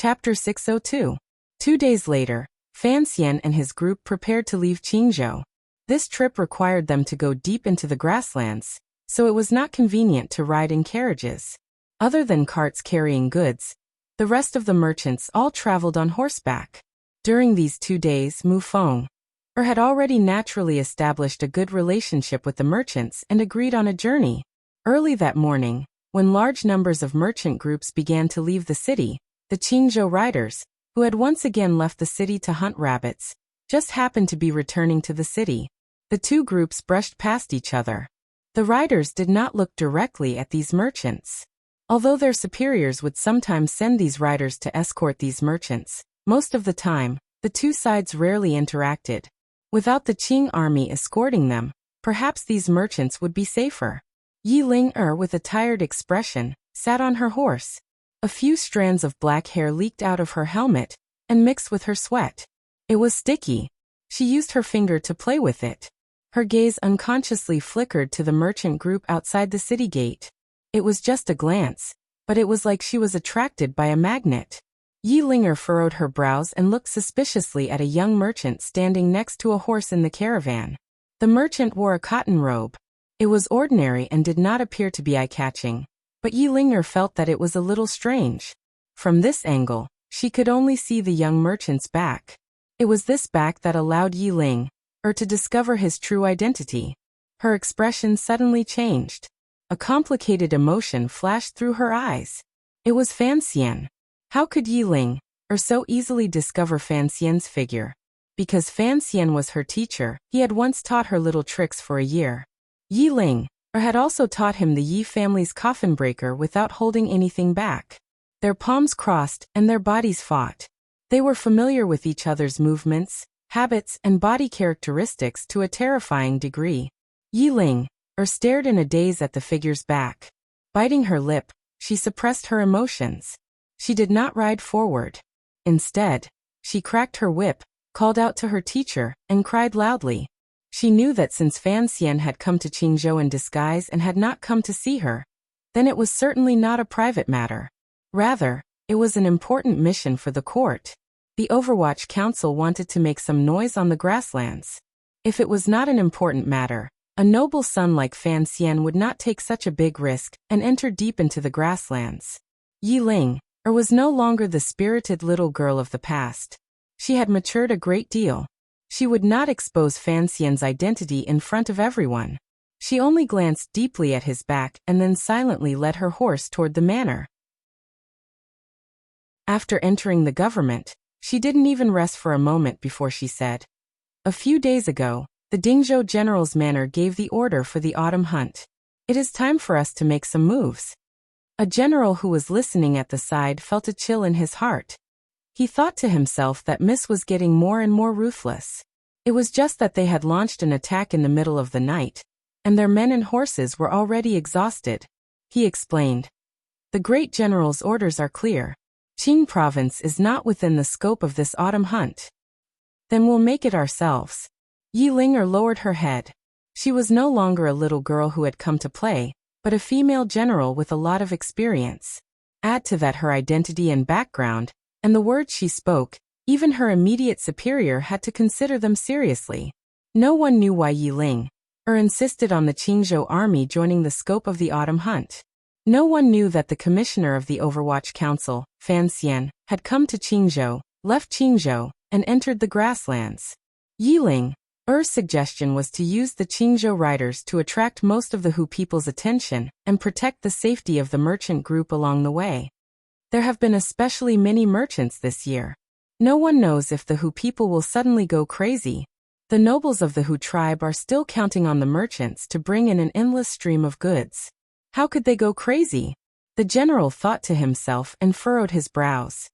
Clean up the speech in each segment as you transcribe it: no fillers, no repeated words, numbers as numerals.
Chapter 602. 2 days later, Fan Xian and his group prepared to leave Qingzhou. This trip required them to go deep into the grasslands, so it was not convenient to ride in carriages. Other than carts carrying goods, the rest of the merchants all traveled on horseback. During these 2 days, Mu Feng had already naturally established a good relationship with the merchants and agreed on a journey. Early that morning, when large numbers of merchant groups began to leave the city, the Qingzhou riders, who had once again left the city to hunt rabbits, just happened to be returning to the city. The two groups brushed past each other. The riders did not look directly at these merchants. Although their superiors would sometimes send these riders to escort these merchants, most of the time, the two sides rarely interacted. Without the Qing army escorting them, perhaps these merchants would be safer. Yi Ling, with a tired expression, sat on her horse. A few strands of black hair leaked out of her helmet and mixed with her sweat. It was sticky. She used her finger to play with it. Her gaze unconsciously flickered to the merchant group outside the city gate. It was just a glance, but it was like she was attracted by a magnet. Yi Ling furrowed her brows and looked suspiciously at a young merchant standing next to a horse in the caravan. The merchant wore a cotton robe. It was ordinary and did not appear to be eye-catching, but Yi Ling felt that it was a little strange. From this angle, she could only see the young merchant's back. It was this back that allowed Yi Ling to discover his true identity. Her expression suddenly changed. A complicated emotion flashed through her eyes. It was Fan Xian. How could Yi Ling so easily discover Fan Xian's figure? Because Fan Xian was her teacher, he had once taught her little tricks for a year. Yi Ling had also taught him the Yi family's coffin breaker without holding anything back. Their palms crossed and their bodies fought. They were familiar with each other's movements, habits, and body characteristics to a terrifying degree. Yi Ling stared in a daze at the figure's back. Biting her lip, she suppressed her emotions. She did not ride forward. Instead, she cracked her whip, called out to her teacher, and cried loudly. She knew that since Fan Xian had come to Qingzhou in disguise and had not come to see her, then it was certainly not a private matter. Rather, it was an important mission for the court. The Overwatch Council wanted to make some noise on the grasslands. If it was not an important matter, a noble son like Fan Xian would not take such a big risk and enter deep into the grasslands. Yi Ling was no longer the spirited little girl of the past. She had matured a great deal. She would not expose Fan Xian's identity in front of everyone. She only glanced deeply at his back and then silently led her horse toward the manor. After entering the government, she didn't even rest for a moment before she said, "A few days ago, the Dingzhou General's manor gave the order for the autumn hunt. It is time for us to make some moves." A general who was listening at the side felt a chill in his heart. He thought to himself that Miss was getting more and more ruthless. It was just that they had launched an attack in the middle of the night, and their men and horses were already exhausted. He explained, "The great general's orders are clear. Qing province is not within the scope of this autumn hunt. Then we'll make it ourselves." Yi Ling lowered her head. She was no longer a little girl who had come to play, but a female general with a lot of experience. Add to that her identity and background, and the words she spoke, even her immediate superior had to consider them seriously. No one knew why Yi Ling insisted on the Qingzhou army joining the scope of the autumn hunt. No one knew that the commissioner of the Overwatch Council, Fan Xian, had come to Qingzhou, left Qingzhou, and entered the grasslands. Yi Ling's suggestion was to use the Qingzhou riders to attract most of the Hu people's attention and protect the safety of the merchant group along the way. There have been especially many merchants this year. No one knows if the Hu people will suddenly go crazy. The nobles of the Hu tribe are still counting on the merchants to bring in an endless stream of goods. How could they go crazy? The general thought to himself and furrowed his brows.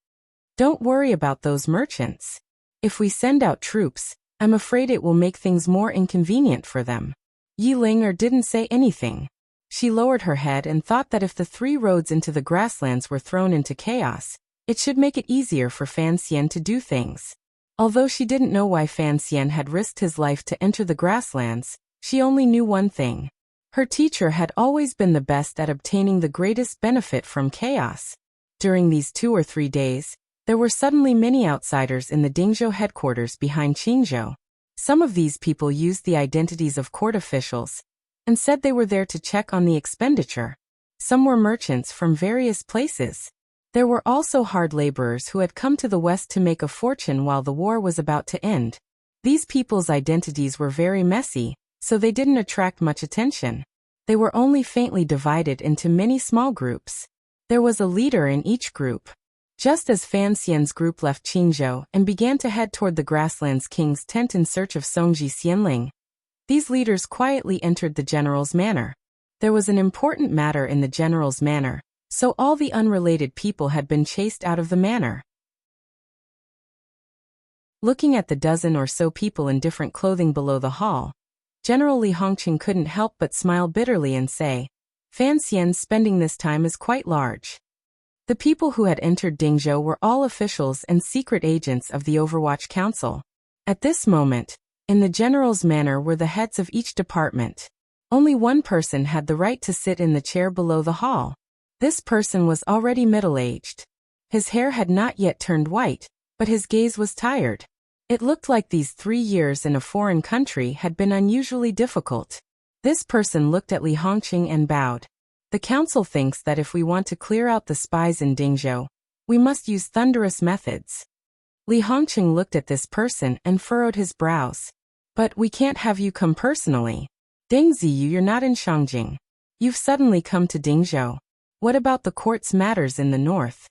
Don't worry about those merchants. If we send out troops, I'm afraid it will make things more inconvenient for them. Yi Ling didn't say anything. She lowered her head and thought that if the 3 roads into the grasslands were thrown into chaos, it should make it easier for Fan Xian to do things. Although she didn't know why Fan Xian had risked his life to enter the grasslands, she only knew one thing. Her teacher had always been the best at obtaining the greatest benefit from chaos. During these 2 or 3 days, There were suddenly many outsiders in the Dingzhou headquarters behind Qingzhou. Some of these people used the identities of court officials and said they were there to check on the expenditure. Some were merchants from various places. There were also hard laborers who had come to the West to make a fortune while the war was about to end. These people's identities were very messy, so they didn't attract much attention. They were only faintly divided into many small groups. There was a leader in each group. Just as Fan Xian's group left Qingzhou and began to head toward the Grasslands King's tent in search of Songji Xianling, these leaders quietly entered the general's manor. There was an important matter in the general's manor, so all the unrelated people had been chased out of the manor. Looking at the dozen or so people in different clothing below the hall, General Li Hongqing couldn't help but smile bitterly and say, Fan Xian's spending this time is quite large. The people who had entered Dingzhou were all officials and secret agents of the Overwatch Council. At this moment, in the general's manor were the heads of each department. Only one person had the right to sit in the chair below the hall. This person was already middle-aged. His hair had not yet turned white, but his gaze was tired. It looked like these 3 years in a foreign country had been unusually difficult. This person looked at Li Hongqing and bowed. The council thinks that if we want to clear out the spies in Dingzhou, we must use thunderous methods. Li Hongqing looked at this person and furrowed his brows. But we can't have you come personally. Deng Ziyu, you're not in Shangjing. You've suddenly come to Dingzhou. What about the court's matters in the north?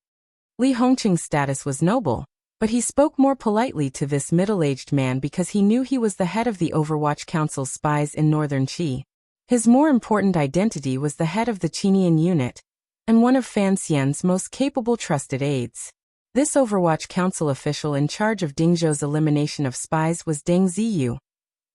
Li Hongqing's status was noble, but he spoke more politely to this middle-aged man because he knew he was the head of the Overwatch Council's spies in northern Qi. His more important identity was the head of the Qinian unit, and one of Fan Xian's most capable trusted aides. This Overwatch Council official in charge of Dingzhou's elimination of spies was Deng Ziyu,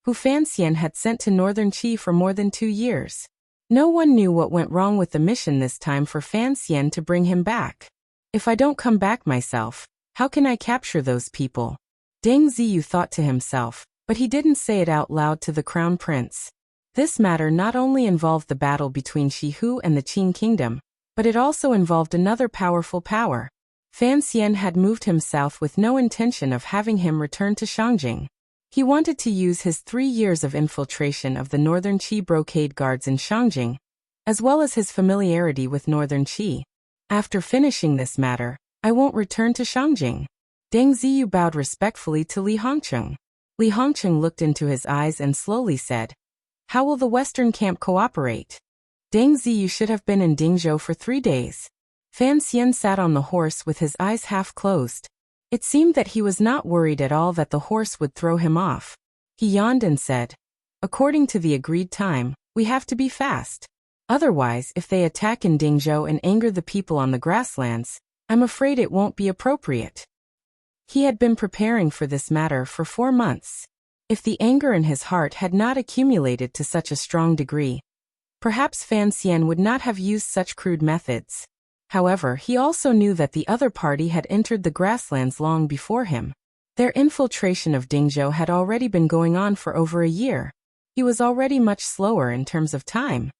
who Fan Xian had sent to northern Qi for more than 2 years. No one knew what went wrong with the mission this time for Fan Xian to bring him back. If I don't come back myself, how can I capture those people? Deng Ziyu thought to himself, but he didn't say it out loud to the crown prince. This matter not only involved the battle between Shihu and the Qing kingdom, but it also involved another powerful power. Fan Xian had moved him south with no intention of having him return to Shangjing. He wanted to use his 3 years of infiltration of the northern Qi brocade guards in Shangjing, as well as his familiarity with northern Qi. After finishing this matter, I won't return to Shangjing. Deng Ziyu bowed respectfully to Li Hongqing. Li Hongqing looked into his eyes and slowly said, How will the western camp cooperate? Deng Ziyu should have been in Dingzhou for 3 days. Fan Xian sat on the horse with his eyes half closed. It seemed that he was not worried at all that the horse would throw him off. He yawned and said, According to the agreed time, we have to be fast. Otherwise, if they attack in Dingzhou and anger the people on the grasslands, I'm afraid it won't be appropriate. He had been preparing for this matter for 4 months. If the anger in his heart had not accumulated to such a strong degree, perhaps Fan Xian would not have used such crude methods. However, he also knew that the other party had entered the grasslands long before him. Their infiltration of Dingzhou had already been going on for over a year. He was already much slower in terms of time.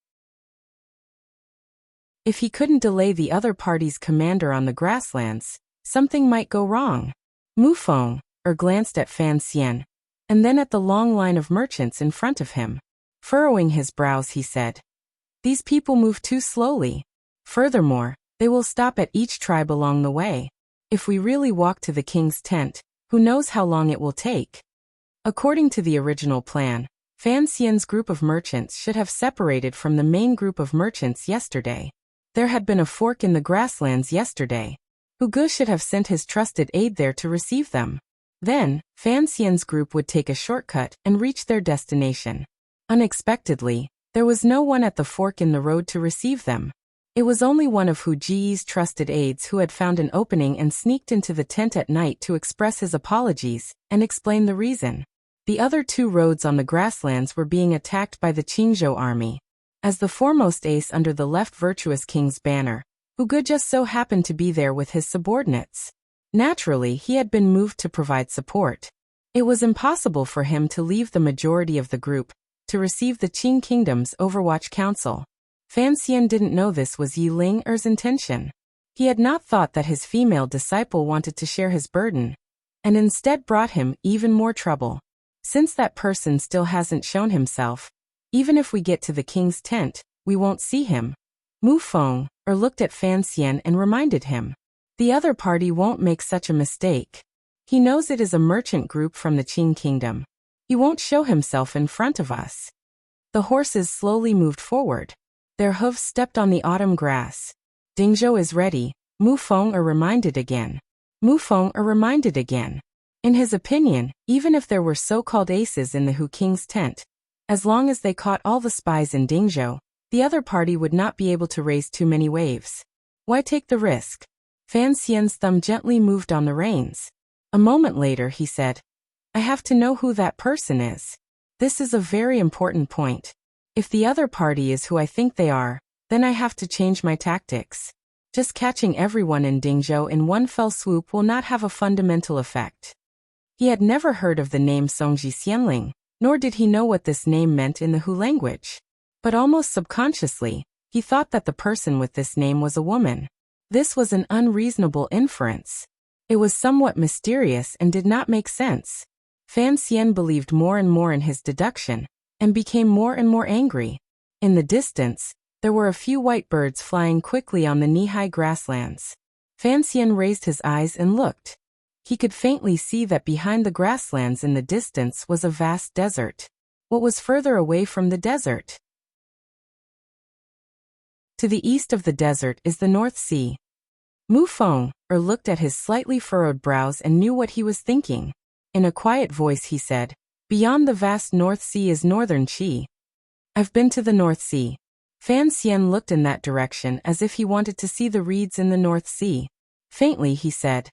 If he couldn't delay the other party's commander on the grasslands, something might go wrong. Mu Feng glanced at Fan Xian, and then at the long line of merchants in front of him. Furrowing his brows, he said, These people move too slowly. Furthermore, they will stop at each tribe along the way. If we really walk to the king's tent, who knows how long it will take? According to the original plan, Fan Xian's group of merchants should have separated from the main group of merchants yesterday. There had been a fork in the grasslands yesterday. Hu Ge should have sent his trusted aide there to receive them. Then, Fan Xian's group would take a shortcut and reach their destination. Unexpectedly, there was no one at the fork in the road to receive them. It was only one of Hu Ji's trusted aides who had found an opening and sneaked into the tent at night to express his apologies and explain the reason. The other 2 roads on the grasslands were being attacked by the Qingzhou army. As the foremost ace under the left virtuous king's banner, Hu Ge just so happened to be there with his subordinates. Naturally, he had been moved to provide support. It was impossible for him to leave the majority of the group to receive the Qing Kingdom's Overwatch Council. Fan Xian didn't know this was Yi Ling Er's intention. He had not thought that his female disciple wanted to share his burden, and instead brought him even more trouble. Since that person still hasn't shown himself, even if we get to the king's tent, we won't see him. Mu Feng looked at Fan Xian and reminded him. The other party won't make such a mistake. He knows it is a merchant group from the Qing kingdom. He won't show himself in front of us. The horses slowly moved forward. Their hooves stepped on the autumn grass. Dingzhou is ready, Mu Feng reminded again. Mu Feng reminded again. In his opinion, even if there were so-called aces in the Hu King's tent, as long as they caught all the spies in Dingzhou, the other party would not be able to raise too many waves. Why take the risk? Fan Xian's thumb gently moved on the reins. A moment later he said, I have to know who that person is. This is a very important point. If the other party is who I think they are, then I have to change my tactics. Just catching everyone in Dingzhou in one fell swoop will not have a fundamental effect. He had never heard of the name Songji Xianling, nor did he know what this name meant in the Hu language. But almost subconsciously, he thought that the person with this name was a woman. This was an unreasonable inference. It was somewhat mysterious and did not make sense. Fan Xian believed more and more in his deduction, and became more and more angry. In the distance, there were a few white birds flying quickly on the knee-high grasslands. Fan Xian raised his eyes and looked. He could faintly see that behind the grasslands in the distance was a vast desert. What was further away from the desert? To the east of the desert is the North Sea. Mu Feng looked at his slightly furrowed brows and knew what he was thinking. In a quiet voice he said, Beyond the vast North Sea is northern Qi. I've been to the North Sea. Fan Xian looked in that direction as if he wanted to see the reeds in the North Sea. Faintly he said,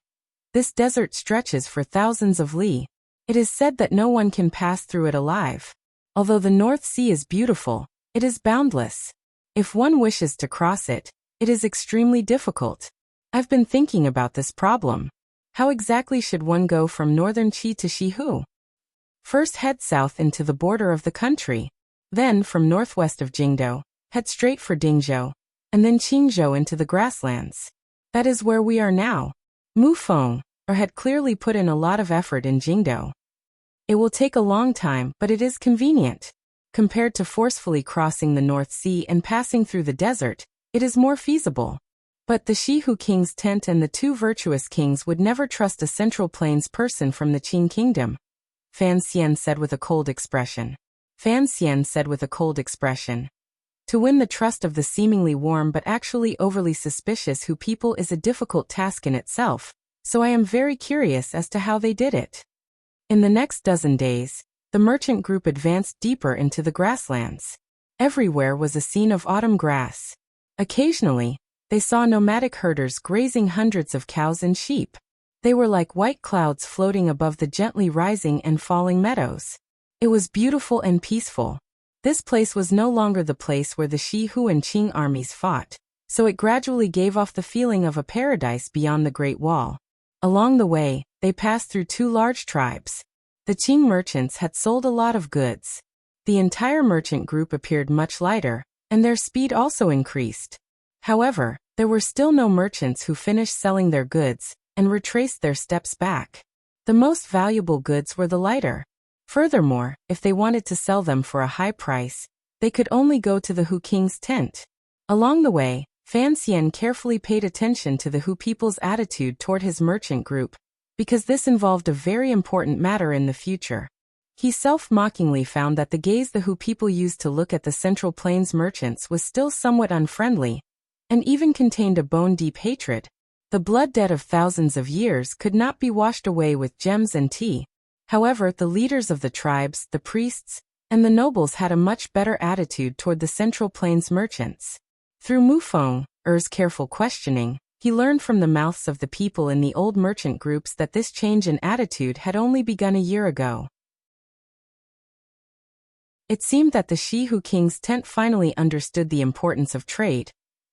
This desert stretches for thousands of li. It is said that no one can pass through it alive. Although the North Sea is beautiful, it is boundless. If one wishes to cross it, it is extremely difficult. I've been thinking about this problem. How exactly should one go from northern Qi to Shihu? First head south into the border of the country. Then from northwest of Jingdou, head straight for Dingzhou, and then Qingzhou into the grasslands. That is where we are now. Mu Feng had clearly put in a lot of effort in Jingdou. It will take a long time, but it is convenient. Compared to forcefully crossing the North Sea and passing through the desert, it is more feasible. But the Shihu king's tent and the two virtuous kings would never trust a Central Plains person from the Qing kingdom. Fan Xian said with a cold expression. Fan Xian said with a cold expression. To win the trust of the seemingly warm but actually overly suspicious Hu people is a difficult task in itself, so I am very curious as to how they did it. In the next dozen days, the merchant group advanced deeper into the grasslands. Everywhere was a scene of autumn grass. Occasionally, they saw nomadic herders grazing hundreds of cows and sheep. They were like white clouds floating above the gently rising and falling meadows. It was beautiful and peaceful. This place was no longer the place where the Shihu and Qing armies fought, so it gradually gave off the feeling of a paradise beyond the Great Wall. Along the way, they passed through two large tribes. The Qing merchants had sold a lot of goods. The entire merchant group appeared much lighter, and their speed also increased. However, there were still no merchants who finished selling their goods and retraced their steps back. The most valuable goods were the lighter. Furthermore, if they wanted to sell them for a high price, they could only go to the Hu king's tent. Along the way, Fan Xian carefully paid attention to the Hu people's attitude toward his merchant group, because this involved a very important matter in the future. He self-mockingly found that the gaze the Hu people used to look at the Central Plains merchants was still somewhat unfriendly, and even contained a bone-deep hatred. The blood debt of thousands of years could not be washed away with gems and tea. However, the leaders of the tribes, the priests, and the nobles had a much better attitude toward the Central Plains merchants. Through Mu Feng's careful questioning, he learned from the mouths of the people in the old merchant groups that this change in attitude had only begun a year ago. It seemed that the Shihu king's tent finally understood the importance of trade,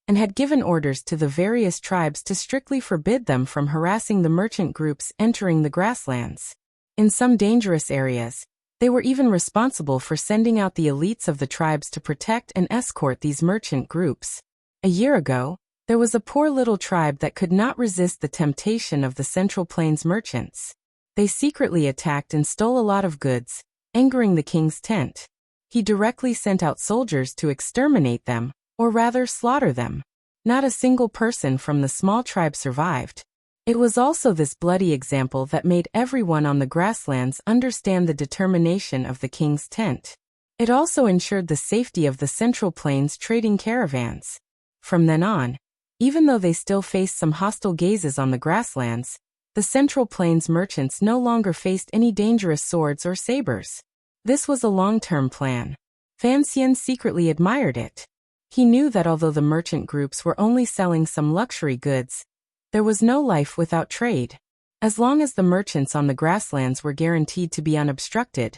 and had given orders to the various tribes to strictly forbid them from harassing the merchant groups entering the grasslands. In some dangerous areas, they were even responsible for sending out the elites of the tribes to protect and escort these merchant groups. A year ago, There was a poor little tribe that could not resist the temptation of the Central Plains merchants. They secretly attacked and stole a lot of goods, angering the king's tent. He directly sent out soldiers to exterminate them, or rather slaughter them. Not a single person from the small tribe survived. It was also this bloody example that made everyone on the grasslands understand the determination of the king's tent. It also ensured the safety of the Central Plains trading caravans. From then on, even though they still faced some hostile gazes on the grasslands, the Central Plains merchants no longer faced any dangerous swords or sabers. This was a long-term plan. Fan Xian secretly admired it. He knew that although the merchant groups were only selling some luxury goods, there was no life without trade. As long as the merchants on the grasslands were guaranteed to be unobstructed,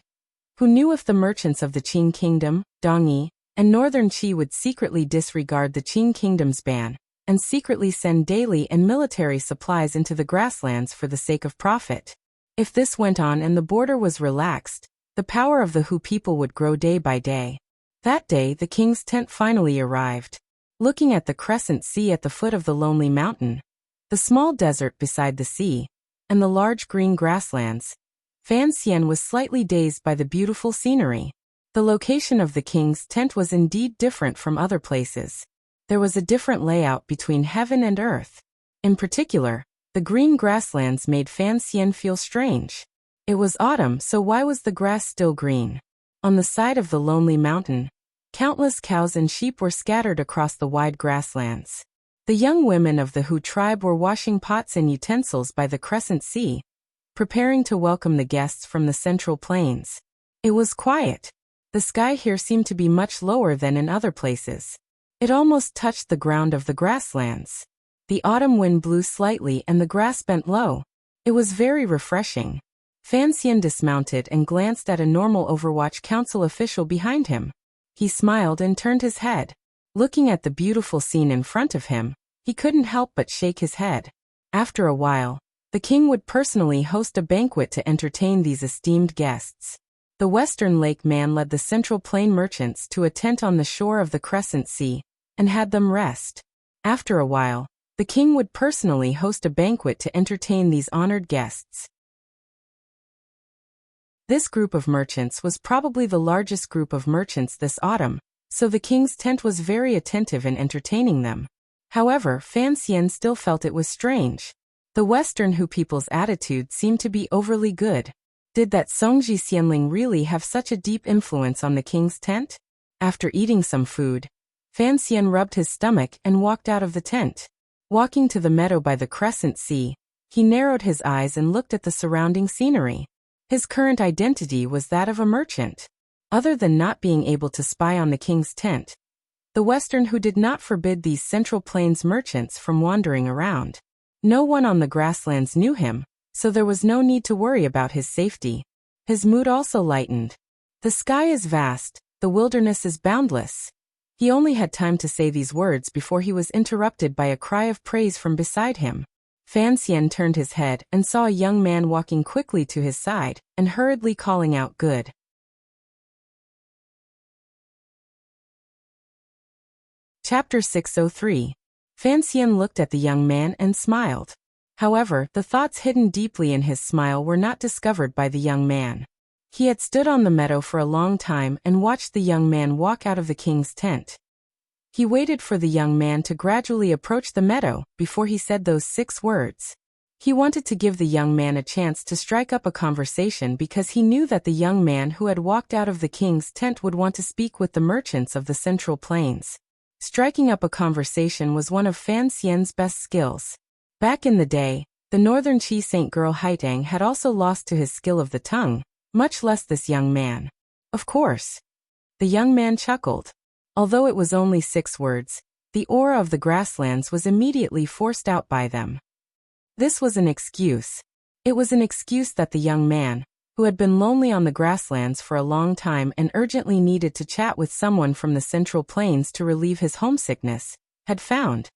who knew if the merchants of the Qing Kingdom, Dongyi, and Northern Qi would secretly disregard the Qing Kingdom's ban, and secretly send daily and military supplies into the grasslands for the sake of profit. If this went on and the border was relaxed, the power of the Hu people would grow day by day. That day the king's tent finally arrived. Looking at the crescent sea at the foot of the lonely mountain, the small desert beside the sea, and the large green grasslands, Fan Xian was slightly dazed by the beautiful scenery. The location of the king's tent was indeed different from other places. There was a different layout between heaven and earth. In particular, the green grasslands made Fan Xian feel strange. It was autumn, so why was the grass still green? On the side of the lonely mountain, countless cows and sheep were scattered across the wide grasslands. The young women of the Hu tribe were washing pots and utensils by the crescent sea, preparing to welcome the guests from the Central Plains. It was quiet. The sky here seemed to be much lower than in other places. It almost touched the ground of the grasslands. The autumn wind blew slightly and the grass bent low. It was very refreshing. Fan Xian dismounted and glanced at a normal Overwatch Council official behind him. He smiled and turned his head. Looking at the beautiful scene in front of him, he couldn't help but shake his head. After a while, the king would personally host a banquet to entertain these esteemed guests. The Western Lake man led the Central Plain merchants to a tent on the shore of the Crescent Sea, and had them rest. After a while, the king would personally host a banquet to entertain these honored guests. This group of merchants was probably the largest group of merchants this autumn, so the king's tent was very attentive in entertaining them. However, Fan Xian still felt it was strange. The Western Hu people's attitude seemed to be overly good. Did that Songji Xianling really have such a deep influence on the king's tent? After eating some food, Fan Xian rubbed his stomach and walked out of the tent. Walking to the meadow by the Crescent Sea, he narrowed his eyes and looked at the surrounding scenery. His current identity was that of a merchant. Other than not being able to spy on the king's tent, the Western Hu did not forbid these Central Plains merchants from wandering around. No one on the grasslands knew him, so there was no need to worry about his safety. His mood also lightened. The sky is vast, the wilderness is boundless. He only had time to say these words before he was interrupted by a cry of praise from beside him. Fan Xian turned his head and saw a young man walking quickly to his side and hurriedly calling out, "Good." Chapter 603. Fan Xian looked at the young man and smiled. However, the thoughts hidden deeply in his smile were not discovered by the young man. He had stood on the meadow for a long time and watched the young man walk out of the king's tent. He waited for the young man to gradually approach the meadow before he said those 6 words. He wanted to give the young man a chance to strike up a conversation because he knew that the young man who had walked out of the king's tent would want to speak with the merchants of the Central Plains. Striking up a conversation was one of Fan Xian's best skills. Back in the day, the Northern Qi Saint girl Haitang had also lost to his skill of the tongue, much less this young man. Of course. The young man chuckled. Although it was only 6 words, the aura of the grasslands was immediately forced out by them. This was an excuse. It was an excuse that the young man, who had been lonely on the grasslands for a long time and urgently needed to chat with someone from the Central Plains to relieve his homesickness, had found.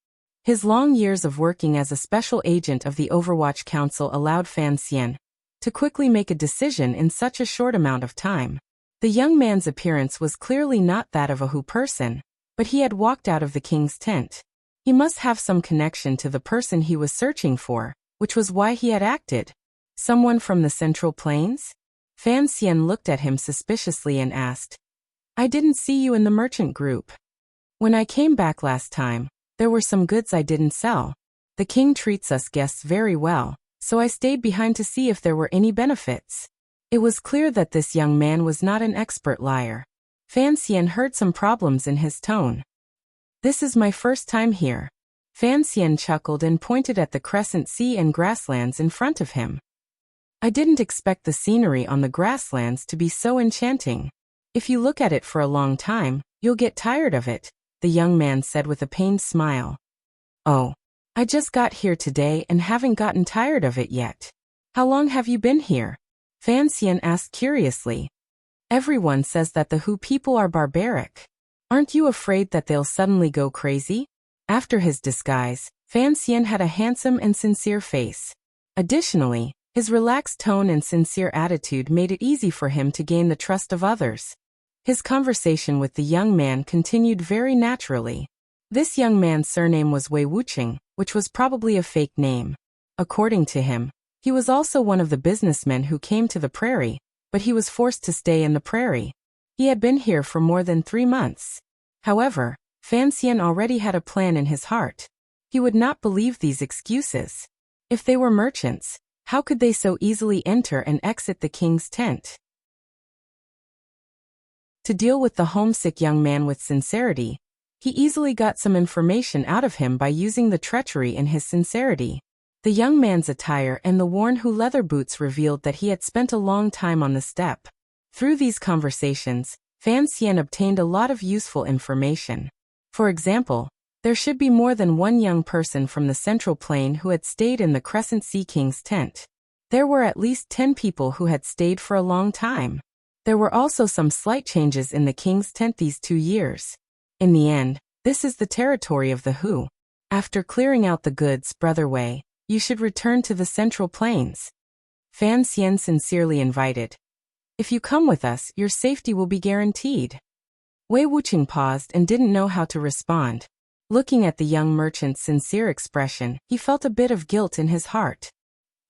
His long years of working as a special agent of the Overwatch Council allowed Fan Xian to quickly make a decision in such a short amount of time. The young man's appearance was clearly not that of a Hu person, but he had walked out of the king's tent. He must have some connection to the person he was searching for, which was why he had acted. Someone from the Central Plains? Fan Xian looked at him suspiciously and asked, I didn't see you in the merchant group. When I came back last time, there were some goods I didn't sell. The king treats us guests very well, so I stayed behind to see if there were any benefits. It was clear that this young man was not an expert liar. Fan Xian heard some problems in his tone. This is my first time here. Fan Xian chuckled and pointed at the crescent sea and grasslands in front of him. I didn't expect the scenery on the grasslands to be so enchanting. If you look at it for a long time, you'll get tired of it, the young man said with a pained smile. Oh, I just got here today and haven't gotten tired of it yet. How long have you been here? Fan Xian asked curiously. Everyone says that the Hu people are barbaric. Aren't you afraid that they'll suddenly go crazy? After his disguise, Fan Xian had a handsome and sincere face. Additionally, his relaxed tone and sincere attitude made it easy for him to gain the trust of others. His conversation with the young man continued very naturally. This young man's surname was Wei Wuxia, which was probably a fake name. According to him, he was also one of the businessmen who came to the prairie, but he was forced to stay in the prairie. He had been here for more than 3 months. However, Fan Xian already had a plan in his heart. He would not believe these excuses. If they were merchants, how could they so easily enter and exit the king's tent? To deal with the homesick young man with sincerity, he easily got some information out of him by using the treachery in his sincerity. The young man's attire and the worn Hu leather boots revealed that he had spent a long time on the steppe. Through these conversations, Fan Xian obtained a lot of useful information. For example, there should be more than one young person from the Central Plain who had stayed in the Crescent Sea King's tent. There were at least 10 people who had stayed for a long time. There were also some slight changes in the king's tent these 2 years. In the end, this is the territory of the Hu. After clearing out the goods, Brother Wei, you should return to the Central Plains. Fan Xian sincerely invited. If you come with us, your safety will be guaranteed. Wei Wuxia paused and didn't know how to respond. Looking at the young merchant's sincere expression, he felt a bit of guilt in his heart.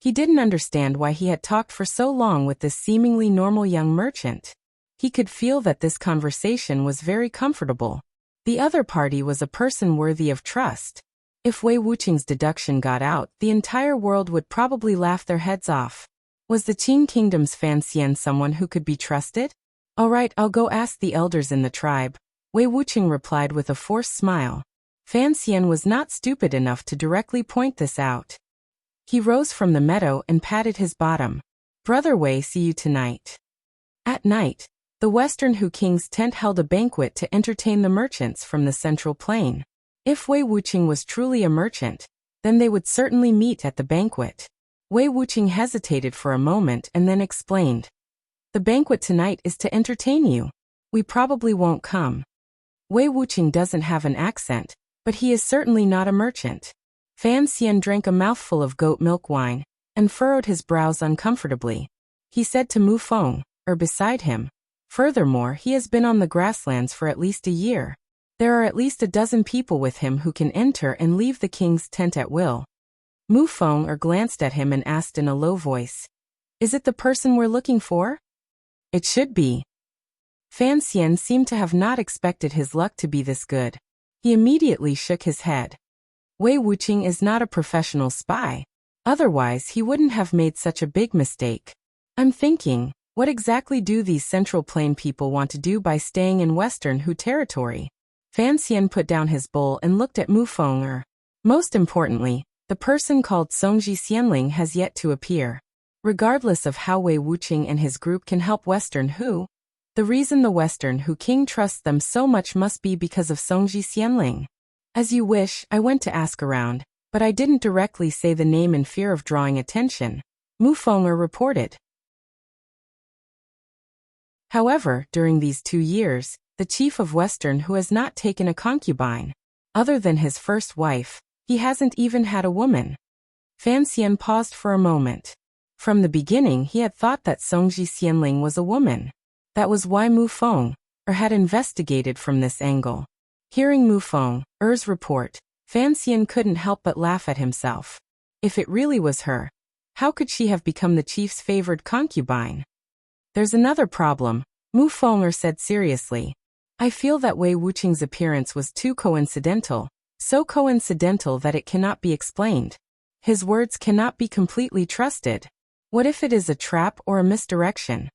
He didn't understand why he had talked for so long with this seemingly normal young merchant. He could feel that this conversation was very comfortable. The other party was a person worthy of trust. If Wei Wuxia's deduction got out, the entire world would probably laugh their heads off. Was the Qing Kingdom's Fan Xian someone who could be trusted? All right, I'll go ask the elders in the tribe, Wei Wuxia replied with a forced smile. Fan Xian was not stupid enough to directly point this out. He rose from the meadow and patted his bottom. Brother Wei, see you tonight. At night, the Western Hu King's tent held a banquet to entertain the merchants from the Central Plain. If Wei Wuxia was truly a merchant, then they would certainly meet at the banquet. Wei Wuxia hesitated for a moment and then explained. The banquet tonight is to entertain you. We probably won't come. Wei Wuxia doesn't have an accent, but he is certainly not a merchant. Fan Xian drank a mouthful of goat milk wine and furrowed his brows uncomfortably. He said to Mu Feng, beside him. Furthermore, he has been on the grasslands for at least a year. There are at least a dozen people with him who can enter and leave the king's tent at will. Mu Feng glanced at him and asked in a low voice. Is it the person we're looking for? It should be. Fan Xian seemed to have not expected his luck to be this good. He immediately shook his head. Wei Wuxia is not a professional spy. Otherwise, he wouldn't have made such a big mistake. I'm thinking, what exactly do these Central Plain people want to do by staying in Western Hu territory? Fan Xian put down his bowl and looked at Mu Feng. Most importantly, the person called Songji Xianling has yet to appear. Regardless of how Wei Wuxia and his group can help Western Hu, the reason the Western Hu king trusts them so much must be because of Songji Xianling. As you wish, I went to ask around, but I didn't directly say the name in fear of drawing attention, Mu Feng reported. However, during these 2 years, the chief of Western Hu has not taken a concubine. Other than his first wife, he hasn't even had a woman. Fan Xian paused for a moment. From the beginning, he had thought that Songji Xianling was a woman. That was why Mu Feng had investigated from this angle. Hearing Mu Feng's report, Fan Xian couldn't help but laugh at himself. If it really was her, how could she have become the chief's favored concubine? There's another problem, Mu Feng'er said seriously. I feel that Wei Wuqing's appearance was too coincidental, so coincidental that it cannot be explained. His words cannot be completely trusted. What if it is a trap or a misdirection?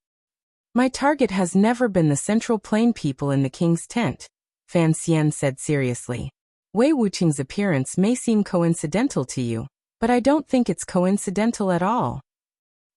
My target has never been the Central Plain people in the king's tent, Fan Xian said seriously. Wei Wuqing's appearance may seem coincidental to you, but I don't think it's coincidental at all.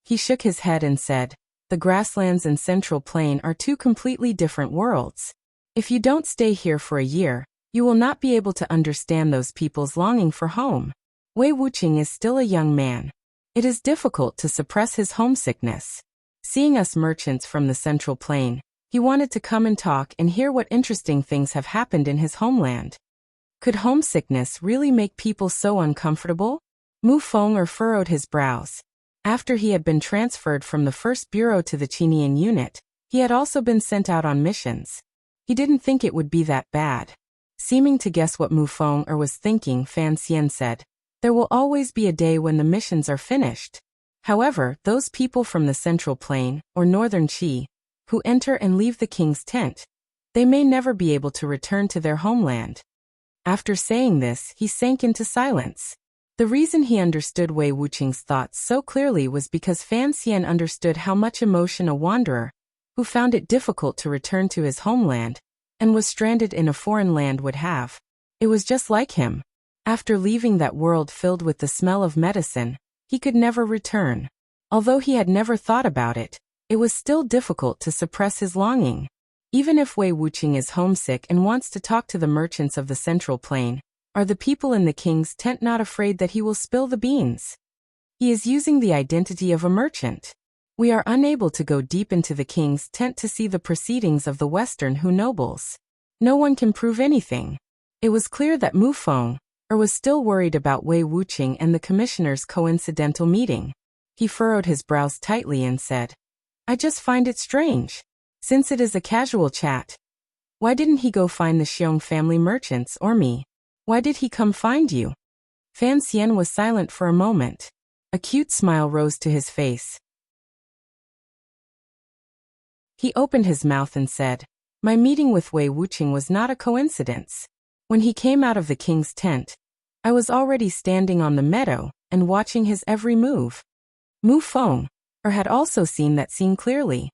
He shook his head and said, the grasslands and Central Plain are two completely different worlds. If you don't stay here for a year, you will not be able to understand those people's longing for home. Wei Wuqing is still a young man. It is difficult to suppress his homesickness. Seeing us merchants from the Central Plain, he wanted to come and talk and hear what interesting things have happened in his homeland. Could homesickness really make people so uncomfortable? Mu Feng'er furrowed his brows. After he had been transferred from the first bureau to the Qinian unit, he had also been sent out on missions. He didn't think it would be that bad. Seeming to guess what Mu Feng'er was thinking, Fan Xian said, there will always be a day when the missions are finished. However, those people from the Central Plain, or Northern Qi, who enter and leave the king's tent, they may never be able to return to their homeland. After saying this, he sank into silence. The reason he understood Wei Wuqing's thoughts so clearly was because Fan Xian understood how much emotion a wanderer, who found it difficult to return to his homeland, and was stranded in a foreign land would have. It was just like him. After leaving that world filled with the smell of medicine, he could never return. Although he had never thought about it, it was still difficult to suppress his longing. Even if Wei Wuqing is homesick and wants to talk to the merchants of the Central Plain, are the people in the king's tent not afraid that he will spill the beans? He is using the identity of a merchant. We are unable to go deep into the king's tent to see the proceedings of the Western Hu nobles. No one can prove anything. It was clear that Mu Feng'er was still worried about Wei Wuqing and the commissioner's coincidental meeting. He furrowed his brows tightly and said, I just find it strange. Since it is a casual chat, why didn't he go find the Xiong family merchants or me? Why did he come find you? Fan Xian was silent for a moment. A cute smile rose to his face. He opened his mouth and said, my meeting with Wei Wuqing was not a coincidence. When he came out of the king's tent, I was already standing on the meadow and watching his every move. Mu Feng'er had also seen that scene clearly.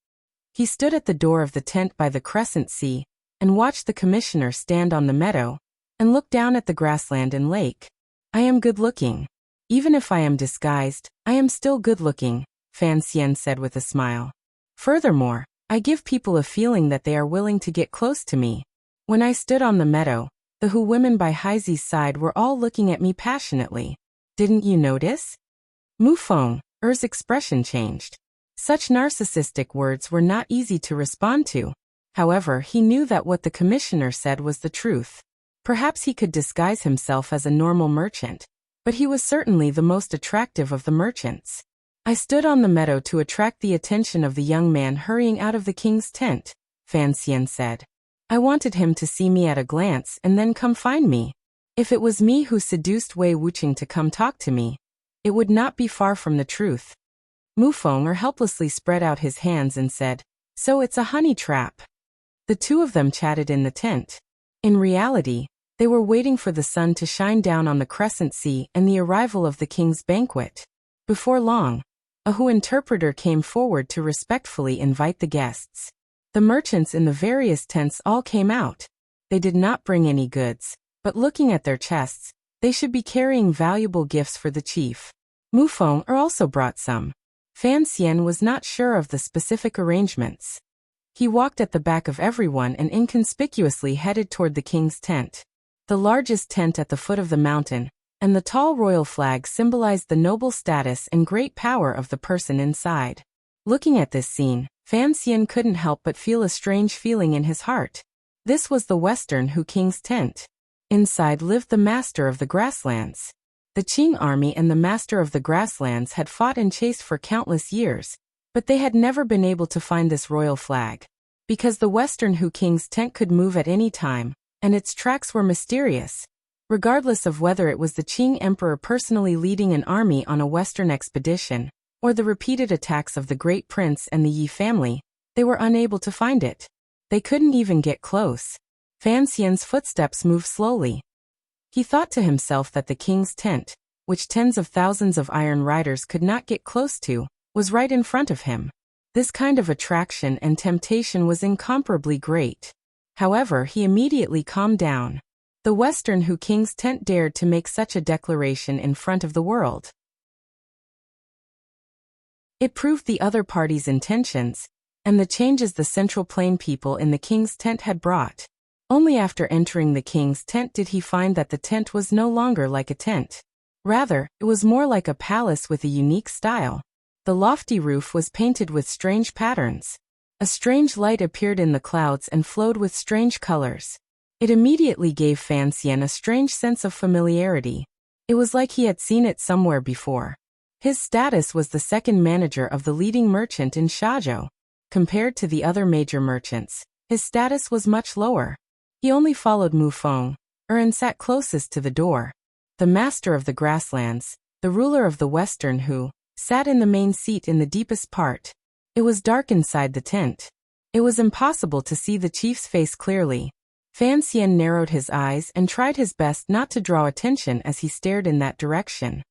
He stood at the door of the tent by the crescent sea and watched the commissioner stand on the meadow and look down at the grassland and lake. I am good-looking. Even if I am disguised, I am still good-looking, Fan Xian said with a smile. Furthermore, I give people a feeling that they are willing to get close to me. When I stood on the meadow, the Hu women by Haizi's side were all looking at me passionately. Didn't you notice? Mu Feng'er's expression changed. Such narcissistic words were not easy to respond to. However, he knew that what the commissioner said was the truth. Perhaps he could disguise himself as a normal merchant, but he was certainly the most attractive of the merchants. I stood on the meadow to attract the attention of the young man hurrying out of the king's tent, Fan Xian said. I wanted him to see me at a glance and then come find me. If it was me who seduced Wei Wuqing to come talk to me, it would not be far from the truth. Mu Feng'er helplessly spread out his hands and said, so it's a honey trap. The two of them chatted in the tent. In reality, they were waiting for the sun to shine down on the crescent sea and the arrival of the king's banquet. Before long, a Hu interpreter came forward to respectfully invite the guests. The merchants in the various tents all came out. They did not bring any goods, but looking at their chests, they should be carrying valuable gifts for the chief. Mu Feng'er also brought some. Fan Xian was not sure of the specific arrangements. He walked at the back of everyone and inconspicuously headed toward the king's tent. The largest tent at the foot of the mountain, and the tall royal flag symbolized the noble status and great power of the person inside. Looking at this scene, Fan Xian couldn't help but feel a strange feeling in his heart. This was the Western Hu king's tent. Inside lived the master of the grasslands. The Qing army and the master of the grasslands had fought and chased for countless years, but they had never been able to find this royal flag. Because the Western Hu king's tent could move at any time, and its tracks were mysterious, Regardless of whether it was the Qing emperor personally leading an army on a Western expedition, or the repeated attacks of the Great Prince and the Yi family, they were unable to find it. They couldn't even get close. Fan Xian's footsteps moved slowly. He thought to himself that the king's tent, which tens of thousands of iron riders could not get close to, was right in front of him. This kind of attraction and temptation was incomparably great. However, he immediately calmed down. The Western Hu king's tent dared to make such a declaration in front of the world. It proved the other party's intentions, and the changes the Central Plain people in the king's tent had brought. Only after entering the king's tent did he find that the tent was no longer like a tent. Rather, it was more like a palace with a unique style. The lofty roof was painted with strange patterns. A strange light appeared in the clouds and flowed with strange colors. It immediately gave Fan Xian a strange sense of familiarity. It was like he had seen it somewhere before. His status was the second manager of the leading merchant in Shazhou. Compared to the other major merchants, his status was much lower. He only followed Mu Feng, and sat closest to the door. The master of the grasslands, the ruler of the Western Hu, sat in the main seat in the deepest part. It was dark inside the tent. It was impossible to see the chief's face clearly. Fan Xian narrowed his eyes and tried his best not to draw attention as he stared in that direction.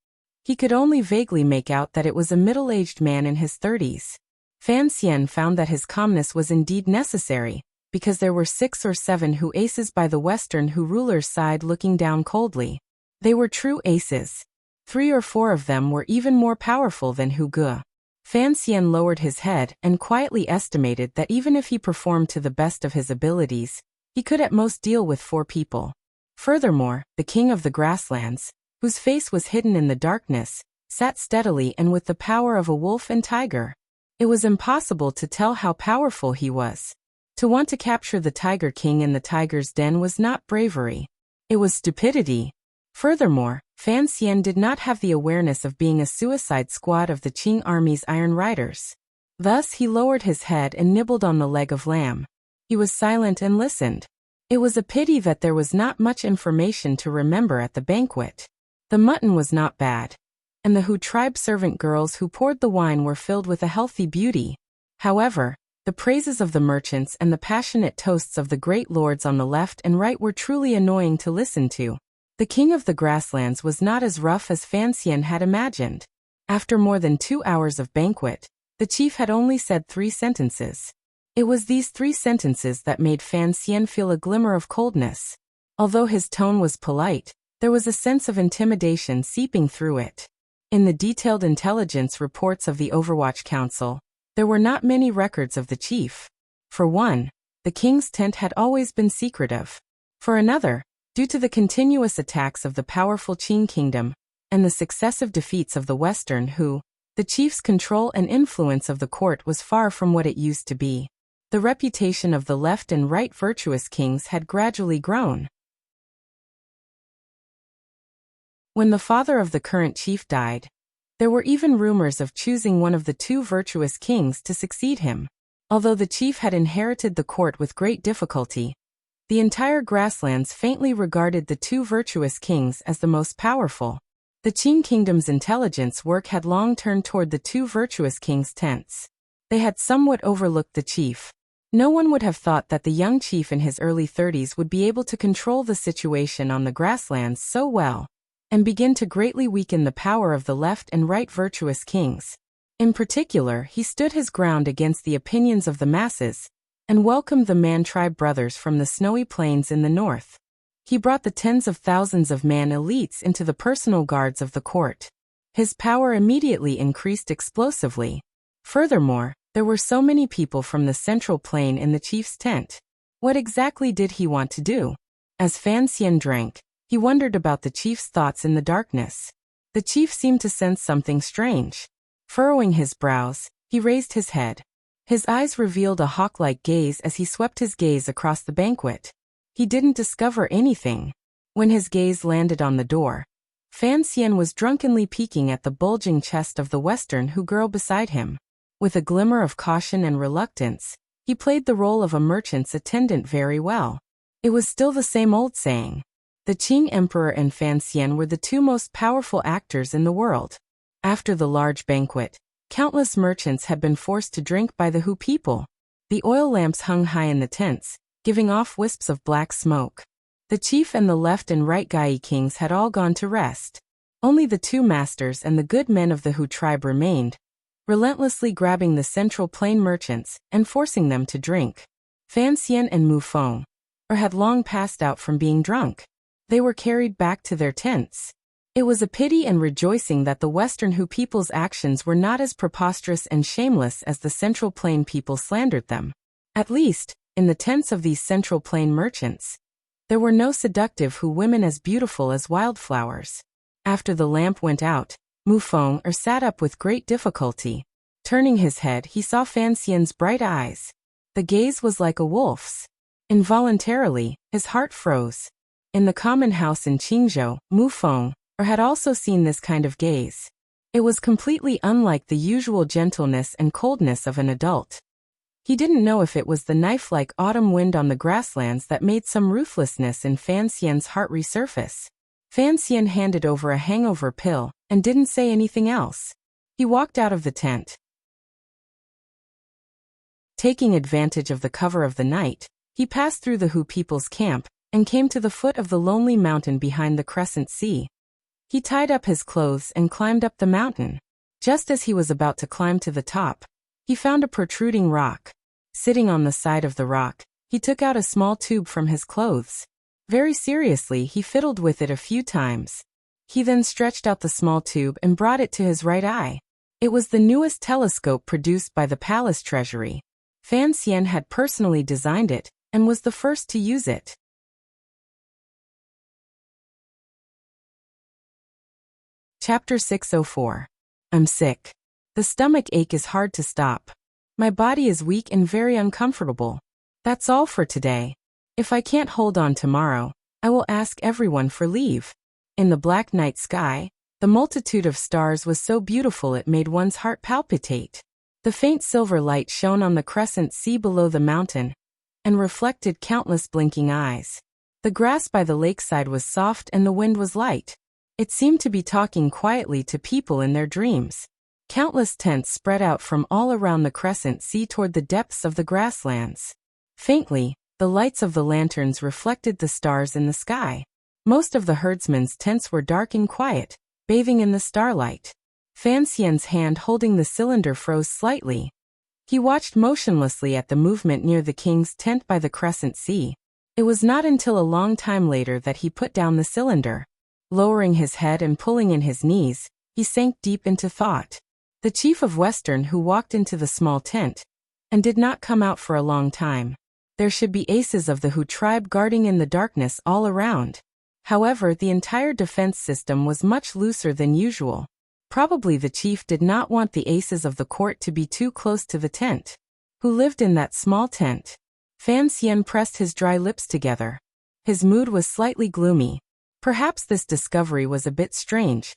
He could only vaguely make out that it was a middle-aged man in his 30s. Fan Xian found that his calmness was indeed necessary, because there were 6 or 7 Hu aces by the Western Hu ruler's side looking down coldly. They were true aces. 3 or 4 of them were even more powerful than Hu Ge. Fan Xian lowered his head and quietly estimated that even if he performed to the best of his abilities, he could at most deal with 4 people. Furthermore, the king of the grasslands, whose face was hidden in the darkness, sat steadily and with the power of a wolf and tiger. It was impossible to tell how powerful he was. To want to capture the Tiger King in the tiger's den was not bravery. It was stupidity. Furthermore, Fan Xian did not have the awareness of being a suicide squad of the Qing army's iron riders. Thus he lowered his head and nibbled on the leg of lamb. He was silent and listened. It was a pity that there was not much information to remember at the banquet. The mutton was not bad, and the Hu tribe servant girls who poured the wine were filled with a healthy beauty. However, the praises of the merchants and the passionate toasts of the great lords on the left and right were truly annoying to listen to. The king of the grasslands was not as rough as Fan Xian had imagined. After more than 2 hours of banquet, the chief had only said 3 sentences. It was these 3 sentences that made Fan Xian feel a glimmer of coldness. Although his tone was polite, there was a sense of intimidation seeping through it. In the detailed intelligence reports of the Overwatch Council, there were not many records of the chief. For one, the king's tent had always been secretive. For another, due to the continuous attacks of the powerful Qing kingdom and the successive defeats of the Western Hu, the chief's control and influence of the court was far from what it used to be. The reputation of the left and right virtuous kings had gradually grown. When the father of the current chief died, there were even rumors of choosing one of the 2 virtuous kings to succeed him. Although the chief had inherited the court with great difficulty, the entire grasslands faintly regarded the 2 virtuous kings as the most powerful. The Qing kingdom's intelligence work had long turned toward the 2 virtuous kings' tents. They had somewhat overlooked the chief. No one would have thought that the young chief in his early 30s would be able to control the situation on the grasslands so well, and begin to greatly weaken the power of the left and right virtuous kings. In particular, he stood his ground against the opinions of the masses, and welcomed the Man tribe brothers from the snowy plains in the north. He brought the tens of thousands of Man elites into the personal guards of the court. His power immediately increased explosively. Furthermore, there were so many people from the central plain in the chief's tent. What exactly did he want to do? As Fan Xian drank, he wondered about the chief's thoughts in the darkness. The chief seemed to sense something strange. Furrowing his brows, he raised his head. His eyes revealed a hawk-like gaze as he swept his gaze across the banquet. He didn't discover anything. When his gaze landed on the door, Fan Xian was drunkenly peeking at the bulging chest of the Western Hu girl beside him. With a glimmer of caution and reluctance, he played the role of a merchant's attendant very well. It was still the same old saying. The Qing Emperor and Fan Xian were the two most powerful actors in the world. After the large banquet, countless merchants had been forced to drink by the Hu people. The oil lamps hung high in the tents, giving off wisps of black smoke. The chief and the left and right Gai kings had all gone to rest. Only the two masters and the good men of the Hu tribe remained, relentlessly grabbing the Central Plain merchants and forcing them to drink. Fan Xian and Mu Feng had long passed out from being drunk. They were carried back to their tents. It was a pity and rejoicing that the Western Hu people's actions were not as preposterous and shameless as the Central Plain people slandered them. At least, in the tents of these Central Plain merchants, there were no seductive Hu women as beautiful as wildflowers. After the lamp went out, Mu Feng sat up with great difficulty. Turning his head, he saw Fan Xian's bright eyes. The gaze was like a wolf's. Involuntarily, his heart froze. In the common house in Qingzhou, Mu Feng had also seen this kind of gaze. It was completely unlike the usual gentleness and coldness of an adult. He didn't know if it was the knife-like autumn wind on the grasslands that made some ruthlessness in Fan Xian's heart resurface. Fan Xian handed over a hangover pill and didn't say anything else. He walked out of the tent. Taking advantage of the cover of the night, he passed through the Hu people's camp and came to the foot of the lonely mountain behind the Crescent Sea. He tied up his clothes and climbed up the mountain. Just as he was about to climb to the top, he found a protruding rock. Sitting on the side of the rock, he took out a small tube from his clothes. Very seriously, he fiddled with it a few times. He then stretched out the small tube and brought it to his right eye. It was the newest telescope produced by the palace treasury. Fan Xian had personally designed it and was the first to use it. Chapter 604. I'm sick. The stomach ache is hard to stop. My body is weak and very uncomfortable. That's all for today. If I can't hold on tomorrow, I will ask everyone for leave. In the black night sky, the multitude of stars was so beautiful it made one's heart palpitate. The faint silver light shone on the crescent sea below the mountain and reflected countless blinking eyes. The grass by the lakeside was soft and the wind was light. It seemed to be talking quietly to people in their dreams. Countless tents spread out from all around the crescent sea toward the depths of the grasslands. Faintly, the lights of the lanterns reflected the stars in the sky. Most of the herdsmen's tents were dark and quiet, bathing in the starlight. Fan Xian's hand holding the cylinder froze slightly. He watched motionlessly at the movement near the king's tent by the crescent sea. It was not until a long time later that he put down the cylinder. Lowering his head and pulling in his knees, he sank deep into thought. The chief of Western Hu walked into the small tent and did not come out for a long time. There should be aces of the Hu tribe guarding in the darkness all around. However, the entire defense system was much looser than usual. Probably the chief did not want the aces of the court to be too close to the tent. Who lived in that small tent? Fan Xian pressed his dry lips together. His mood was slightly gloomy. Perhaps this discovery was a bit strange.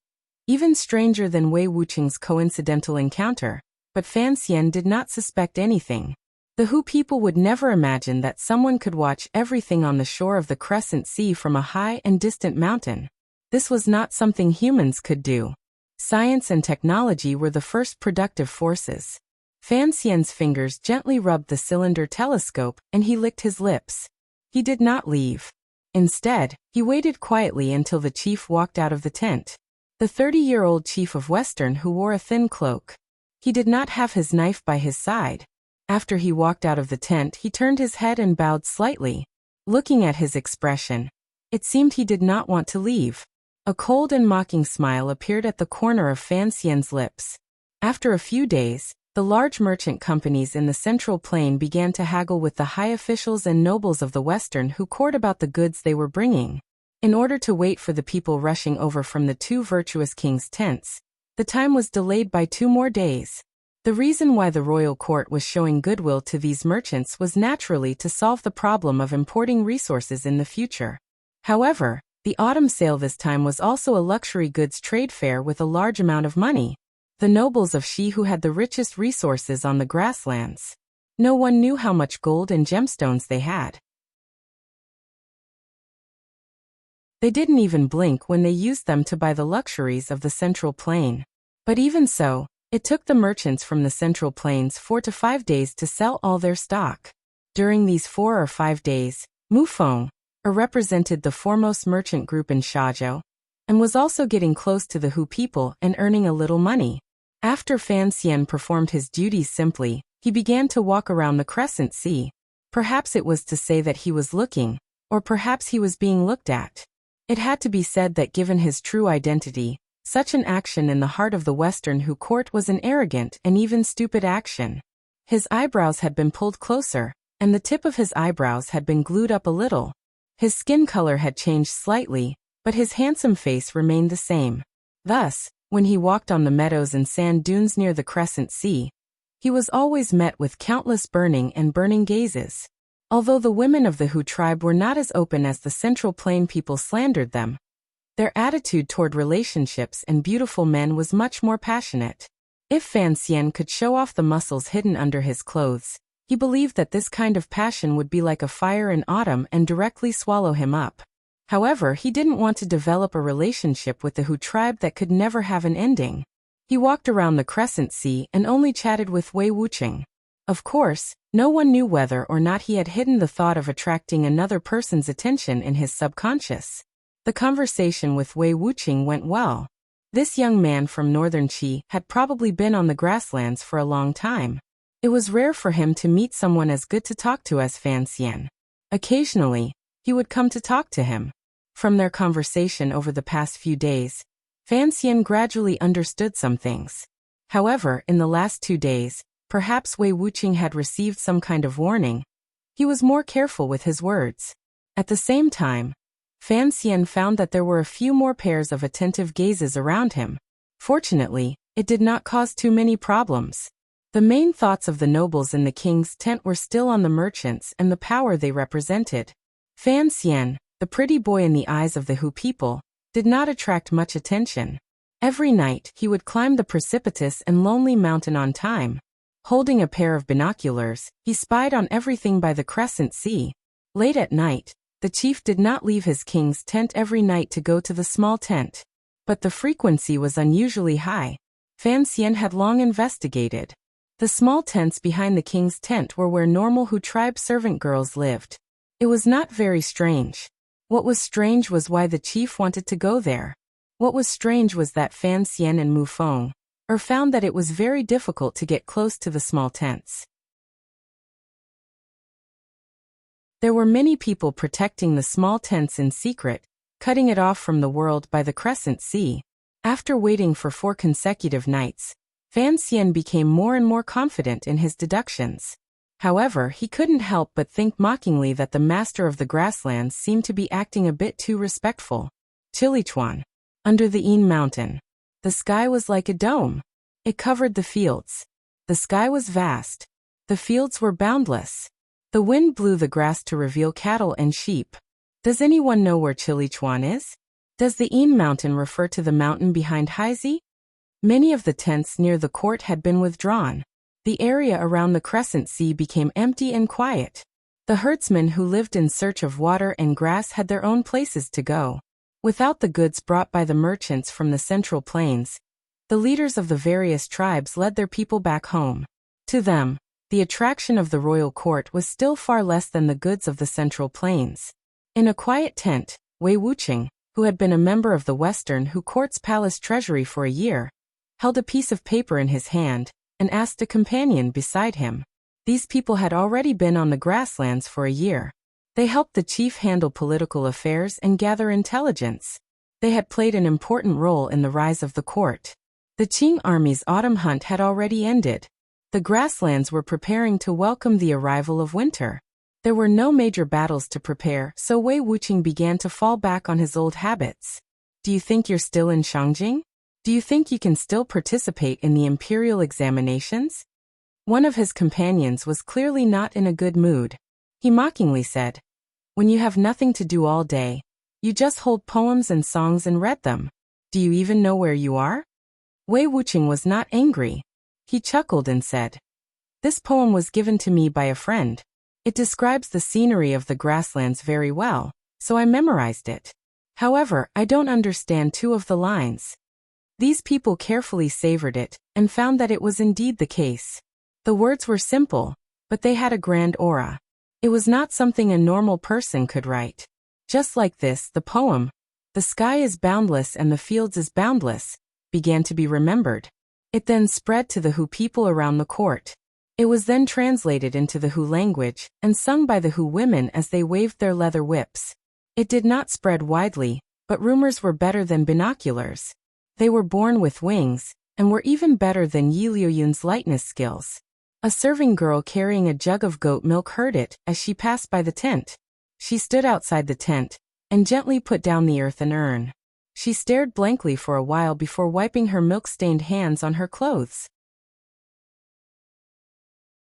Even stranger than Wei Wuqing's coincidental encounter, but Fan Xian did not suspect anything. The Hu people would never imagine that someone could watch everything on the shore of the Crescent Sea from a high and distant mountain. This was not something humans could do. Science and technology were the first productive forces. Fan Xian's fingers gently rubbed the cylinder telescope and he licked his lips. He did not leave. Instead, he waited quietly until the chief walked out of the tent. The 30-year-old chief of Western Hu wore a thin cloak. He did not have his knife by his side. After he walked out of the tent, he turned his head and bowed slightly. Looking at his expression, it seemed he did not want to leave. A cold and mocking smile appeared at the corner of Fan Xian's lips. After a few days, the large merchant companies in the Central Plain began to haggle with the high officials and nobles of the Western Hu court about the goods they were bringing. In order to wait for the people rushing over from the two virtuous kings' tents, the time was delayed by 2 more days. The reason why the royal court was showing goodwill to these merchants was naturally to solve the problem of importing resources in the future. However, the autumn sale this time was also a luxury goods trade fair with a large amount of money. The nobles of Shi who had the richest resources on the grasslands. No one knew how much gold and gemstones they had. They didn't even blink when they used them to buy the luxuries of the Central Plain. But even so, it took the merchants from the Central Plains 4 to 5 days to sell all their stock. During these 4 or 5 days, Mufeng represented the foremost merchant group in Shazhou, and was also getting close to the Hu people and earning a little money. After Fan Xian performed his duties simply, he began to walk around the Crescent Sea. Perhaps it was to say that he was looking, or perhaps he was being looked at. It had to be said that given his true identity, such an action in the heart of the Western Hu court was an arrogant and even stupid action. His eyebrows had been pulled closer, and the tip of his eyebrows had been glued up a little. His skin color had changed slightly, but his handsome face remained the same. Thus, when he walked on the meadows and sand dunes near the Crescent Sea, he was always met with countless burning gazes. Although the women of the Hu tribe were not as open as the Central Plain people slandered them, their attitude toward relationships and beautiful men was much more passionate. If Fan Xian could show off the muscles hidden under his clothes, he believed that this kind of passion would be like a fire in autumn and directly swallow him up. However, he didn't want to develop a relationship with the Hu tribe that could never have an ending. He walked around the Crescent Sea and only chatted with Wei Wuqing. Of course, no one knew whether or not he had hidden the thought of attracting another person's attention in his subconscious. The conversation with Wei Wuqing went well. This young man from northern Qi had probably been on the grasslands for a long time. It was rare for him to meet someone as good to talk to as Fan Xian. Occasionally, he would come to talk to him. From their conversation over the past few days, Fan Xian gradually understood some things. However, in the last 2 days, perhaps Wei Wuqing had received some kind of warning. He was more careful with his words. At the same time, Fan Xian found that there were a few more pairs of attentive gazes around him. Fortunately, it did not cause too many problems. The main thoughts of the nobles in the king's tent were still on the merchants and the power they represented. Fan Xian, the pretty boy in the eyes of the Hu people, did not attract much attention. Every night, he would climb the precipitous and lonely mountain on time. Holding a pair of binoculars, he spied on everything by the Crescent Sea. Late at night, the chief did not leave his king's tent every night to go to the small tent. But the frequency was unusually high. Fan Xian had long investigated. The small tents behind the king's tent were where normal Hu tribe servant girls lived. It was not very strange. What was strange was why the chief wanted to go there. What was strange was that Fan Xian and Mufeng found that it was very difficult to get close to the small tents. There were many people protecting the small tents in secret, cutting it off from the world by the Crescent Sea. After waiting for 4 consecutive nights, Fan Xian became more and more confident in his deductions. However, he couldn't help but think mockingly that the master of the grasslands seemed to be acting a bit too respectful. Chilichuan. Under the Yin mountain. The sky was like a dome. It covered the fields. The sky was vast. The fields were boundless. The wind blew the grass to reveal cattle and sheep. Does anyone know where Chilichuan is? Does the Yin mountain refer to the mountain behind Haizi? Many of the tents near the court had been withdrawn. The area around the Crescent Sea became empty and quiet. The herdsmen who lived in search of water and grass had their own places to go. Without the goods brought by the merchants from the Central Plains, the leaders of the various tribes led their people back home. To them, the attraction of the royal court was still far less than the goods of the Central Plains. In a quiet tent, Wei Wuqing, who had been a member of the Western Hu court's palace treasury for a year, held a piece of paper in his hand and asked a companion beside him. These people had already been on the grasslands for a year. They helped the chief handle political affairs and gather intelligence. They had played an important role in the rise of the court. The Qing army's autumn hunt had already ended. The grasslands were preparing to welcome the arrival of winter. There were no major battles to prepare, so Wei Wuqing began to fall back on his old habits. Do you think you're still in Shangjing? Do you think you can still participate in the imperial examinations? One of his companions was clearly not in a good mood. He mockingly said, "When you have nothing to do all day, you just hold poems and songs and read them. Do you even know where you are?" Wei Wuqing was not angry. He chuckled and said, "This poem was given to me by a friend. It describes the scenery of the grasslands very well, so I memorized it. However, I don't understand two of the lines. These people carefully savored it, and found that it was indeed the case. The words were simple, but they had a grand aura. It was not something a normal person could write. Just like this, the poem, "The sky is boundless and the fields is boundless," began to be remembered. It then spread to the Hu people around the court. It was then translated into the Hu language, and sung by the Hu women as they waved their leather whips. It did not spread widely, but rumors were better than binoculars. They were born with wings, and were even better than Yi Liuyun's lightness skills. A serving girl carrying a jug of goat milk heard it as she passed by the tent. She stood outside the tent, and gently put down the earthen urn. She stared blankly for a while before wiping her milk-stained hands on her clothes.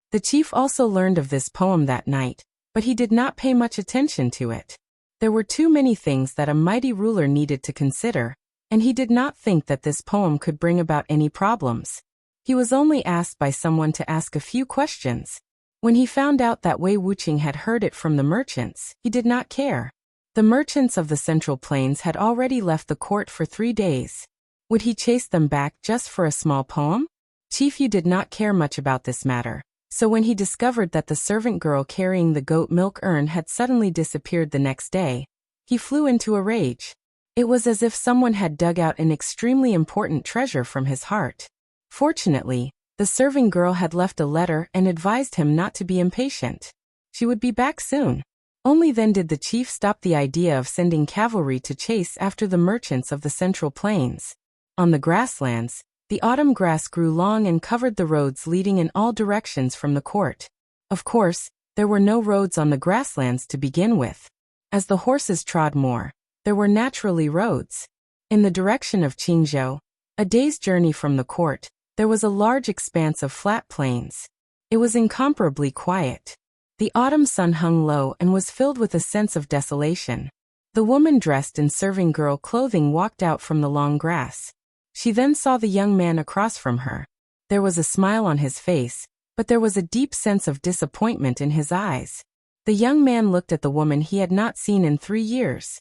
The chief also learned of this poem that night, but he did not pay much attention to it. There were too many things that a mighty ruler needed to consider, and he did not think that this poem could bring about any problems. He was only asked by someone to ask a few questions. When he found out that Wei Wuqing had heard it from the merchants, he did not care. The merchants of the Central Plains had already left the court for 3 days. Would he chase them back just for a small poem? Chief Yu did not care much about this matter, so when he discovered that the servant girl carrying the goat milk urn had suddenly disappeared the next day, he flew into a rage. It was as if someone had dug out an extremely important treasure from his heart. Fortunately, the serving girl had left a letter and advised him not to be impatient. She would be back soon. Only then did the chief stop the idea of sending cavalry to chase after the merchants of the Central Plains. On the grasslands, the autumn grass grew long and covered the roads leading in all directions from the court. Of course, there were no roads on the grasslands to begin with. As the horses trod more, there were naturally roads. In the direction of Qingzhou, a day's journey from the court, there was a large expanse of flat plains. It was incomparably quiet. The autumn sun hung low and was filled with a sense of desolation. The woman dressed in serving girl clothing walked out from the long grass. She then saw the young man across from her. There was a smile on his face, but there was a deep sense of disappointment in his eyes. The young man looked at the woman he had not seen in 3 years.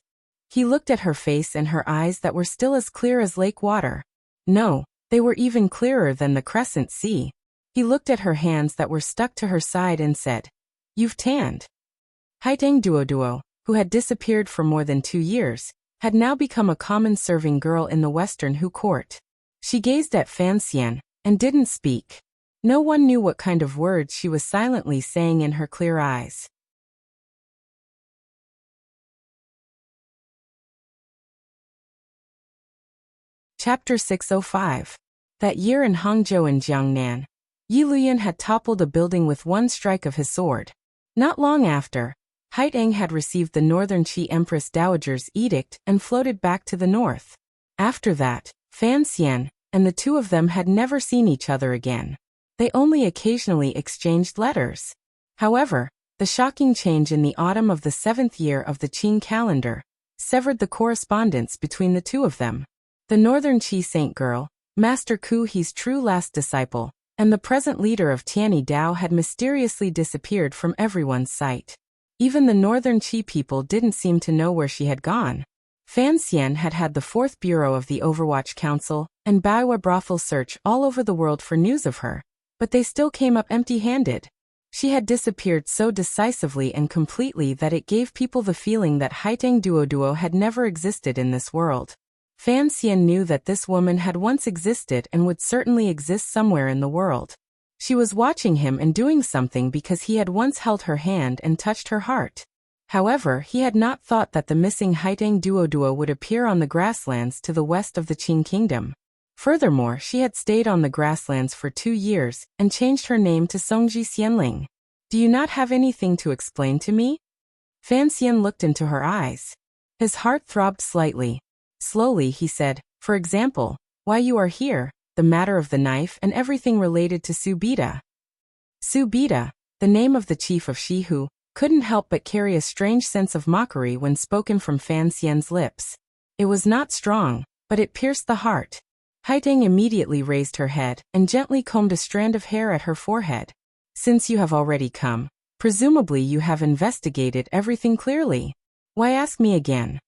He looked at her face and her eyes that were still as clear as lake water. No, they were even clearer than the crescent sea. He looked at her hands that were stuck to her side and said, "You've tanned." Haitang Duoduo, who had disappeared for more than 2 years, had now become a common serving girl in the Western Hu court. She gazed at Fan Xian, and didn't speak. No one knew what kind of words she was silently saying in her clear eyes. Chapter 605. That year in Hangzhou and Jiangnan, Yi Luyan had toppled a building with one strike of his sword. Not long after, Haitang had received the Northern Qi Empress Dowager's edict and floated back to the north. After that, Fan Xian and the two of them had never seen each other again. They only occasionally exchanged letters. However, the shocking change in the autumn of the 7th year of the Qing calendar severed the correspondence between the two of them. The Northern Qi saint girl, Master Ku He's true last disciple, and the present leader of Tianyi Dao had mysteriously disappeared from everyone's sight. Even the Northern Qi people didn't seem to know where she had gone. Fan Xian had had the 4th Bureau of the Overwatch Council and Baiwa brothel search all over the world for news of her, but they still came up empty-handed. She had disappeared so decisively and completely that it gave people the feeling that Haitang Duoduo had never existed in this world. Fan Xian knew that this woman had once existed and would certainly exist somewhere in the world. She was watching him and doing something because he had once held her hand and touched her heart. However, he had not thought that the missing Haitang Duoduo would appear on the grasslands to the west of the Qing kingdom. Furthermore, she had stayed on the grasslands for 2 years and changed her name to Songji Xianling. "Do you not have anything to explain to me?" Fan Xian looked into her eyes. His heart throbbed slightly. Slowly he said, "For example, why you are here, the matter of the knife and everything related to Su Bida." Su Bida, the name of the chief of Shihu, couldn't help but carry a strange sense of mockery when spoken from Fan Xian's lips. It was not strong, but it pierced the heart. Haitang immediately raised her head and gently combed a strand of hair at her forehead. "Since you have already come, presumably you have investigated everything clearly. Why ask me again?"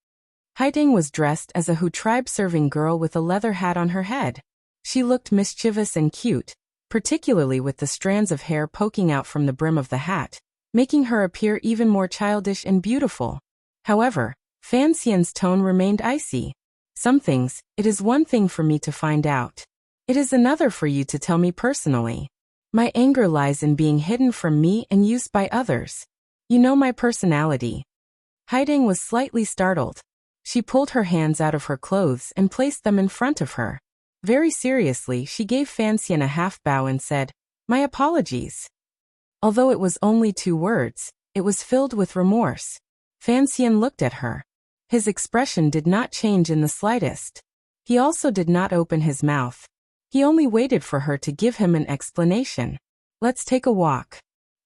Haiding was dressed as a Hu tribe-serving girl with a leather hat on her head. She looked mischievous and cute, particularly with the strands of hair poking out from the brim of the hat, making her appear even more childish and beautiful. However, Fan Xian's tone remained icy. Some things, it is one thing for me to find out. It is another for you to tell me personally. My anger lies in being hidden from me and used by others. You know my personality. Haiding was slightly startled. She pulled her hands out of her clothes and placed them in front of her. Very seriously, she gave Fan Xian a half bow and said, "My apologies." Although it was only 2 words, it was filled with remorse. Fan Xian looked at her. His expression did not change in the slightest. He also did not open his mouth. He only waited for her to give him an explanation. "Let's take a walk."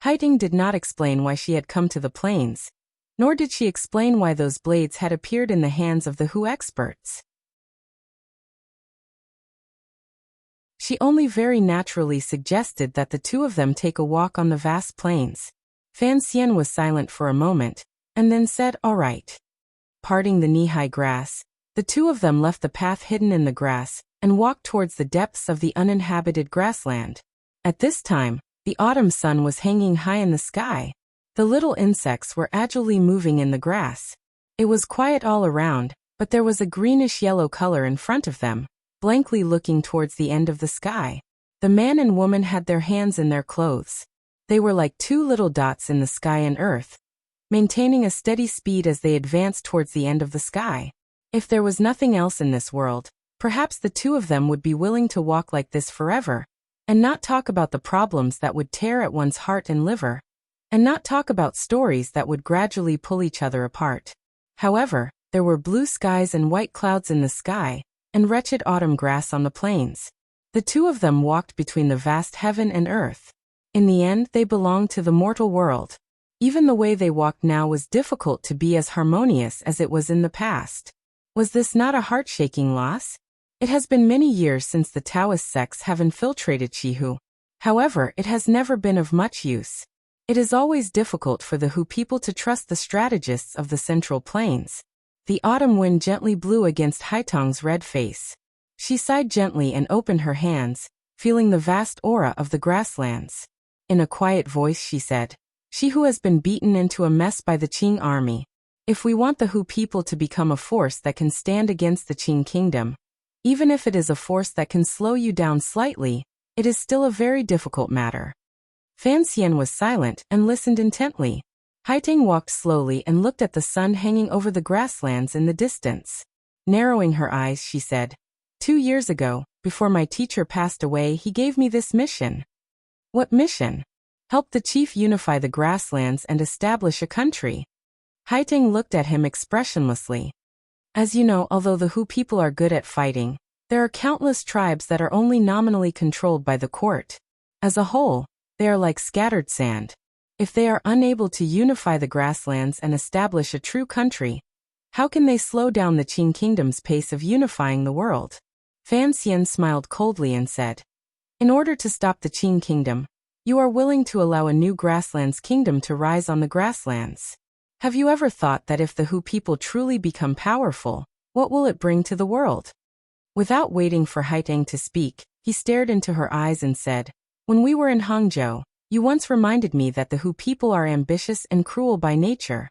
Haiding did not explain why she had come to the plains, nor did she explain why those blades had appeared in the hands of the Hu experts. She only very naturally suggested that the 2 of them take a walk on the vast plains. Fan Xian was silent for a moment, and then said, "All right." Parting the knee-high grass, the 2 of them left the path hidden in the grass and walked towards the depths of the uninhabited grassland. At this time, the autumn sun was hanging high in the sky. The little insects were agilely moving in the grass. It was quiet all around, but there was a greenish-yellow color in front of them, blankly looking towards the end of the sky. The man and woman had their hands in their clothes. They were like 2 little dots in the sky and earth, maintaining a steady speed as they advanced towards the end of the sky. If there was nothing else in this world, perhaps the 2 of them would be willing to walk like this forever, and not talk about the problems that would tear at one's heart and liver, and not talk about stories that would gradually pull each other apart. However, there were blue skies and white clouds in the sky, and wretched autumn grass on the plains. The 2 of them walked between the vast heaven and earth. In the end, they belonged to the mortal world. Even the way they walked now was difficult to be as harmonious as it was in the past. Was this not a heart-shaking loss? It has been many years since the Taoist sects have infiltrated Shihu. However, it has never been of much use. It is always difficult for the Hu people to trust the strategists of the Central Plains. The autumn wind gently blew against Haitong's red face. She sighed gently and opened her hands, feeling the vast aura of the grasslands. In a quiet voice she said, "Shihu has been beaten into a mess by the Qing army. If we want the Hu people to become a force that can stand against the Qing kingdom, even if it is a force that can slow you down slightly, it is still a very difficult matter." Fan Xian was silent and listened intently. Haitong walked slowly and looked at the sun hanging over the grasslands in the distance. Narrowing her eyes, she said, 2 years ago, before my teacher passed away, he gave me this mission." "What mission?" "Help the chief unify the grasslands and establish a country." Haitong looked at him expressionlessly. "As you know, although the Hu people are good at fighting, there are countless tribes that are only nominally controlled by the court. As a whole, they are like scattered sand. If they are unable to unify the grasslands and establish a true country, how can they slow down the Qing kingdom's pace of unifying the world?" Fan Xian smiled coldly and said, "In order to stop the Qing kingdom, you are willing to allow a new grasslands kingdom to rise on the grasslands. Have you ever thought that if the Hu people truly become powerful, what will it bring to the world?" Without waiting for Haitong to speak, he stared into her eyes and said, "When we were in Hangzhou, you once reminded me that the Hu people are ambitious and cruel by nature.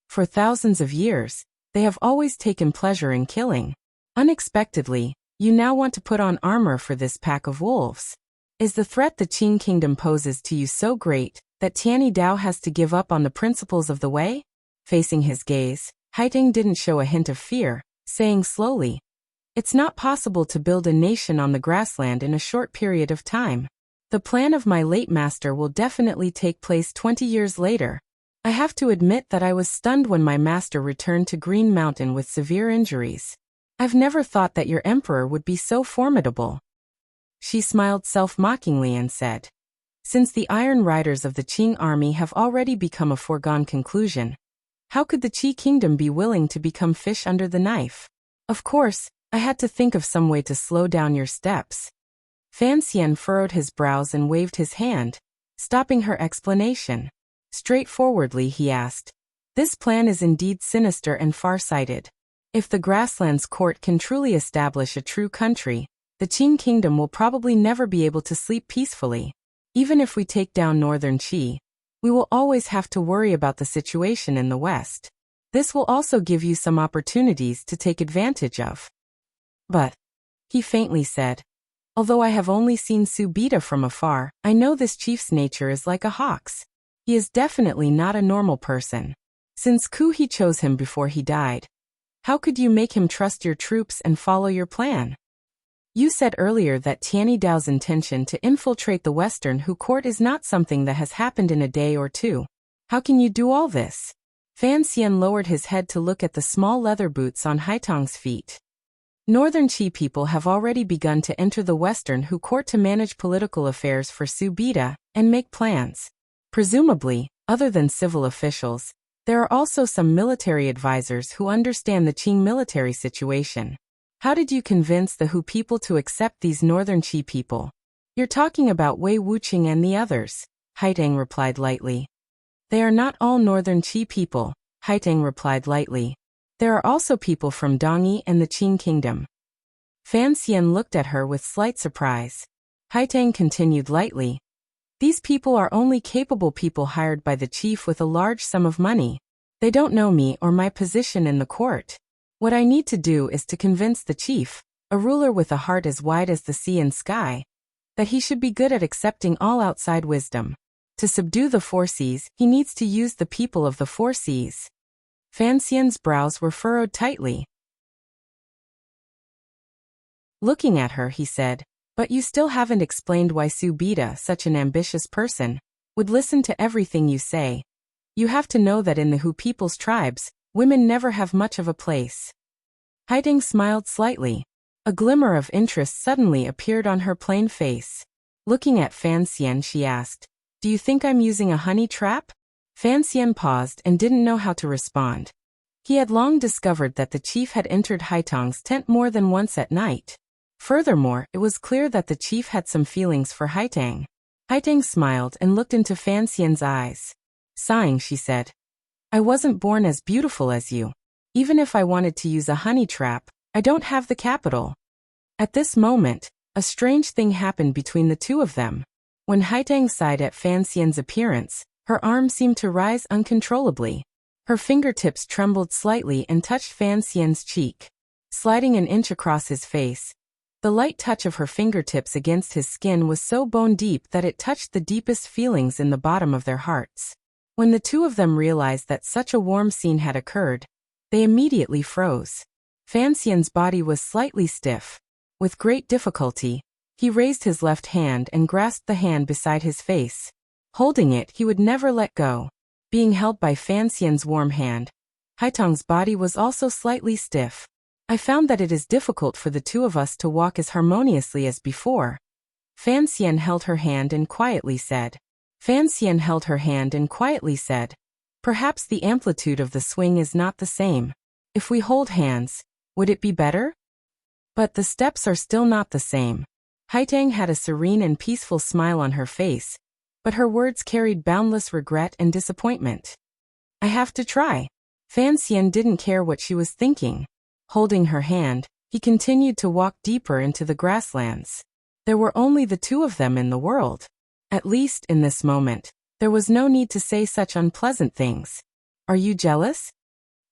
For thousands of years, they have always taken pleasure in killing. Unexpectedly, you now want to put on armor for this pack of wolves. Is the threat the Qing kingdom poses to you so great that Tianyi Dao has to give up on the principles of the way?" Facing his gaze, Haitong didn't show a hint of fear, saying slowly, "It's not possible to build a nation on the grassland in a short period of time. The plan of my late master will definitely take place 20 years later. I have to admit that I was stunned when my master returned to Green Mountain with severe injuries. I've never thought that your emperor would be so formidable." She smiled self-mockingly and said, "Since the Iron Riders of the Qing army have already become a foregone conclusion, how could the Qi kingdom be willing to become fish under the knife? Of course, I had to think of some way to slow down your steps." Fan Xian furrowed his brows and waved his hand, stopping her explanation. Straightforwardly he asked, This plan is indeed sinister and far-sighted. If the Grasslands court can truly establish a true country, the Qing kingdom will probably never be able to sleep peacefully. Even if we take down northern Qi, we will always have to worry about the situation in the west. This will also give you some opportunities to take advantage of. But, he faintly said, although I have only seen Subita from afar, I know this chief's nature is like a hawk's. He is definitely not a normal person. Since He chose him before he died, how could you make him trust your troops and follow your plan? You said earlier that Tianyi Dao's intention to infiltrate the Western Hu court is not something that has happened in a day or two. How can you do all this? Fan Xian lowered his head to look at the small leather boots on Haitong's feet. Northern Qi people have already begun to enter the Western Hu court to manage political affairs for Subita and make plans. Presumably, other than civil officials, there are also some military advisors who understand the Qing military situation. How did you convince the Hu people to accept these northern Qi people? You're talking about Wei Wuqing and the others, Haitang replied lightly. They are not all northern Qi people, Haitang replied lightly. There are also people from Dongyi and the Qing kingdom. Fan Xian looked at her with slight surprise. Haitang continued lightly. These people are only capable people hired by the chief with a large sum of money. They don't know me or my position in the court. What I need to do is to convince the chief, a ruler with a heart as wide as the sea and sky, that he should be good at accepting all outside wisdom. To subdue the four seas, he needs to use the people of the four seas. Fan Xian's brows were furrowed tightly. Looking at her, he said, but you still haven't explained why Subita, such an ambitious person, would listen to everything you say. You have to know that in the Hu people's tribes, women never have much of a place. Haitang smiled slightly. A glimmer of interest suddenly appeared on her plain face. Looking at Fan Xian, she asked, do you think I'm using a honey trap? Fan Xian paused and didn't know how to respond. He had long discovered that the chief had entered Haitang's tent more than once at night. Furthermore, it was clear that the chief had some feelings for Haitang. Haitang smiled and looked into Fan Xian's eyes. Sighing, she said, I wasn't born as beautiful as you. Even if I wanted to use a honey trap, I don't have the capital. At this moment, a strange thing happened between the two of them. When Haitang sighed at Fan Xian's appearance, her arm seemed to rise uncontrollably. Her fingertips trembled slightly and touched Fan Xian's cheek. Sliding an inch across his face, the light touch of her fingertips against his skin was so bone-deep that it touched the deepest feelings in the bottom of their hearts. When the two of them realized that such a warm scene had occurred, they immediately froze. Fan Xian's body was slightly stiff. With great difficulty, he raised his left hand and grasped the hand beside his face. Holding it, he would never let go. Being held by Fan Xian's warm hand, Haitang's body was also slightly stiff. I found that it is difficult for the two of us to walk as harmoniously as before. Fan Xian held her hand and quietly said. Perhaps the amplitude of the swing is not the same. If we hold hands, would it be better? But the steps are still not the same. Haitang had a serene and peaceful smile on her face, but her words carried boundless regret and disappointment. I have to try. Fan Xian didn't care what she was thinking. Holding her hand, he continued to walk deeper into the grasslands. There were only the two of them in the world. At least in this moment, there was no need to say such unpleasant things. Are you jealous?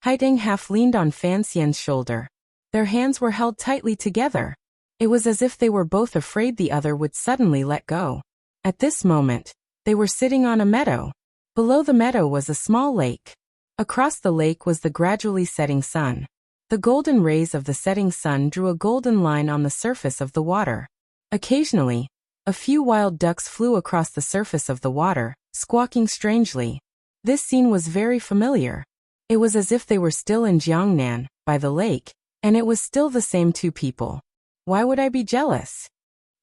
Haitang half leaned on Fan Xian's shoulder. Their hands were held tightly together. It was as if they were both afraid the other would suddenly let go. At this moment, they were sitting on a meadow. Below the meadow was a small lake. Across the lake was the gradually setting sun. The golden rays of the setting sun drew a golden line on the surface of the water. Occasionally, a few wild ducks flew across the surface of the water, squawking strangely. This scene was very familiar. It was as if they were still in Jiangnan, by the lake, and it was still the same two people. Why would I be jealous?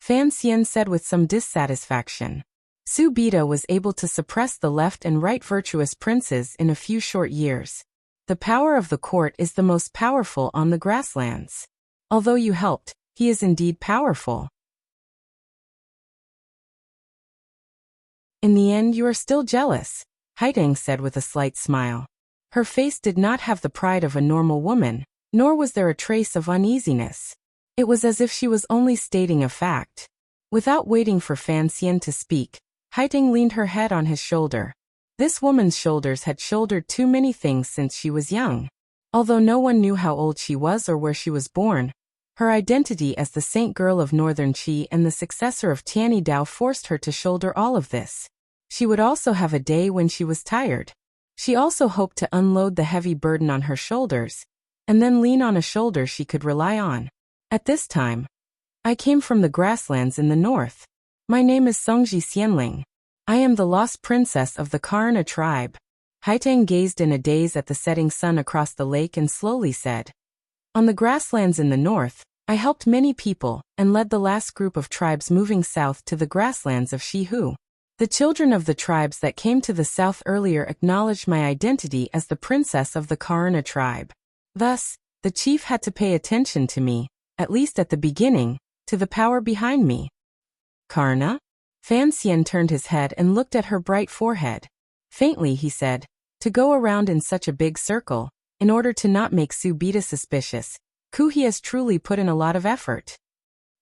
Fan Xian said with some dissatisfaction. Subita was able to suppress the left and right virtuous princes in a few short years. The power of the court is the most powerful on the grasslands. Although you helped, he is indeed powerful. In the end you are still jealous, Haitang said with a slight smile. Her face did not have the pride of a normal woman, nor was there a trace of uneasiness. It was as if she was only stating a fact. Without waiting for Fan Xian to speak, Haiteng leaned her head on his shoulder. This woman's shoulders had shouldered too many things since she was young. Although no one knew how old she was or where she was born, her identity as the saint girl of Northern Qi and the successor of Tianyi Dao forced her to shoulder all of this. She would also have a day when she was tired. She also hoped to unload the heavy burden on her shoulders, and then lean on a shoulder she could rely on. At this time, I came from the grasslands in the north. My name is Songji Xianling. I am the lost princess of the Karna tribe. Haiteng gazed in a daze at the setting sun across the lake and slowly said, on the grasslands in the north, I helped many people and led the last group of tribes moving south to the grasslands of Shihu. The children of the tribes that came to the south earlier acknowledged my identity as the princess of the Karna tribe. Thus, the chief had to pay attention to me, at least at the beginning, to the power behind me. Karna? Fan Xian turned his head and looked at her bright forehead. Faintly he said, to go around in such a big circle, in order to not make Su Bida suspicious, He has truly put in a lot of effort.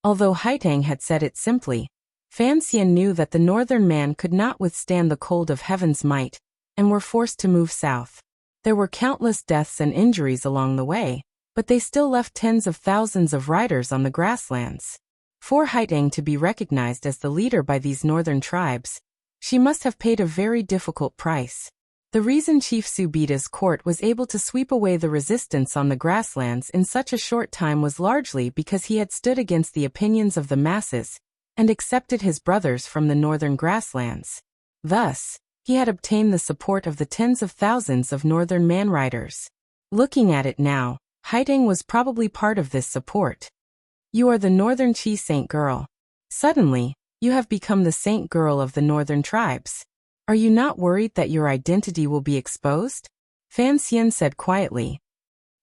Although Haiteng had said it simply, Fan Xian knew that the northern man could not withstand the cold of heaven's might, and were forced to move south. There were countless deaths and injuries along the way, but they still left tens of thousands of riders on the grasslands. For Haiteng to be recognized as the leader by these northern tribes, she must have paid a very difficult price. The reason Chief Su Bida's court was able to sweep away the resistance on the grasslands in such a short time was largely because he had stood against the opinions of the masses and accepted his brothers from the northern grasslands. Thus, he had obtained the support of the tens of thousands of northern man riders. Looking at it now, Haiteng was probably part of this support. You are the northern Qi saint girl. Suddenly, you have become the saint girl of the northern tribes. Are you not worried that your identity will be exposed? Fan Xian said quietly.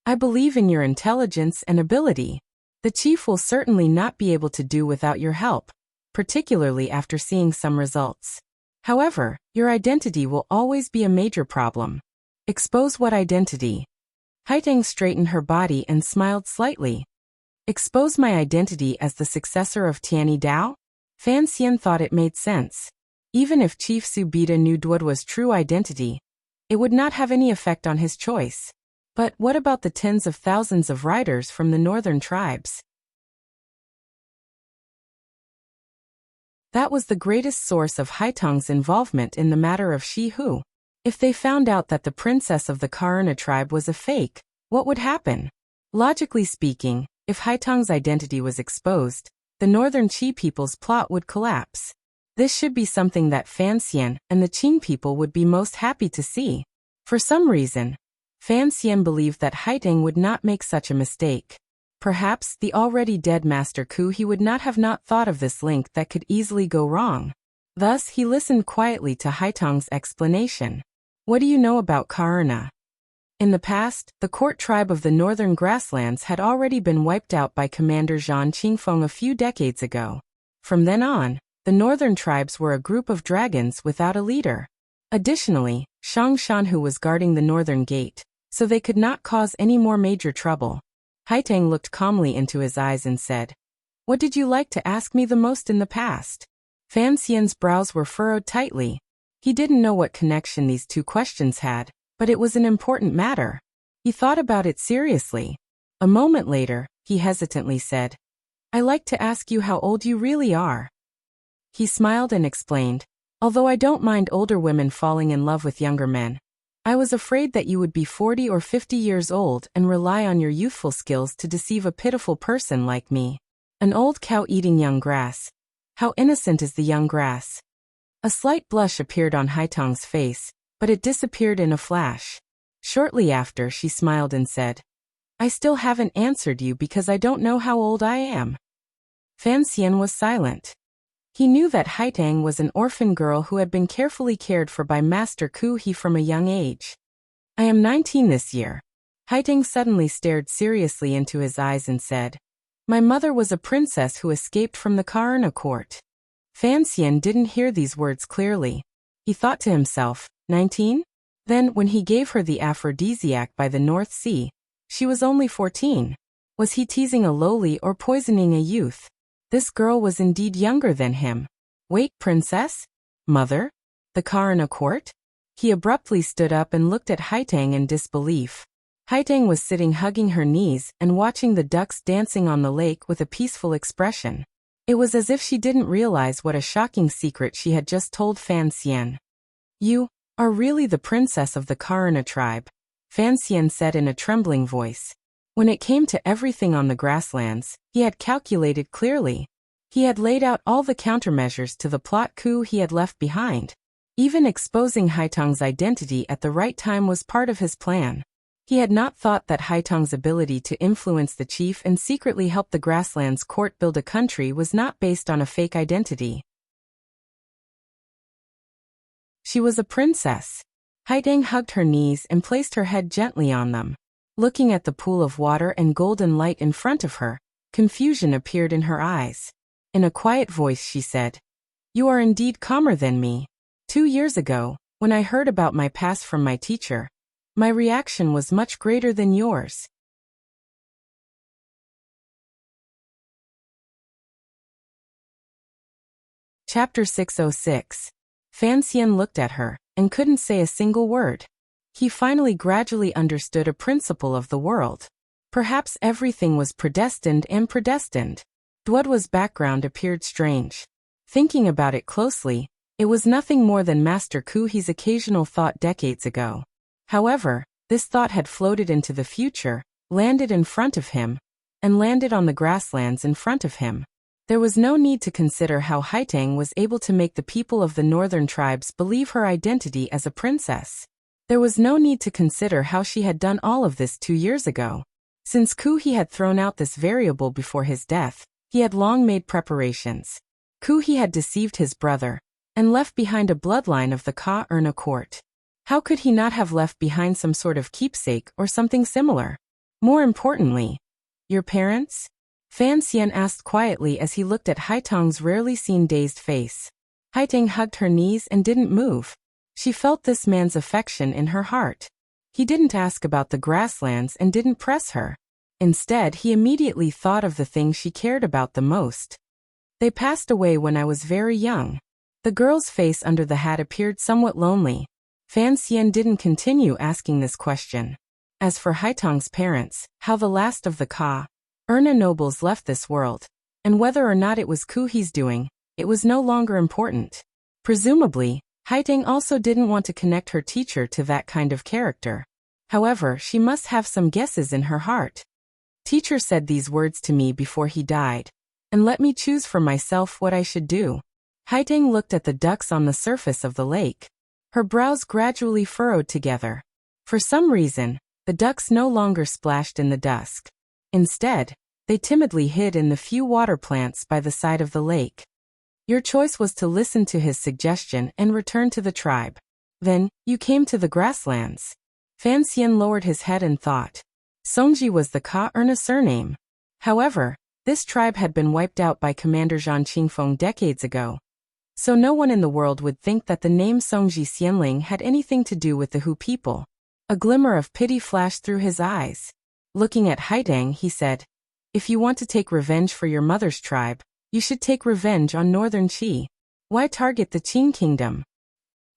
I believe in your intelligence and ability. The chief will certainly not be able to do without your help, particularly after seeing some results. However, your identity will always be a major problem. Expose what identity? Haiteng straightened her body and smiled slightly. Expose my identity as the successor of Tianyi Dao? Fan Xian thought it made sense. Even if Chief Su Bida knew Duodwa's true identity, it would not have any effect on his choice. But what about the tens of thousands of riders from the northern tribes? That was the greatest source of Haiteng's involvement in the matter of Shihu. If they found out that the princess of the Karna tribe was a fake, what would happen? Logically speaking, if Haiteng's identity was exposed, the northern Qi people's plot would collapse. This should be something that Fan Xian and the Qing people would be most happy to see. For some reason, Fan Xian believed that Haiteng would not make such a mistake. Perhaps the already dead Master Ku he would not have not thought of this link that could easily go wrong. Thus he listened quietly to Haiteng's explanation. What do you know about Karna? In the past, the court tribe of the northern grasslands had already been wiped out by Commander Zhang Qingfeng a few decades ago. From then on, the northern tribes were a group of dragons without a leader. Additionally, Shang Shanhu was guarding the northern gate, so they could not cause any more major trouble. Haiteng looked calmly into his eyes and said, What did you like to ask me the most in the past? Fan Xian's brows were furrowed tightly. He didn't know what connection these two questions had, but it was an important matter. He thought about it seriously. A moment later, he hesitantly said, I like to ask you how old you really are. He smiled and explained, Although I don't mind older women falling in love with younger men, I was afraid that you would be 40 or 50 years old and rely on your youthful skills to deceive a pitiful person like me. An old cow eating young grass. How innocent is the young grass. A slight blush appeared on Haiteng's face, but it disappeared in a flash. Shortly after, she smiled and said, I still haven't answered you because I don't know how old I am. Fan Xian was silent. He knew that Haiteng was an orphan girl who had been carefully cared for by Master Ku He from a young age. I am 19 this year. Haiteng suddenly stared seriously into his eyes and said, My mother was a princess who escaped from the Karna court. Fan Xian didn't hear these words clearly. He thought to himself, 19? Then, when he gave her the aphrodisiac by the North Sea, she was only 14. Was he teasing a lowly or poisoning a youth? This girl was indeed younger than him. Wait, princess? Mother? The car in a court? He abruptly stood up and looked at Haitang in disbelief. Haitang was sitting hugging her knees and watching the ducks dancing on the lake with a peaceful expression. It was as if she didn't realize what a shocking secret she had just told Fan Xian. You are really the princess of the Karna tribe, Fan Xian said in a trembling voice. When it came to everything on the grasslands, he had calculated clearly. He had laid out all the countermeasures to the plot coup he had left behind. Even exposing Haitang's identity at the right time was part of his plan. He had not thought that Haitang's ability to influence the chief and secretly help the grasslands court build a country was not based on a fake identity. She was a princess. Haitang hugged her knees and placed her head gently on them. Looking at the pool of water and golden light in front of her, confusion appeared in her eyes. In a quiet voice she said, "You are indeed calmer than me. 2 years ago, when I heard about my past from my teacher, my reaction was much greater than yours." Chapter 606. Fan Xian looked at her and couldn't say a single word. He finally gradually understood a principle of the world. Perhaps everything was predestined and predestined. Duodwa's background appeared strange. Thinking about it closely, it was nothing more than Master Kuhi's occasional thought decades ago. However, this thought had floated into the future, landed in front of him, and landed on the grasslands in front of him. There was no need to consider how Haitang was able to make the people of the northern tribes believe her identity as a princess. There was no need to consider how she had done all of this 2 years ago. Since Kuhi had thrown out this variable before his death, he had long made preparations. Kuhi had deceived his brother and left behind a bloodline of the Ka-Erna court. How could he not have left behind some sort of keepsake or something similar? More importantly, your parents? Fan Xian asked quietly as he looked at Haitang's rarely seen dazed face. Haitang hugged her knees and didn't move. She felt this man's affection in her heart. He didn't ask about the grasslands and didn't press her. Instead, he immediately thought of the thing she cared about the most. They passed away when I was very young. The girl's face under the hat appeared somewhat lonely. Fan Xian didn't continue asking this question. As for Haitang's parents, how the last of the Ka-Erna nobles left this world, and whether or not it was Kuhi's doing, it was no longer important. Presumably, Haitang also didn't want to connect her teacher to that kind of character. However, she must have some guesses in her heart. Teacher said these words to me before he died, and let me choose for myself what I should do. Haitang looked at the ducks on the surface of the lake. Her brows gradually furrowed together. For some reason, the ducks no longer splashed in the dusk. Instead, they timidly hid in the few water plants by the side of the lake. Your choice was to listen to his suggestion and return to the tribe. Then, you came to the grasslands. Fan Xian lowered his head and thought. Songji was the Ka-Erna surname. However, this tribe had been wiped out by Commander Zhang Qingfeng decades ago. So no one in the world would think that the name Songji Xianling had anything to do with the Hu people. A glimmer of pity flashed through his eyes. Looking at Haitang, he said, "If you want to take revenge for your mother's tribe, you should take revenge on Northern Qi. Why target the Qing kingdom?"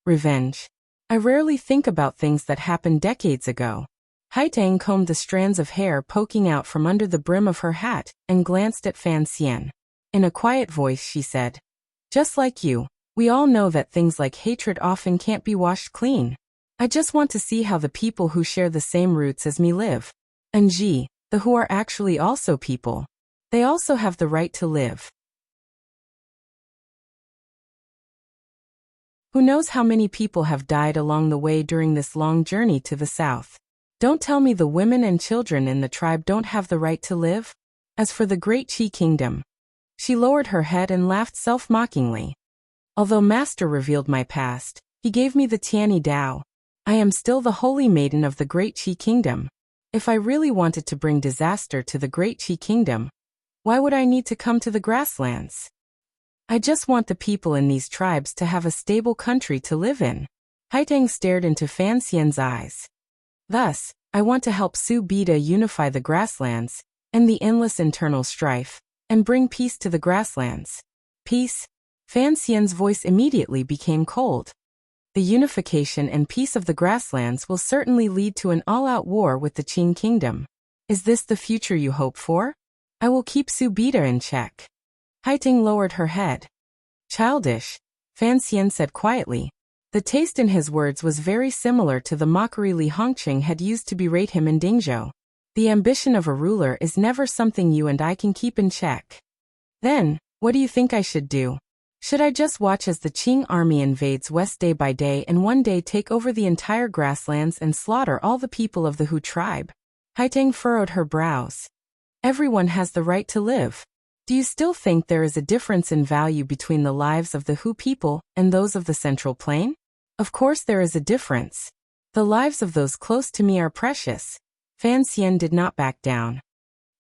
Revenge. I rarely think about things that happened decades ago. Haitang combed the strands of hair poking out from under the brim of her hat and glanced at Fan Xian. In a quiet voice she said, "Just like you, we all know that things like hatred often can't be washed clean. I just want to see how the people who share the same roots as me live. And the who are actually also people. They also have the right to live. Who knows how many people have died along the way during this long journey to the south? Don't tell me the women and children in the tribe don't have the right to live? As for the great Qi kingdom." She lowered her head and laughed self-mockingly. "Although Master revealed my past, he gave me the Tianyi Dao. I am still the holy maiden of the great Qi kingdom. If I really wanted to bring disaster to the great Qi kingdom, why would I need to come to the grasslands? I just want the people in these tribes to have a stable country to live in." Haitang stared into Fan Xian's eyes. Thus, I want to help Su Bida unify the grasslands, end the endless internal strife, and bring peace to the grasslands. Peace? Fan Xian's voice immediately became cold. The unification and peace of the grasslands will certainly lead to an all-out war with the Qing kingdom. Is this the future you hope for? I will keep Su Bida in check. Haitang lowered her head. Childish, Fan Xian said quietly. The taste in his words was very similar to the mockery Li Hongqing had used to berate him in Dingzhou. The ambition of a ruler is never something you and I can keep in check. Then, what do you think I should do? Should I just watch as the Qing army invades west day by day and one day take over the entire grasslands and slaughter all the people of the Hu tribe? Haitang furrowed her brows. Everyone has the right to live. Do you still think there is a difference in value between the lives of the Hu people and those of the Central Plain? Of course there is a difference. The lives of those close to me are precious. Fan Xian did not back down.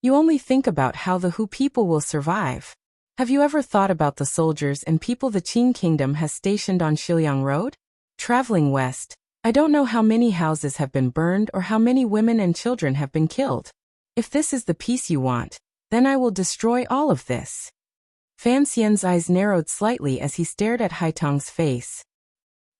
You only think about how the Hu people will survive. Have you ever thought about the soldiers and people the Qing kingdom has stationed on Shiliang Road? Traveling west, I don't know how many houses have been burned or how many women and children have been killed. If this is the peace you want, then I will destroy all of this. Fan Xian's eyes narrowed slightly as he stared at Haitang's face.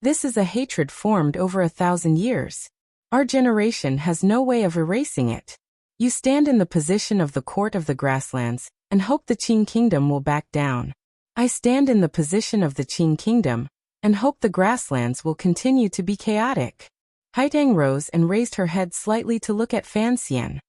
This is a hatred formed over 1,000 years. Our generation has no way of erasing it. You stand in the position of the court of the grasslands, and hope the Qing kingdom will back down. I stand in the position of the Qing kingdom, and hope the grasslands will continue to be chaotic. Haitang rose and raised her head slightly to look at Fan Xian.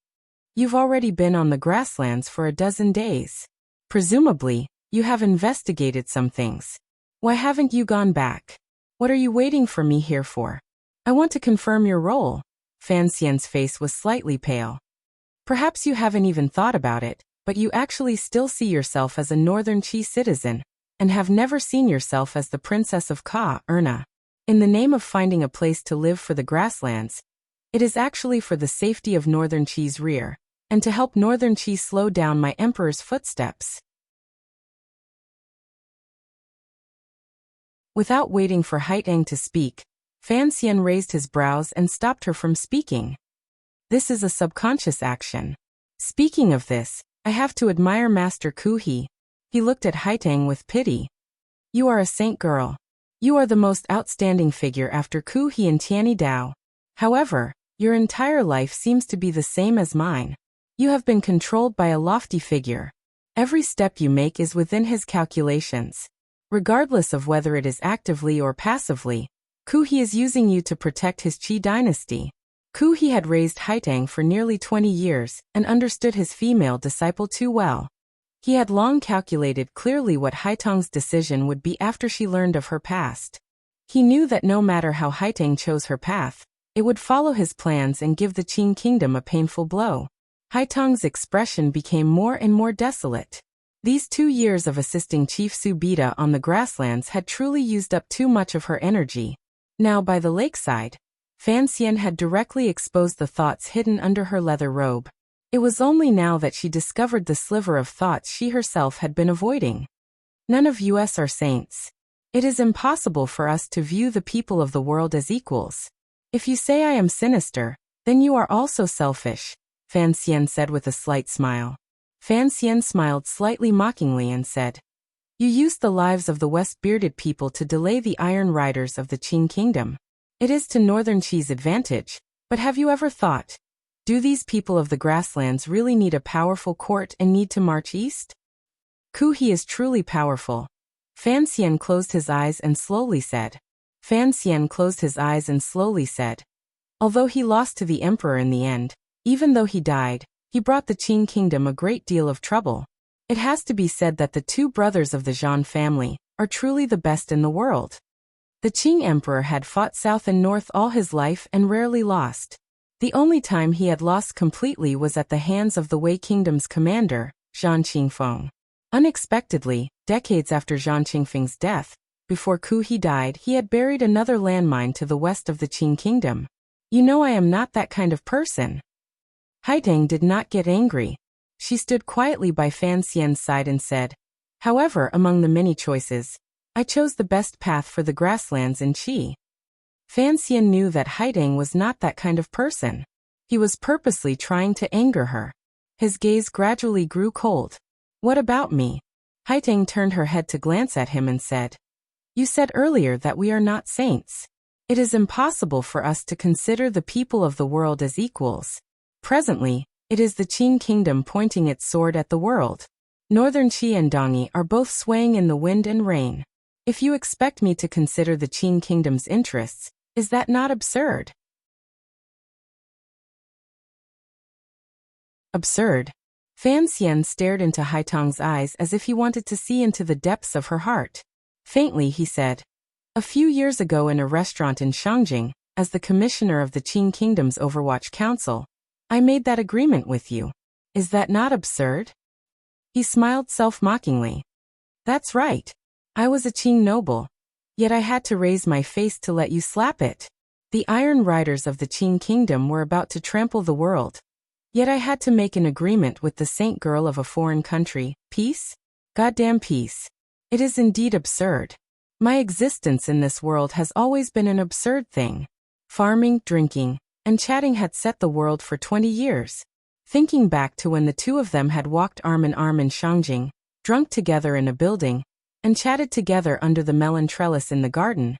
You've already been on the grasslands for a dozen days. Presumably, you have investigated some things. Why haven't you gone back? What are you waiting for me here for? I want to confirm your role. Fan Xian's face was slightly pale. Perhaps you haven't even thought about it, but you actually still see yourself as a Northern Qi citizen, and have never seen yourself as the Princess of Ka, Erna. In the name of finding a place to live for the grasslands, it is actually for the safety of Northern Qi's rear, and to help Northern Qi slow down my emperor's footsteps. Without waiting for Haitang to speak, Fan Xian raised his brows and stopped her from speaking. This is a subconscious action. Speaking of this, I have to admire Master Ku He. He looked at Haitang with pity. You are a saint girl. You are the most outstanding figure after Ku He and Tianyi Dao. However, your entire life seems to be the same as mine. You have been controlled by a lofty figure. Every step you make is within his calculations. Regardless of whether it is actively or passively, Ku He is using you to protect his Qi dynasty. Ku He had raised Haitang for nearly 20 years and understood his female disciple too well. He had long calculated clearly what Haitang's decision would be after she learned of her past. He knew that no matter how Haitang chose her path, it would follow his plans and give the Qing kingdom a painful blow. Haitang's expression became more and more desolate. These 2 years of assisting Chief Su Bida on the grasslands had truly used up too much of her energy. Now by the lakeside, Fan Xian had directly exposed the thoughts hidden under her leather robe. It was only now that she discovered the sliver of thoughts she herself had been avoiding. None of us are saints. It is impossible for us to view the people of the world as equals. If you say I am sinister, then you are also selfish, Fan Xian said with a slight smile. Fan Xian smiled slightly mockingly and said, You used the lives of the West-bearded people to delay the Iron Riders of the Qing kingdom. It is to Northern Qi's advantage, but have you ever thought, do these people of the grasslands really need a powerful court and need to march east? Ku He is truly powerful. Fan Xian closed his eyes and slowly said. Although he lost to the emperor in the end, even though he died, he brought the Qing kingdom a great deal of trouble. It has to be said that the 2 brothers of the Zhan family are truly the best in the world. The Qing emperor had fought south and north all his life and rarely lost. The only time he had lost completely was at the hands of the Wei kingdom's commander, Zhan Qingfeng. Unexpectedly, decades after Zhan Qingfeng's death, before Ku He died, he had buried another landmine to the west of the Qing kingdom. You know I am not that kind of person. Haitang did not get angry. She stood quietly by Fan Xian's side and said, However, among the many choices, I chose the best path for the grasslands in Qi. Fan Xian knew that Haitang was not that kind of person. He was purposely trying to anger her. His gaze gradually grew cold. What about me? Haitang turned her head to glance at him and said, You said earlier that we are not saints. It is impossible for us to consider the people of the world as equals. Presently, it is the Qing kingdom pointing its sword at the world. Northern Qi and Dongyi are both swaying in the wind and rain. If you expect me to consider the Qing kingdom's interests, is that not absurd? Absurd. Fan Xian stared into Haitang's eyes as if he wanted to see into the depths of her heart. Faintly he said, A few years ago in a restaurant in Shangjing, as the commissioner of the Qing kingdom's Overwatch Council, I made that agreement with you. Is that not absurd? He smiled self-mockingly. That's right. I was a Qing noble. Yet I had to raise my face to let you slap it. The Iron Riders of the Qing kingdom were about to trample the world. Yet I had to make an agreement with the saint girl of a foreign country. Peace? Goddamn peace. It is indeed absurd. My existence in this world has always been an absurd thing. Farming, drinking, and chatting had set the world for 20 years. Thinking back to when the two of them had walked arm in arm in Shangjing, drunk together in a building, and chatted together under the melon trellis in the garden,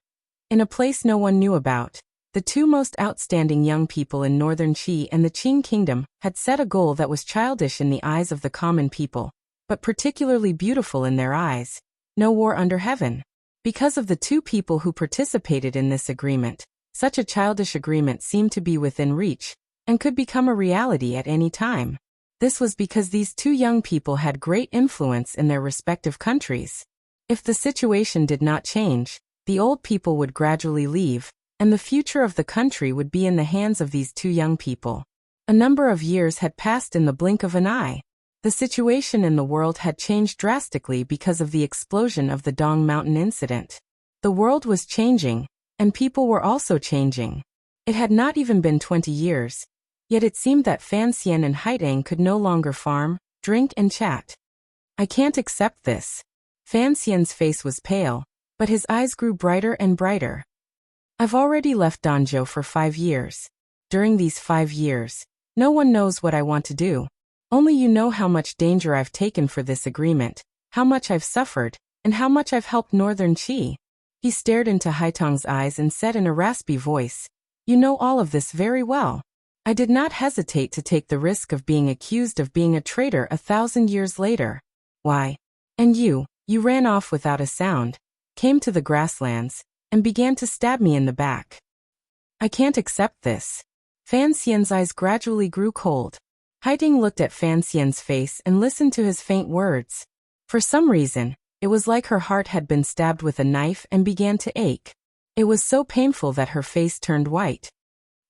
in a place no one knew about, the two most outstanding young people in Northern Qi and the Qing kingdom had set a goal that was childish in the eyes of the common people, but particularly beautiful in their eyes: no war under heaven. Because of the two people who participated in this agreement, such a childish agreement seemed to be within reach, and could become a reality at any time. This was because these two young people had great influence in their respective countries. If the situation did not change, the old people would gradually leave, and the future of the country would be in the hands of these two young people. A number of years had passed in the blink of an eye. The situation in the world had changed drastically because of the explosion of the Dong Mountain incident. The world was changing, and people were also changing. It had not even been 20 years, yet it seemed that Fan Xian and Haitang could no longer farm, drink and chat. I can't accept this. Fan Xian's face was pale, but his eyes grew brighter and brighter. I've already left Danzhou for 5 years. During these 5 years, no one knows what I want to do. Only you know how much danger I've taken for this agreement, how much I've suffered, and how much I've helped Northern Qi. He stared into Haitang's eyes and said in a raspy voice, You know all of this very well. I did not hesitate to take the risk of being accused of being a traitor 1,000 years later. Why? And you ran off without a sound, came to the grasslands, and began to stab me in the back. I can't accept this. Fan Xian's eyes gradually grew cold. Haitang looked at Fan Xian's face and listened to his faint words. For some reason, it was like her heart had been stabbed with a knife and began to ache. It was so painful that her face turned white.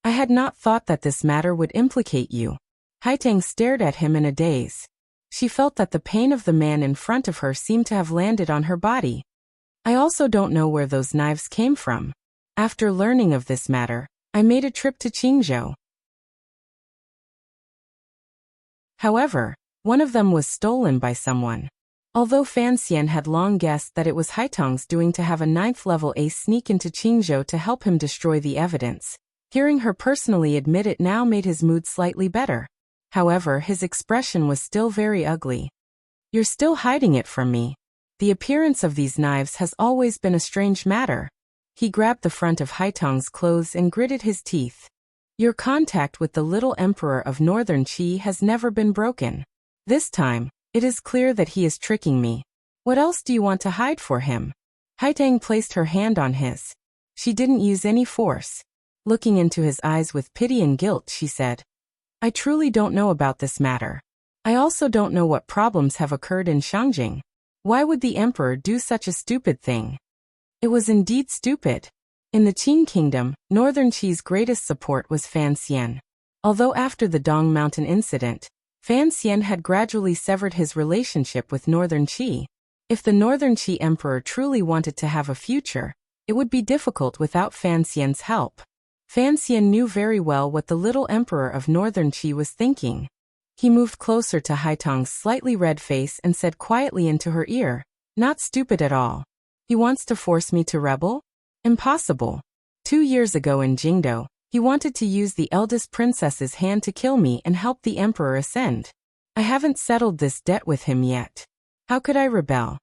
I had not thought that this matter would implicate you. Haitang stared at him in a daze. She felt that the pain of the man in front of her seemed to have landed on her body. I also don't know where those knives came from. After learning of this matter, I made a trip to Qingzhou. However, one of them was stolen by someone. Although Fan Xian had long guessed that it was Haitang's doing to have a 9th-level ace sneak into Qingzhou to help him destroy the evidence, hearing her personally admit it now made his mood slightly better. However, his expression was still very ugly. You're still hiding it from me. The appearance of these knives has always been a strange matter. He grabbed the front of Haitang's clothes and gritted his teeth. Your contact with the little emperor of Northern Qi has never been broken. This time, it is clear that he is tricking me. What else do you want to hide for him? Haitang placed her hand on his. She didn't use any force. Looking into his eyes with pity and guilt, she said, I truly don't know about this matter. I also don't know what problems have occurred in Shangjing. Why would the emperor do such a stupid thing? It was indeed stupid. In the Qing kingdom, Northern Qi's greatest support was Fan Xian. Although after the Dong Mountain incident, Fan Xian had gradually severed his relationship with Northern Qi. If the Northern Qi emperor truly wanted to have a future, it would be difficult without Fan Xian's help. Fan Xian knew very well what the little emperor of Northern Qi was thinking. He moved closer to Haitang's slightly red face and said quietly into her ear, Not stupid at all. He wants to force me to rebel? Impossible. 2 years ago in Jingdo, he wanted to use the eldest princess's hand to kill me and help the emperor ascend. I haven't settled this debt with him yet. How could I rebel?"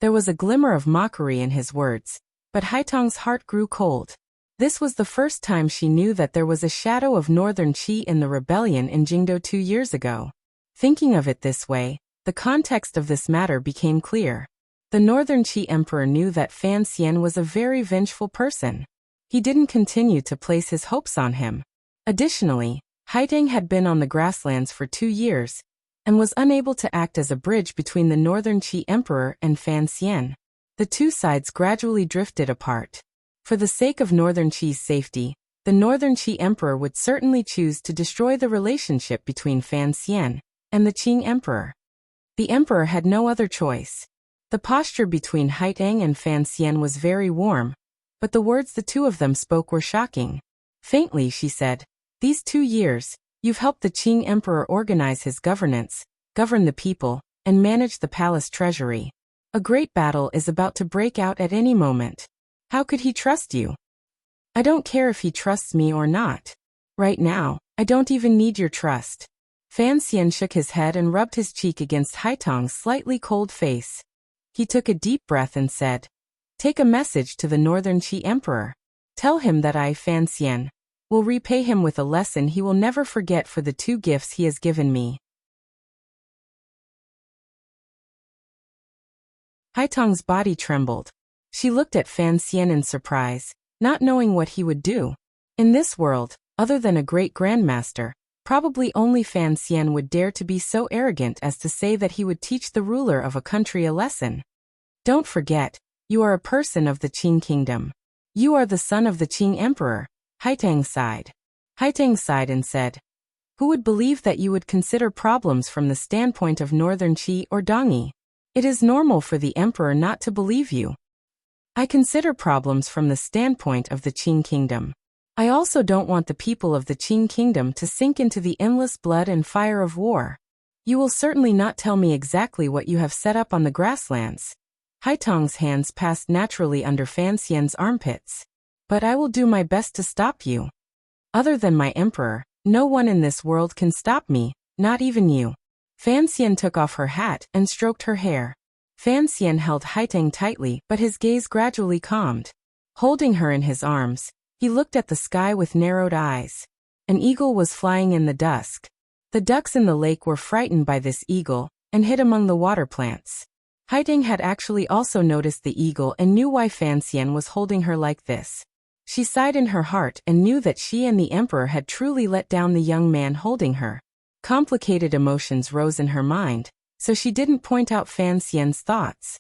There was a glimmer of mockery in his words, but Haitong's heart grew cold. This was the first time she knew that there was a shadow of northern Qi in the rebellion in Jingdo 2 years ago. Thinking of it this way, the context of this matter became clear. The northern Qi emperor knew that Fan Xian was a very vengeful person. He didn't continue to place his hopes on him. Additionally, Haitong had been on the grasslands for 2 years, and was unable to act as a bridge between the northern Qi emperor and Fan Xian. The two sides gradually drifted apart. For the sake of northern Qi's safety, the northern Qi emperor would certainly choose to destroy the relationship between Fan Xian and the Qing emperor. The emperor had no other choice. The posture between Haitong and Fan Xian was very warm, but the words the two of them spoke were shocking. Faintly she said, "These 2 years, you've helped the Qing emperor organize his governance, govern the people, and manage the palace treasury. A great battle is about to break out at any moment. How could he trust you?" "I don't care if he trusts me or not. Right now, I don't even need your trust." Fan Xian shook his head and rubbed his cheek against Haitong's slightly cold face. He took a deep breath and said, "Take a message to the northern Qi emperor. Tell him that I, Fan Xian, will repay him with a lesson he will never forget for the 2 gifts he has given me." Haitong's body trembled. She looked at Fan Xian in surprise, not knowing what he would do. In this world, other than a great grandmaster, probably only Fan Xian would dare to be so arrogant as to say that he would teach the ruler of a country a lesson. "Don't forget, you are a person of the Qing kingdom. You are the son of the Qing emperor." Haitong sighed. Haitong sighed and said, "Who would believe that you would consider problems from the standpoint of northern Qi or Dongyi? It is normal for the emperor not to believe you. I consider problems from the standpoint of the Qing kingdom. I also don't want the people of the Qing kingdom to sink into the endless blood and fire of war. You will certainly not tell me exactly what you have set up on the grasslands." Haitong's hands passed naturally under Fan Xian's armpits. "But I will do my best to stop you. Other than my emperor, no one in this world can stop me, not even you." Fan Xian took off her hat and stroked her hair. Fan Xian held Haitong tightly, but his gaze gradually calmed. Holding her in his arms, he looked at the sky with narrowed eyes. An eagle was flying in the dusk. The ducks in the lake were frightened by this eagle and hid among the water plants. Haitong had actually also noticed the eagle and knew why Fan Xian was holding her like this. She sighed in her heart and knew that she and the emperor had truly let down the young man holding her. Complicated emotions rose in her mind, so she didn't point out Fan Xian's thoughts.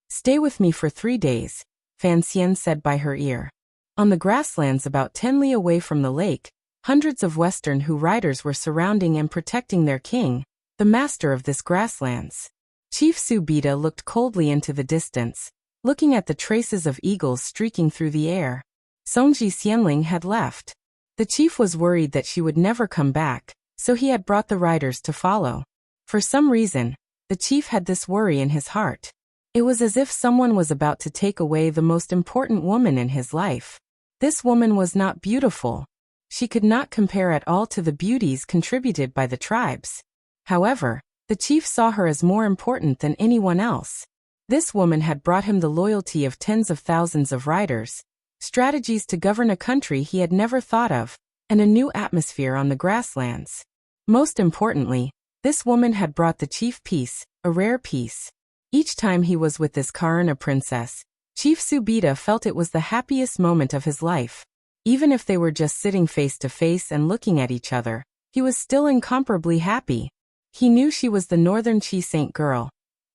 "Stay with me for 3 days, Fan Xian said by her ear. On the grasslands about 10 li away from the lake, hundreds of Western Hu riders were surrounding and protecting their king, the master of this grasslands. Chief Su Bida looked coldly into the distance, looking at the traces of eagles streaking through the air. Songji Xianling had left. The chief was worried that she would never come back, so he had brought the riders to follow. For some reason, the chief had this worry in his heart. It was as if someone was about to take away the most important woman in his life. This woman was not beautiful. She could not compare at all to the beauties contributed by the tribes. However, the chief saw her as more important than anyone else. This woman had brought him the loyalty of tens of thousands of riders, strategies to govern a country he had never thought of, and a new atmosphere on the grasslands. Most importantly, this woman had brought the chief peace, a rare peace. Each time he was with this Karna princess, Chief Subida felt it was the happiest moment of his life. Even if they were just sitting face to face and looking at each other, he was still incomparably happy. He knew she was the Northern Qi Saint girl,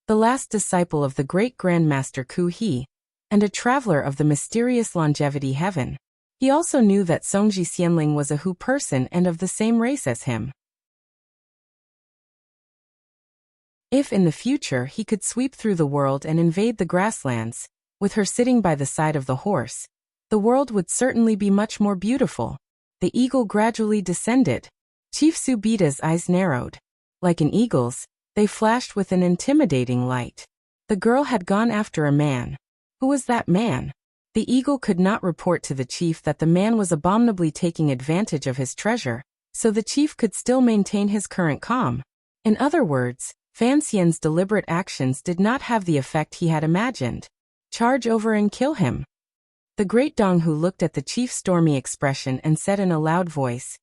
the last disciple of the great Grandmaster Ku He, and a traveler of the mysterious longevity heaven. He also knew that Songji Xianling was a Hu person and of the same race as him. If in the future he could sweep through the world and invade the grasslands, with her sitting by the side of the horse, the world would certainly be much more beautiful. The eagle gradually descended. Chief Subida's eyes narrowed. Like an eagle's, they flashed with an intimidating light. The girl had gone after a man. Who was that man? The eagle could not report to the chief that the man was abominably taking advantage of his treasure, so the chief could still maintain his current calm. In other words, Fan Xian's deliberate actions did not have the effect he had imagined. Charge over and kill him. The great Donghu looked at the chief's stormy expression and said in a loud voice,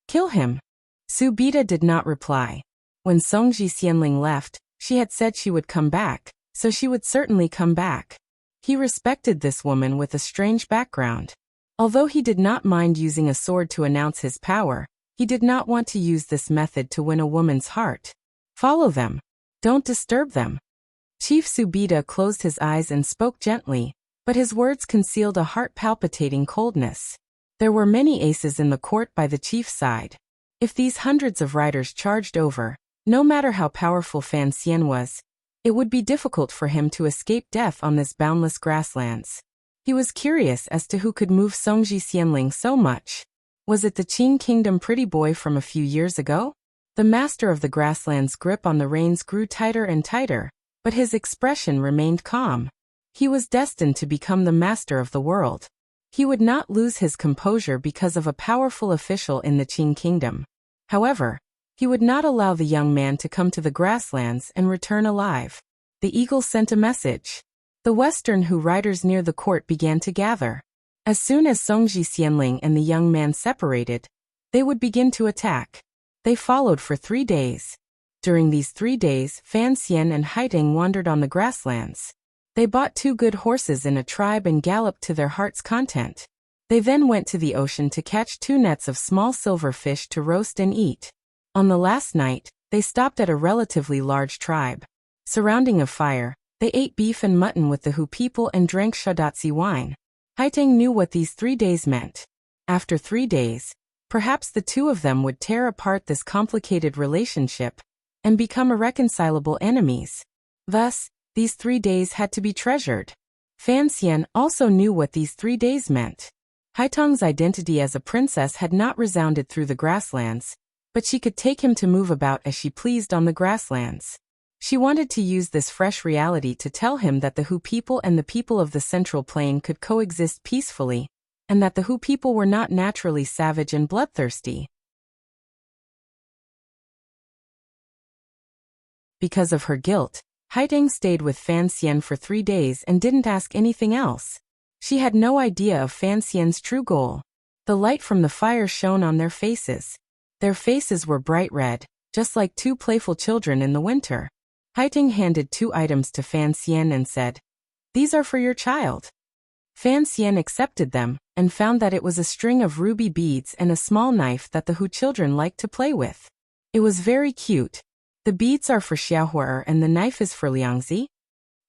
"Kill him." Su Bida did not reply. When Songji Xianling left, she had said she would come back, so she would certainly come back. He respected this woman with a strange background. Although he did not mind using a sword to announce his power, he did not want to use this method to win a woman's heart. Follow them. Don't disturb them. Chief Su Bida closed his eyes and spoke gently, but his words concealed a heart-palpitating coldness. There were many aces in the court by the chief's side. If these hundreds of riders charged over, no matter how powerful Fan Xian was, it would be difficult for him to escape death on this boundless grasslands. He was curious as to who could move Songji Xianling so much. Was it the Qing Kingdom pretty boy from a few years ago? The master of the grassland's grip on the reins grew tighter and tighter, but his expression remained calm. He was destined to become the master of the world. He would not lose his composure because of a powerful official in the Qing Kingdom. However, he would not allow the young man to come to the grasslands and return alive. The eagle sent a message. The Western Hu riders near the court began to gather. As soon as Songji Xianling and the young man separated, they would begin to attack. They followed for 3 days. During these 3 days, Fan Xian and Haiteng wandered on the grasslands. They bought 2 good horses in a tribe and galloped to their heart's content. They then went to the ocean to catch 2 nets of small silver fish to roast and eat. On the last night, they stopped at a relatively large tribe. Surrounding a fire, they ate beef and mutton with the Hu people and drank Shadatsi wine. Haiteng knew what these 3 days meant. After 3 days, perhaps the 2 of them would tear apart this complicated relationship and become irreconcilable enemies. Thus, these 3 days had to be treasured. Fan Xian also knew what these 3 days meant. Haiteng's identity as a princess had not resounded through the grasslands, but she could take him to move about as she pleased on the grasslands. She wanted to use this fresh reality to tell him that the Hu people and the people of the Central Plain could coexist peacefully, and that the Hu people were not naturally savage and bloodthirsty. Because of her guilt, Haiteng stayed with Fan Xian for 3 days and didn't ask anything else. She had no idea of Fan Xian's true goal. The light from the fire shone on their faces. Their faces were bright red, just like 2 playful children in the winter. Haiteng handed 2 items to Fan Xian and said, "These are for your child." Fan Xian accepted them, and found that it was a string of ruby beads and a small knife that the Hu children liked to play with. It was very cute. "The beads are for Xiaohuar and the knife is for Liangzi?"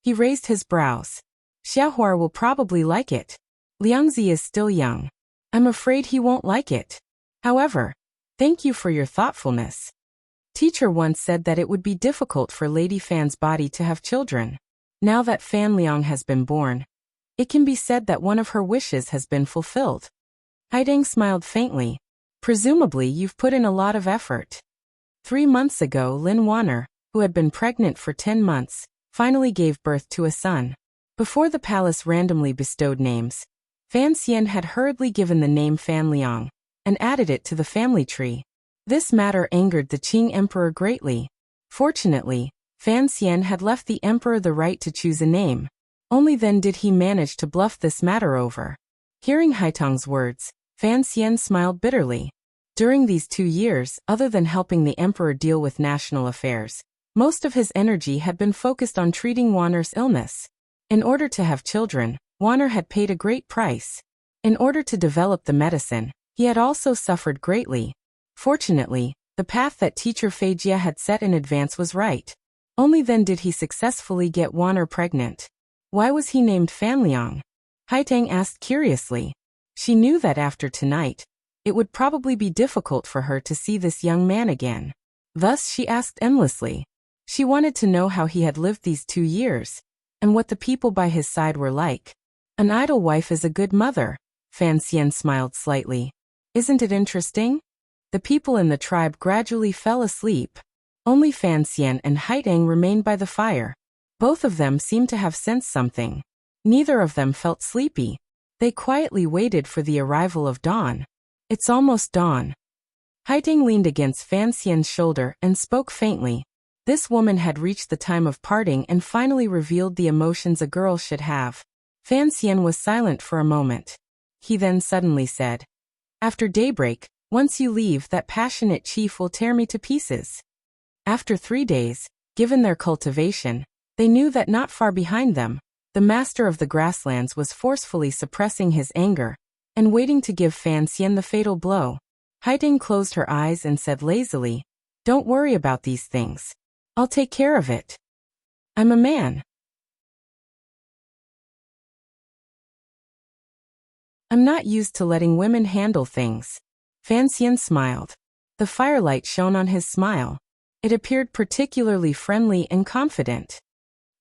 He raised his brows. "Xiaohuar will probably like it. Liangzi is still young. I'm afraid he won't like it. However, thank you for your thoughtfulness. Teacher once said that it would be difficult for Lady Fan's body to have children. Now that Fan Liang has been born, it can be said that one of her wishes has been fulfilled." Haideng smiled faintly. "Presumably you've put in a lot of effort." 3 months ago, Lin Wanner, who had been pregnant for 10 months, finally gave birth to a son. Before the palace randomly bestowed names, Fan Xian had hurriedly given the name Fan Liang and added it to the family tree. This matter angered the Qing emperor greatly. Fortunately, Fan Xian had left the emperor the right to choose a name. Only then did he manage to bluff this matter over. Hearing Haiteng's words, Fan Xian smiled bitterly. During these 2 years, other than helping the emperor deal with national affairs, most of his energy had been focused on treating Wanner's illness. In order to have children, Wanner had paid a great price. In order to develop the medicine, he had also suffered greatly. Fortunately, the path that teacher Feijia had set in advance was right. Only then did he successfully get Wanner pregnant. Why was he named Fan Liang? Haiteng asked curiously. She knew that after tonight, it would probably be difficult for her to see this young man again. Thus she asked endlessly. She wanted to know how he had lived these 2 years, and what the people by his side were like. An idle wife is a good mother, Fan Xian smiled slightly. Isn't it interesting? The people in the tribe gradually fell asleep. Only Fan Xian and Haiteng remained by the fire. Both of them seemed to have sensed something. Neither of them felt sleepy. They quietly waited for the arrival of dawn. It's almost dawn. Haitang leaned against Fan Xian's shoulder and spoke faintly. This woman had reached the time of parting and finally revealed the emotions a girl should have. Fan Xian was silent for a moment. He then suddenly said, "After daybreak, once you leave, that passionate chief will tear me to pieces." After 3 days, given their cultivation, they knew that not far behind them, the master of the grasslands was forcefully suppressing his anger and waiting to give Fan Xian the fatal blow. Haitang closed her eyes and said lazily, "Don't worry about these things. I'll take care of it. I'm a man. I'm not used to letting women handle things." Fan Xian smiled. The firelight shone on his smile. It appeared particularly friendly and confident.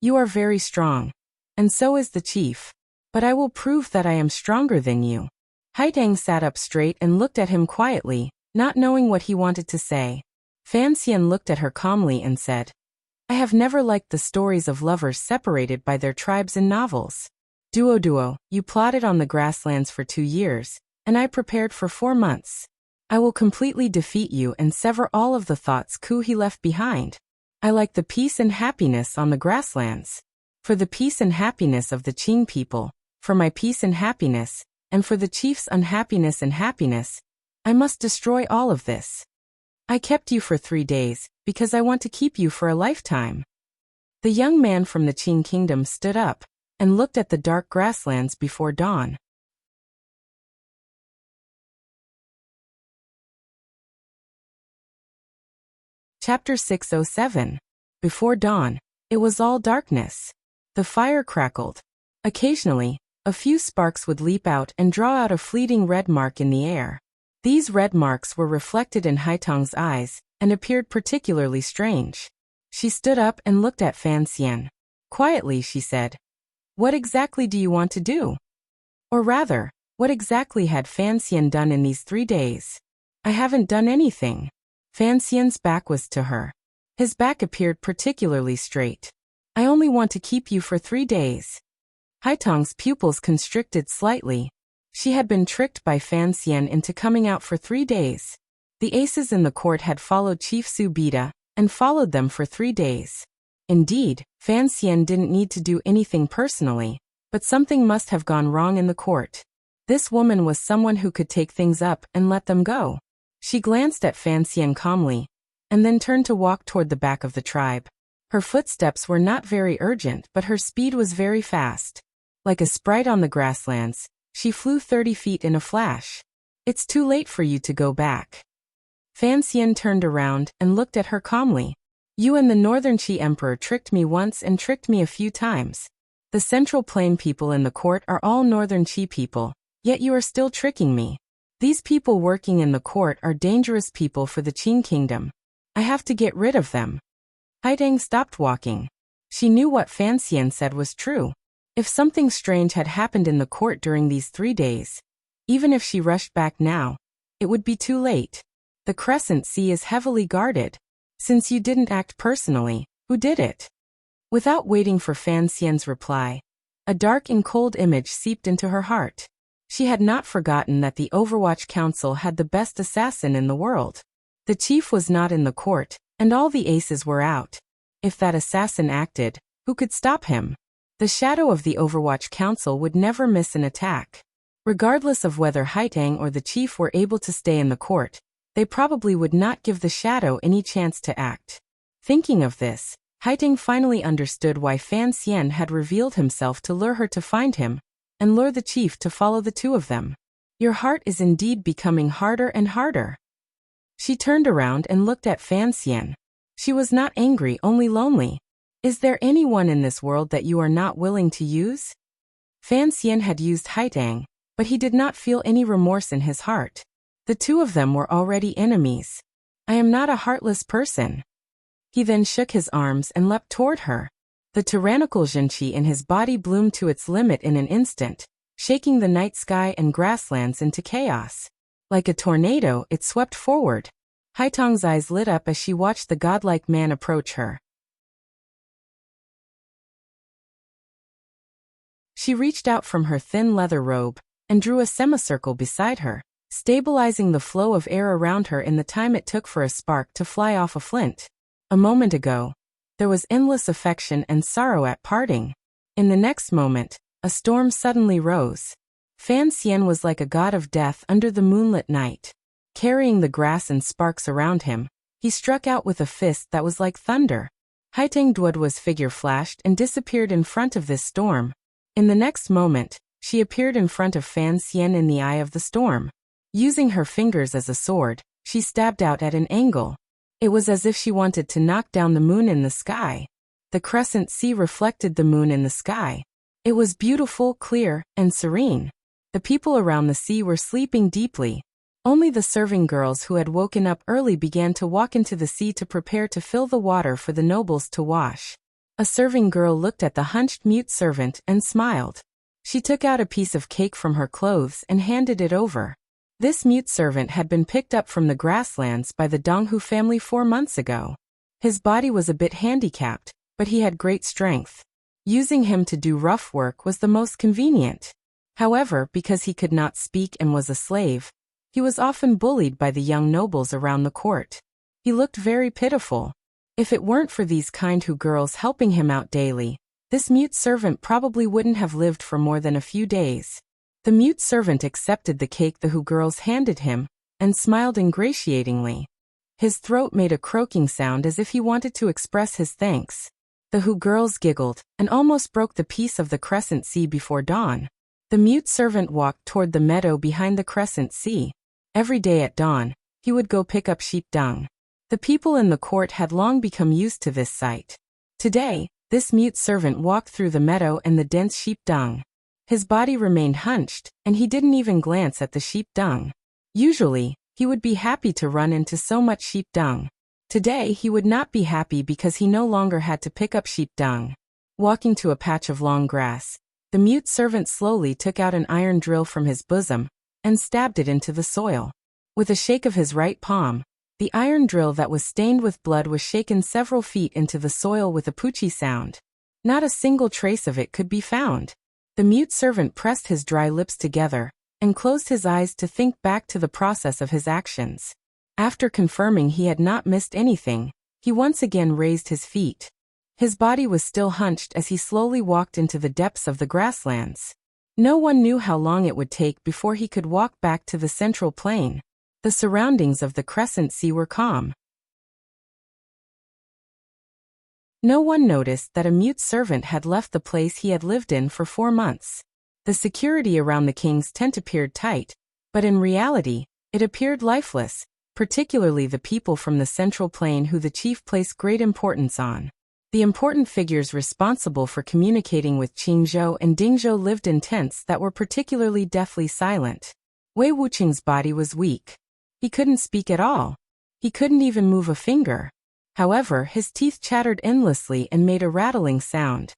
"You are very strong. And so is the chief. But I will prove that I am stronger than you." Haitang sat up straight and looked at him quietly, not knowing what he wanted to say. Fan Xian looked at her calmly and said, "I have never liked the stories of lovers separated by their tribes in novels. Duo, you plotted on the grasslands for 2 years, and I prepared for 4 months. I will completely defeat you and sever all of the thoughts he left behind. I like the peace and happiness on the grasslands. For the peace and happiness of the Qing people, for my peace and happiness, and for the chief's unhappiness and happiness, I must destroy all of this. I kept you for 3 days, because I want to keep you for a lifetime." The young man from the Qing kingdom stood up and looked at the dark grasslands before dawn. Chapter 607. Before dawn, it was all darkness. The fire crackled. Occasionally, a few sparks would leap out and draw out a fleeting red mark in the air. These red marks were reflected in Haitang's eyes and appeared particularly strange. She stood up and looked at Fan Xian. Quietly, she said, "What exactly do you want to do? Or rather, what exactly had Fan Xian done in these 3 days?" "I haven't done anything." Fan Xian's back was to her. His back appeared particularly straight. "I only want to keep you for 3 days." Haitang's pupils constricted slightly. She had been tricked by Fan Xian into coming out for 3 days. The aces in the court had followed Chief Su Bida and followed them for 3 days. Indeed, Fan Xian didn't need to do anything personally, but something must have gone wrong in the court. This woman was someone who could take things up and let them go. She glanced at Fan Xian calmly, and then turned to walk toward the back of the tribe. Her footsteps were not very urgent, but her speed was very fast. Like a sprite on the grasslands, she flew 30 feet in a flash. "It's too late for you to go back." Fan Xian turned around and looked at her calmly. "You and the Northern Qi Emperor tricked me once and tricked me a few times. The Central Plain people in the court are all Northern Qi people, yet you are still tricking me. These people working in the court are dangerous people for the Qing kingdom. I have to get rid of them." Haitang stopped walking. She knew what Fan Xian said was true. If something strange had happened in the court during these 3 days, even if she rushed back now, it would be too late. The Crescent Sea is heavily guarded. Since you didn't act personally, who did it? Without waiting for Fan Xian's reply, a dark and cold image seeped into her heart. She had not forgotten that the Overwatch Council had the best assassin in the world. The chief was not in the court, and all the aces were out. If that assassin acted, who could stop him? The shadow of the Overwatch Council would never miss an attack. Regardless of whether Haitang or the chief were able to stay in the court, they probably would not give the shadow any chance to act. Thinking of this, Haitang finally understood why Fan Xian had revealed himself to lure her to find him, and lure the chief to follow the two of them. Your heart is indeed becoming harder and harder. She turned around and looked at Fan Xian. She was not angry, only lonely. Is there anyone in this world that you are not willing to use? Fan Xian had used Haitang, but he did not feel any remorse in his heart. The two of them were already enemies. I am not a heartless person. He then shook his arms and leapt toward her. The tyrannical Zhenqi in his body bloomed to its limit in an instant, shaking the night sky and grasslands into chaos. Like a tornado, it swept forward. Haitang's eyes lit up as she watched the godlike man approach her. She reached out from her thin leather robe and drew a semicircle beside her, stabilizing the flow of air around her in the time it took for a spark to fly off a flint. A moment ago, there was endless affection and sorrow at parting. In the next moment, a storm suddenly rose. Fan Xian was like a god of death under the moonlit night. Carrying the grass and sparks around him, he struck out with a fist that was like thunder. Haiteng Duoduo's figure flashed and disappeared in front of this storm. In the next moment, she appeared in front of Fan Xian in the eye of the storm. Using her fingers as a sword, she stabbed out at an angle. It was as if she wanted to knock down the moon in the sky. The crescent sea reflected the moon in the sky. It was beautiful, clear, and serene. The people around the sea were sleeping deeply. Only the serving girls who had woken up early began to walk into the sea to prepare to fill the water for the nobles to wash. A serving girl looked at the hunched mute servant and smiled. She took out a piece of cake from her clothes and handed it over. This mute servant had been picked up from the grasslands by the Donghu family 4 months ago. His body was a bit handicapped, but he had great strength. Using him to do rough work was the most convenient. However, because he could not speak and was a slave, he was often bullied by the young nobles around the court. He looked very pitiful. If it weren't for these kind Hu girls helping him out daily, this mute servant probably wouldn't have lived for more than a few days. The mute servant accepted the cake the Hu girls handed him, and smiled ingratiatingly. His throat made a croaking sound as if he wanted to express his thanks. The Hu girls giggled, and almost broke the piece of the crescent sea before dawn. The mute servant walked toward the meadow behind the crescent sea. Every day at dawn, he would go pick up sheep dung. The people in the court had long become used to this sight. Today, this mute servant walked through the meadow and the dense sheep dung. His body remained hunched, and he didn't even glance at the sheep dung. Usually, he would be happy to run into so much sheep dung. Today he would not be happy because he no longer had to pick up sheep dung. Walking to a patch of long grass, the mute servant slowly took out an iron drill from his bosom, and stabbed it into the soil. With a shake of his right palm, the iron drill that was stained with blood was shaken several feet into the soil with a poochie sound. Not a single trace of it could be found. The mute servant pressed his dry lips together, and closed his eyes to think back to the process of his actions. After confirming he had not missed anything, he once again raised his feet. His body was still hunched as he slowly walked into the depths of the grasslands. No one knew how long it would take before he could walk back to the central plain. The surroundings of the crescent sea were calm. No one noticed that a mute servant had left the place he had lived in for 4 months. The security around the king's tent appeared tight, but in reality, it appeared lifeless, particularly the people from the central plain who the chief placed great importance on. The important figures responsible for communicating with Qingzhou and Dingzhou lived in tents that were particularly deathly silent. Wei Wuqing's body was weak. He couldn't speak at all. He couldn't even move a finger. However, his teeth chattered endlessly and made a rattling sound.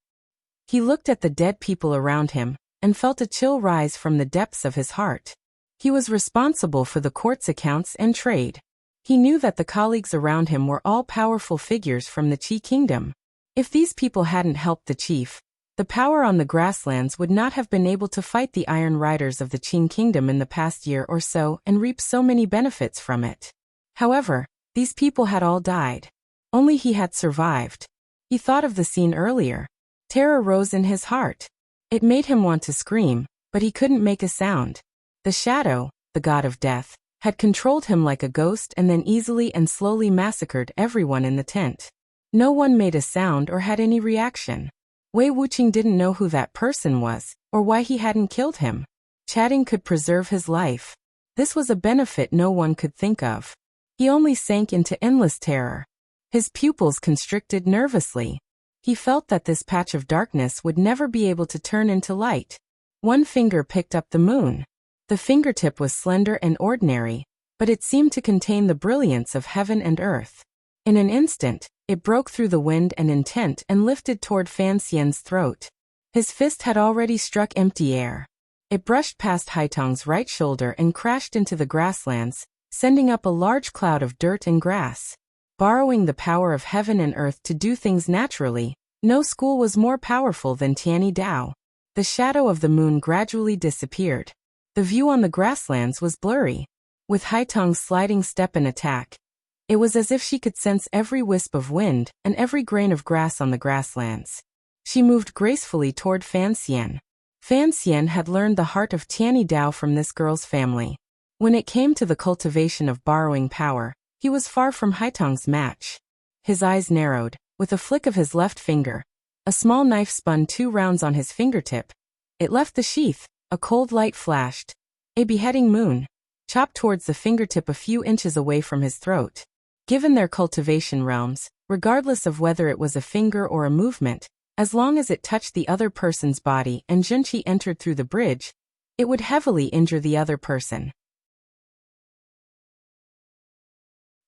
He looked at the dead people around him, and felt a chill rise from the depths of his heart. He was responsible for the court's accounts and trade. He knew that the colleagues around him were all powerful figures from the Qi kingdom. If these people hadn't helped the chief, the power on the grasslands would not have been able to fight the Iron Riders of the Qing kingdom in the past year or so and reap so many benefits from it. However, these people had all died. Only he had survived. He thought of the scene earlier. Terror rose in his heart. It made him want to scream, but he couldn't make a sound. The shadow, the god of death, had controlled him like a ghost and then easily and slowly massacred everyone in the tent. No one made a sound or had any reaction. Wei Wuqing didn't know who that person was, or why he hadn't killed him. Chatting could preserve his life. This was a benefit no one could think of. He only sank into endless terror. His pupils constricted nervously. He felt that this patch of darkness would never be able to turn into light. One finger picked up the moon. The fingertip was slender and ordinary, but it seemed to contain the brilliance of heaven and earth. In an instant, it broke through the wind and intent and lifted toward Fan Xian's throat. His fist had already struck empty air. It brushed past Haitong's right shoulder and crashed into the grasslands, sending up a large cloud of dirt and grass. Borrowing the power of heaven and earth to do things naturally, no school was more powerful than Tianyi Dao. The shadow of the moon gradually disappeared. The view on the grasslands was blurry. With Haitong's sliding step and attack, it was as if she could sense every wisp of wind and every grain of grass on the grasslands. She moved gracefully toward Fan Xian. Fan Xian had learned the heart of Tianyi Dao from this girl's family. When it came to the cultivation of borrowing power, he was far from Haitong's match. His eyes narrowed. With a flick of his left finger, a small knife spun 2 rounds on his fingertip. It left the sheath. A cold light flashed. A beheading moon chopped towards the fingertip a few inches away from his throat. Given their cultivation realms, regardless of whether it was a finger or a movement, as long as it touched the other person's body and Junqi entered through the bridge, it would heavily injure the other person.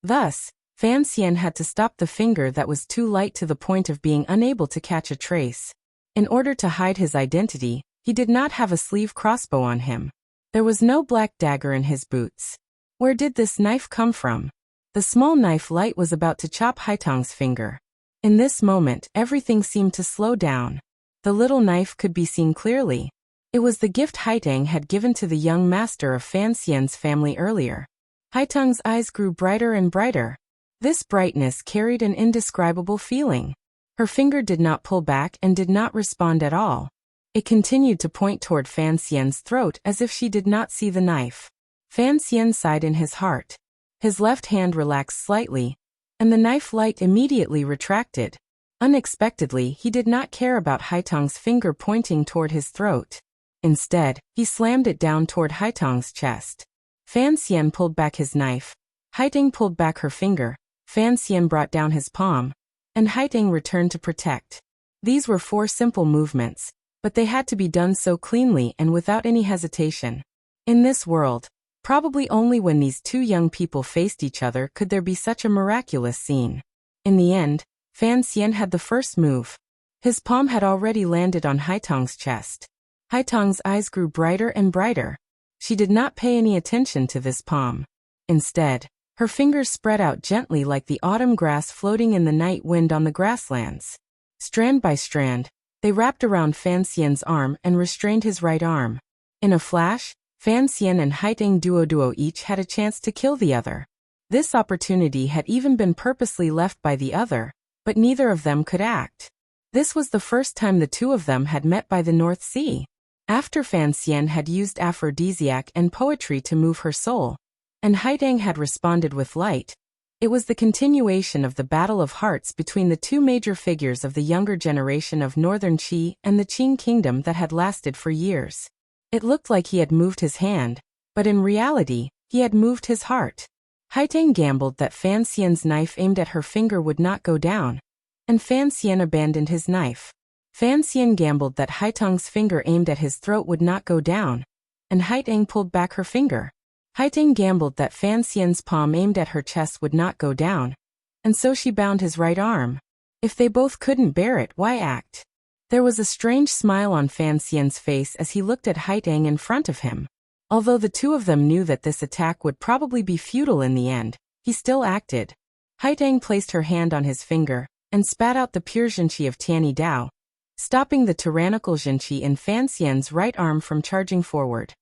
Thus, Fan Xian had to stop the finger that was too light to the point of being unable to catch a trace. In order to hide his identity, he did not have a sleeve crossbow on him. There was no black dagger in his boots. Where did this knife come from? The small knife light was about to chop Haitong's finger. In this moment, everything seemed to slow down. The little knife could be seen clearly. It was the gift Haitong had given to the young master of Fan Xian's family earlier. Haitong's eyes grew brighter and brighter. This brightness carried an indescribable feeling. Her finger did not pull back and did not respond at all. It continued to point toward Fan Xian's throat as if she did not see the knife. Fan Xian sighed in his heart. His left hand relaxed slightly, and the knife light immediately retracted. Unexpectedly, he did not care about Haitong's finger pointing toward his throat. Instead, he slammed it down toward Haitong's chest. Fan Xian pulled back his knife. Haitong pulled back her finger. Fan Xian brought down his palm, and Haitong returned to protect. These were 4 simple movements, but they had to be done so cleanly and without any hesitation. In this world, probably only when these 2 young people faced each other could there be such a miraculous scene. In the end, Fan Xian had the first move. His palm had already landed on Haitong's chest. Haitong's eyes grew brighter and brighter. She did not pay any attention to this palm. Instead, her fingers spread out gently like the autumn grass floating in the night wind on the grasslands. Strand by strand, they wrapped around Fan Xian's arm and restrained his right arm. In a flash, Fan Xian and Haitong Duo each had a chance to kill the other. This opportunity had even been purposely left by the other, but neither of them could act. This was the first time the 2 of them had met by the North Sea. After Fan Xian had used aphrodisiac and poetry to move her soul, and Haitong had responded with light, it was the continuation of the battle of hearts between the 2 major figures of the younger generation of Northern Qi and the Qing kingdom that had lasted for years. It looked like he had moved his hand, but in reality, he had moved his heart. Haitong gambled that Fan Xian's knife aimed at her finger would not go down, and Fan Xian abandoned his knife. Fan Xian gambled that Haitong's finger aimed at his throat would not go down, and Haitong pulled back her finger. Haitong gambled that Fan Xian's palm aimed at her chest would not go down, and so she bound his right arm. If they both couldn't bear it, why act? There was a strange smile on Fan Xian's face as he looked at Haitong in front of him. Although the 2 of them knew that this attack would probably be futile in the end, he still acted. Haitong placed her hand on his finger and spat out the pure Junqi of Tianyi Dao, stopping the tyrannical Junqi in Fan Xian's right arm from charging forward.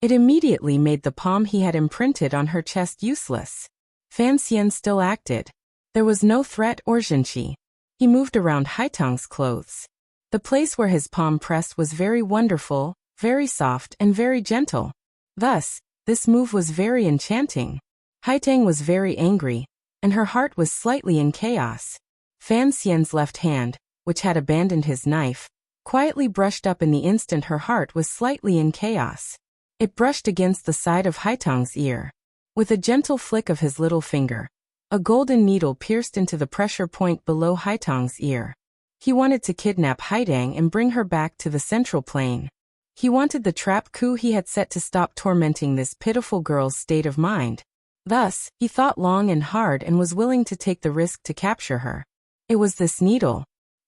It immediately made the palm he had imprinted on her chest useless. Fan Xian still acted. There was no threat or Junqi. He moved around Haitong's clothes. The place where his palm pressed was very wonderful, very soft and very gentle. Thus, this move was very enchanting. Haitong was very angry, and her heart was slightly in chaos. Fan Xian's left hand, which had abandoned his knife, quietly brushed up in the instant her heart was slightly in chaos. It brushed against the side of Haitong's ear. With a gentle flick of his little finger, a golden needle pierced into the pressure point below Haitong's ear. He wanted to kidnap Haitong and bring her back to the central plane. He wanted the trap coup he had set to stop tormenting this pitiful girl's state of mind. Thus, he thought long and hard and was willing to take the risk to capture her. It was this needle.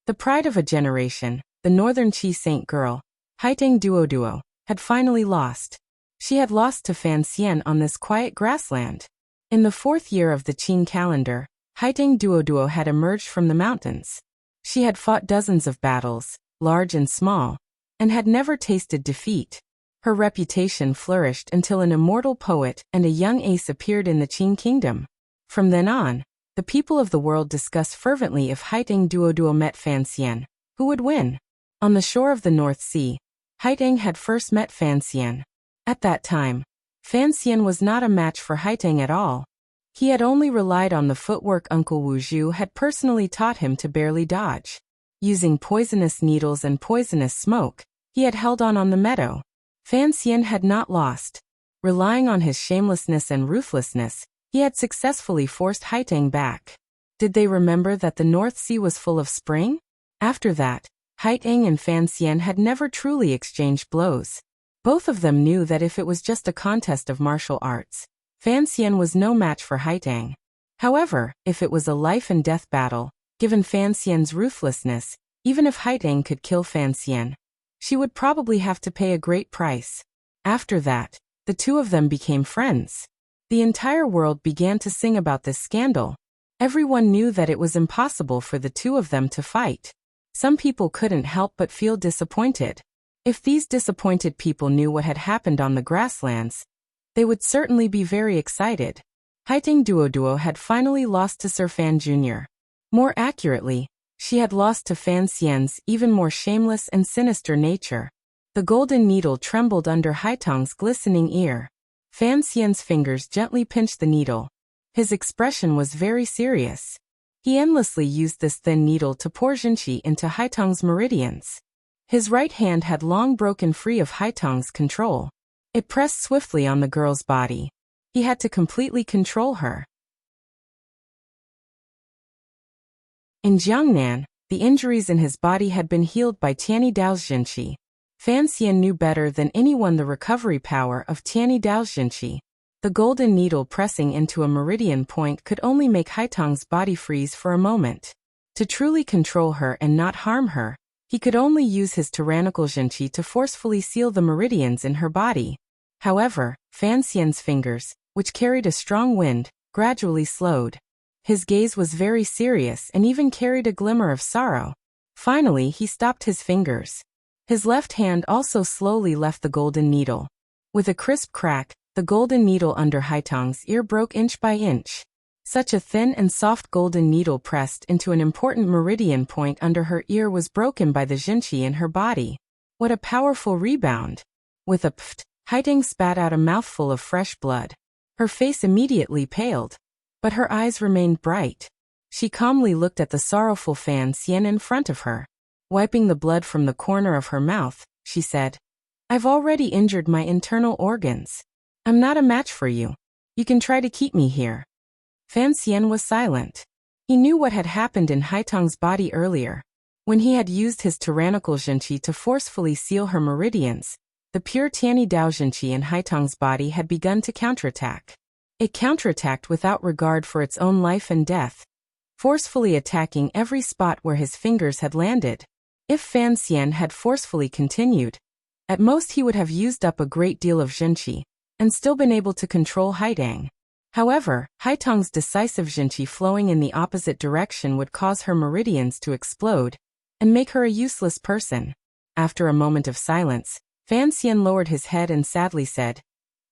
The pride of a generation, the Northern Qi saint girl, Haitong Duo, had finally lost. She had lost to Fan Xian on this quiet grassland. In the 4th year of the Qing calendar, Haitong Duo had emerged from the mountains. She had fought dozens of battles, large and small, and had never tasted defeat. Her reputation flourished until an immortal poet and a young ace appeared in the Qing kingdom. From then on, the people of the world discussed fervently if Haiteng Duoduo met Fan Xian, who would win. On the shore of the North Sea, Haiteng had first met Fan Xian. At that time, Fan Xian was not a match for Haiteng at all. He had only relied on the footwork Uncle Wu Zhu had personally taught him to barely dodge. Using poisonous needles and poisonous smoke, he had held on the meadow. Fan Xian had not lost. Relying on his shamelessness and ruthlessness, he had successfully forced Haiteng back. Did they remember that the North Sea was full of spring? After that, Haiteng and Fan Xian had never truly exchanged blows. Both of them knew that if it was just a contest of martial arts, Fan Xian was no match for Haiteng. However, if it was a life-and-death battle, given Fan Xian's ruthlessness, even if Haiteng could kill Fan Xian, she would probably have to pay a great price. After that, the two of them became friends. The entire world began to sing about this scandal. Everyone knew that it was impossible for the two of them to fight. Some people couldn't help but feel disappointed. If these disappointed people knew what had happened on the grasslands, they would certainly be very excited. Haiteng Duoduo had finally lost to Sir Fan Jr. More accurately, she had lost to Fan Xian's even more shameless and sinister nature. The golden needle trembled under Haiteng's glistening ear. Fan Xian's fingers gently pinched the needle. His expression was very serious. He endlessly used this thin needle to pour Jinqi into Haiteng's meridians. His right hand had long broken free of Haiteng's control. It pressed swiftly on the girl's body. He had to completely control her. In Jiangnan, the injuries in his body had been healed by Tianyi Dao's Jinqi. Fan Xian knew better than anyone the recovery power of Tianyi Dao's Jinqi. The golden needle pressing into a meridian point could only make Haiteng's body freeze for a moment. To truly control her and not harm her, he could only use his tyrannical Jinqi to forcefully seal the meridians in her body. However, Fan Xian's fingers, which carried a strong wind, gradually slowed. His gaze was very serious and even carried a glimmer of sorrow. Finally, he stopped his fingers. His left hand also slowly left the golden needle. With a crisp crack, the golden needle under Haiteng's ear broke inch by inch. Such a thin and soft golden needle pressed into an important meridian point under her ear was broken by the Jinqi in her body. What a powerful rebound! With a pft, Haiteng spat out a mouthful of fresh blood. Her face immediately paled, but her eyes remained bright. She calmly looked at the sorrowful Fan Xian in front of her. Wiping the blood from the corner of her mouth, she said, "I've already injured my internal organs. I'm not a match for you. You can try to keep me here." Fan Xian was silent. He knew what had happened in Haiteng's body earlier. When he had used his tyrannical Jinqi to forcefully seal her meridians, the pure Tianyi Dao Jinqi in Haiteng's body had begun to counterattack. It counterattacked without regard for its own life and death, forcefully attacking every spot where his fingers had landed. If Fan Xian had forcefully continued, at most he would have used up a great deal of Jinqi, and still been able to control Haiteng. However, Haiteng's decisive Jinqi flowing in the opposite direction would cause her meridians to explode, and make her a useless person. After a moment of silence, Fan Xian lowered his head and sadly said,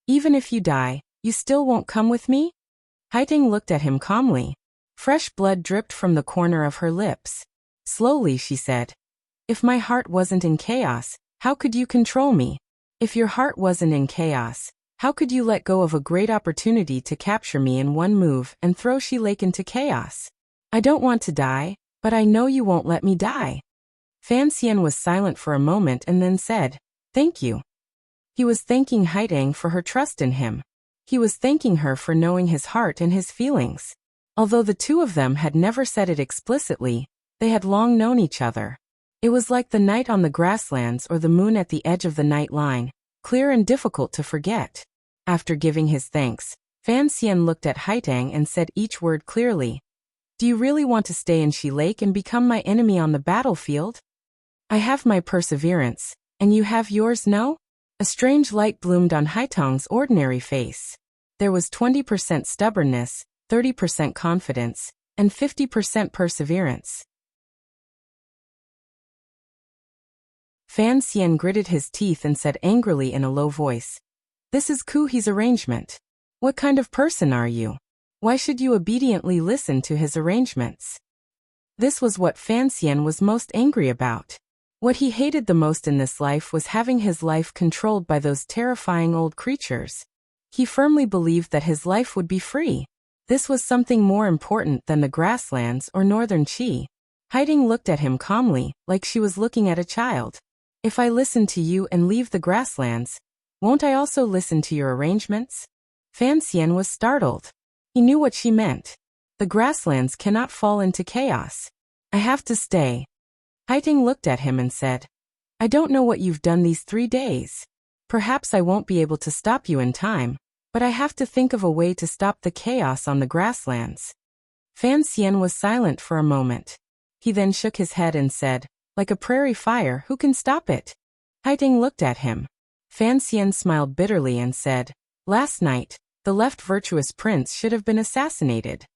"Even if you die, you still won't come with me?" Haiteng looked at him calmly. Fresh blood dripped from the corner of her lips. Slowly she said, "If my heart wasn't in chaos, how could you control me? If your heart wasn't in chaos, how could you let go of a great opportunity to capture me in one move and throw Shi Lake into chaos? I don't want to die, but I know you won't let me die." Fan Xian was silent for a moment and then said, "Thank you." He was thanking Haiteng for her trust in him. He was thanking her for knowing his heart and his feelings. Although the two of them had never said it explicitly, they had long known each other. It was like the night on the grasslands or the moon at the edge of the night line, clear and difficult to forget. After giving his thanks, Fan Xian looked at Haiteng and said each word clearly. "Do you really want to stay in Shi Lake and become my enemy on the battlefield? I have my perseverance, and you have yours, no?" A strange light bloomed on Haiteng's ordinary face. There was 20% stubbornness, 30% confidence, and 50% perseverance. Fan Xian gritted his teeth and said angrily in a low voice, "This is Ku He's arrangement. What kind of person are you? Why should you obediently listen to his arrangements?" This was what Fan Xian was most angry about. What he hated the most in this life was having his life controlled by those terrifying old creatures. He firmly believed that his life would be free. This was something more important than the grasslands or northern Qi. Haiding looked at him calmly, like she was looking at a child. "If I listen to you and leave the grasslands, won't I also listen to your arrangements?" Fan Xian was startled. He knew what she meant. The grasslands cannot fall into chaos. "I have to stay." Haiding looked at him and said, "I don't know what you've done these 3 days. Perhaps I won't be able to stop you in time, but I have to think of a way to stop the chaos on the grasslands." Fan Xian was silent for a moment. He then shook his head and said, "Like a prairie fire, who can stop it?" Haiding looked at him. Fan Xian smiled bitterly and said, "Last night, the left virtuous prince should have been assassinated."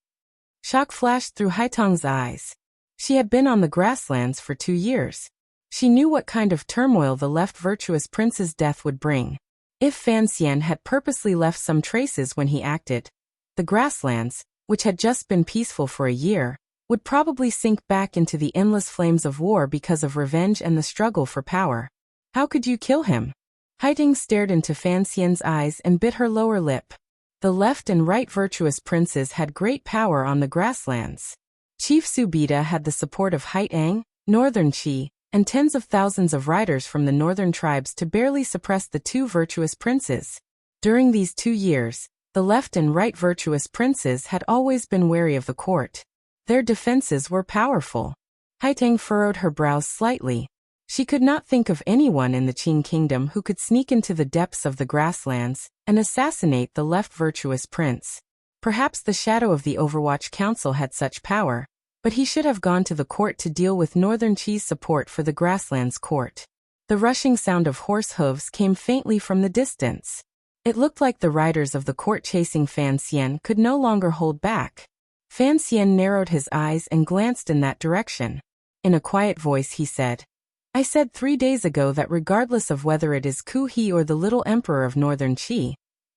Shock flashed through Haitong's eyes. She had been on the grasslands for 2 years. She knew what kind of turmoil the left virtuous prince's death would bring. If Fan Xian had purposely left some traces when he acted, the grasslands, which had just been peaceful for a year, would probably sink back into the endless flames of war because of revenge and the struggle for power. "How could you kill him?" Haiding stared into Fan Xian's eyes and bit her lower lip. The left and right virtuous princes had great power on the grasslands. Chief Subida had the support of Haitang, Northern Qi, and tens of thousands of riders from the northern tribes to barely suppress the 2 virtuous princes. During these 2 years, the left and right virtuous princes had always been wary of the court. Their defenses were powerful. Haitang furrowed her brows slightly. She could not think of anyone in the Qing kingdom who could sneak into the depths of the grasslands and assassinate the left virtuous prince. Perhaps the shadow of the Overwatch Council had such power, but he should have gone to the court to deal with Northern Qi's support for the grasslands court. The rushing sound of horse hooves came faintly from the distance. It looked like the riders of the court chasing Fan Xian could no longer hold back. Fan Xian narrowed his eyes and glanced in that direction. In a quiet voice he said, "I said 3 days ago that regardless of whether it is Ku He or the little emperor of Northern Qi,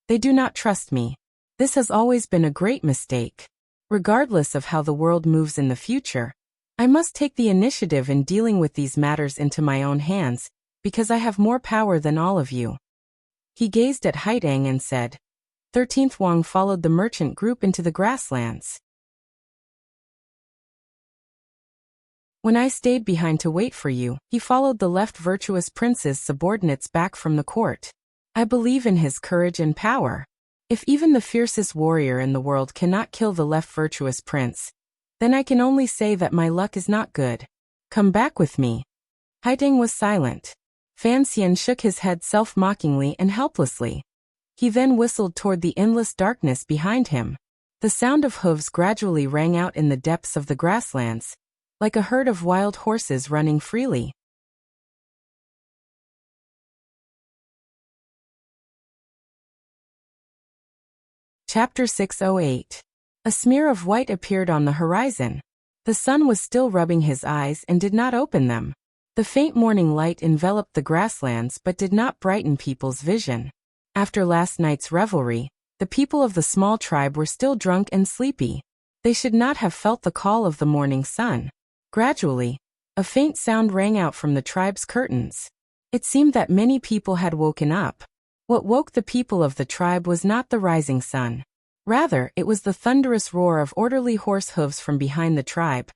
they do not trust me. This has always been a great mistake. Regardless of how the world moves in the future, I must take the initiative in dealing with these matters into my own hands, because I have more power than all of you." He gazed at Haitang and said, 13th Wang followed the merchant group into the grasslands. "When I stayed behind to wait for you, he followed the left virtuous prince's subordinates back from the court. I believe in his courage and power. If even the fiercest warrior in the world cannot kill the left virtuous prince, then I can only say that my luck is not good. Come back with me." Haitang was silent. Fan Xian shook his head self-mockingly and helplessly. He then whistled toward the endless darkness behind him. The sound of hooves gradually rang out in the depths of the grasslands, like a herd of wild horses running freely. Chapter 608. A smear of white appeared on the horizon. The sun was still rubbing his eyes and did not open them. The faint morning light enveloped the grasslands but did not brighten people's vision. After last night's revelry, the people of the small tribe were still drunk and sleepy. They should not have felt the call of the morning sun. Gradually, a faint sound rang out from the tribe's curtains. It seemed that many people had woken up. What woke the people of the tribe was not the rising sun. Rather, it was the thunderous roar of orderly horse hooves from behind the tribe,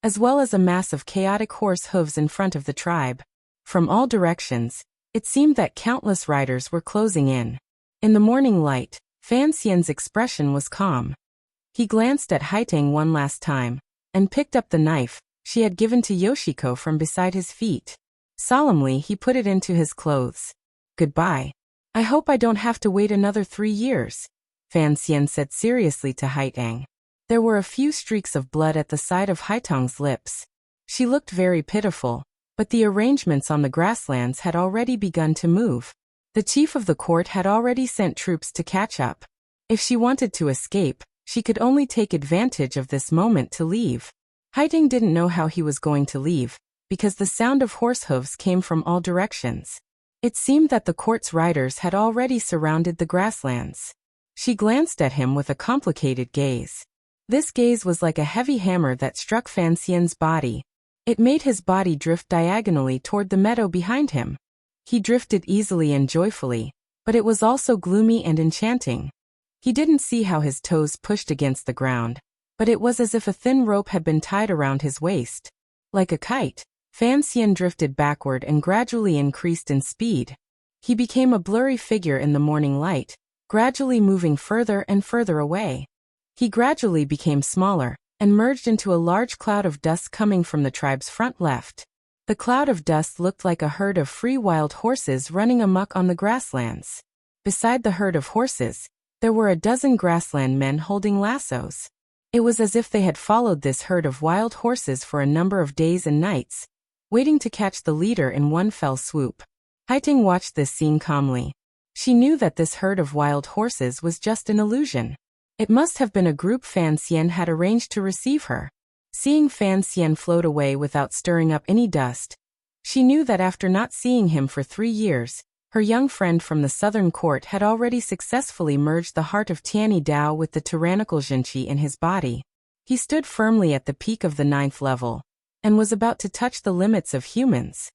as well as a mass of chaotic horse hooves in front of the tribe. From all directions, it seemed that countless riders were closing in. In the morning light, Fan Xian's expression was calm. He glanced at Haitang one last time, and picked up the knife she had given to Yoshiko from beside his feet. Solemnly he put it into his clothes. "Goodbye. I hope I don't have to wait another 3 years," Fan Xian said seriously to Haitang. There were a few streaks of blood at the side of Haitang's lips. She looked very pitiful, but the arrangements on the grasslands had already begun to move. The chief of the court had already sent troops to catch up. If she wanted to escape, she could only take advantage of this moment to leave. Haitang didn't know how he was going to leave, because the sound of horse hooves came from all directions. It seemed that the court's riders had already surrounded the grasslands. She glanced at him with a complicated gaze. This gaze was like a heavy hammer that struck Fan Xian's body. It made his body drift diagonally toward the meadow behind him. He drifted easily and joyfully, but it was also gloomy and enchanting. He didn't see how his toes pushed against the ground, but it was as if a thin rope had been tied around his waist. Like a kite, Fan Xian drifted backward and gradually increased in speed. He became a blurry figure in the morning light, gradually moving further and further away. He gradually became smaller, and merged into a large cloud of dust coming from the tribe's front left. The cloud of dust looked like a herd of free wild horses running amok on the grasslands. Beside the herd of horses, there were a dozen grassland men holding lassos. It was as if they had followed this herd of wild horses for a number of days and nights, waiting to catch the leader in one fell swoop. Haiteng watched this scene calmly. She knew that this herd of wild horses was just an illusion. It must have been a group Fan Xian had arranged to receive her. Seeing Fan Xian float away without stirring up any dust, she knew that after not seeing him for 3 years, her young friend from the southern court had already successfully merged the heart of Tianyi Dao with the tyrannical Zhenqi in his body. He stood firmly at the peak of the 9th level, and was about to touch the limits of humans.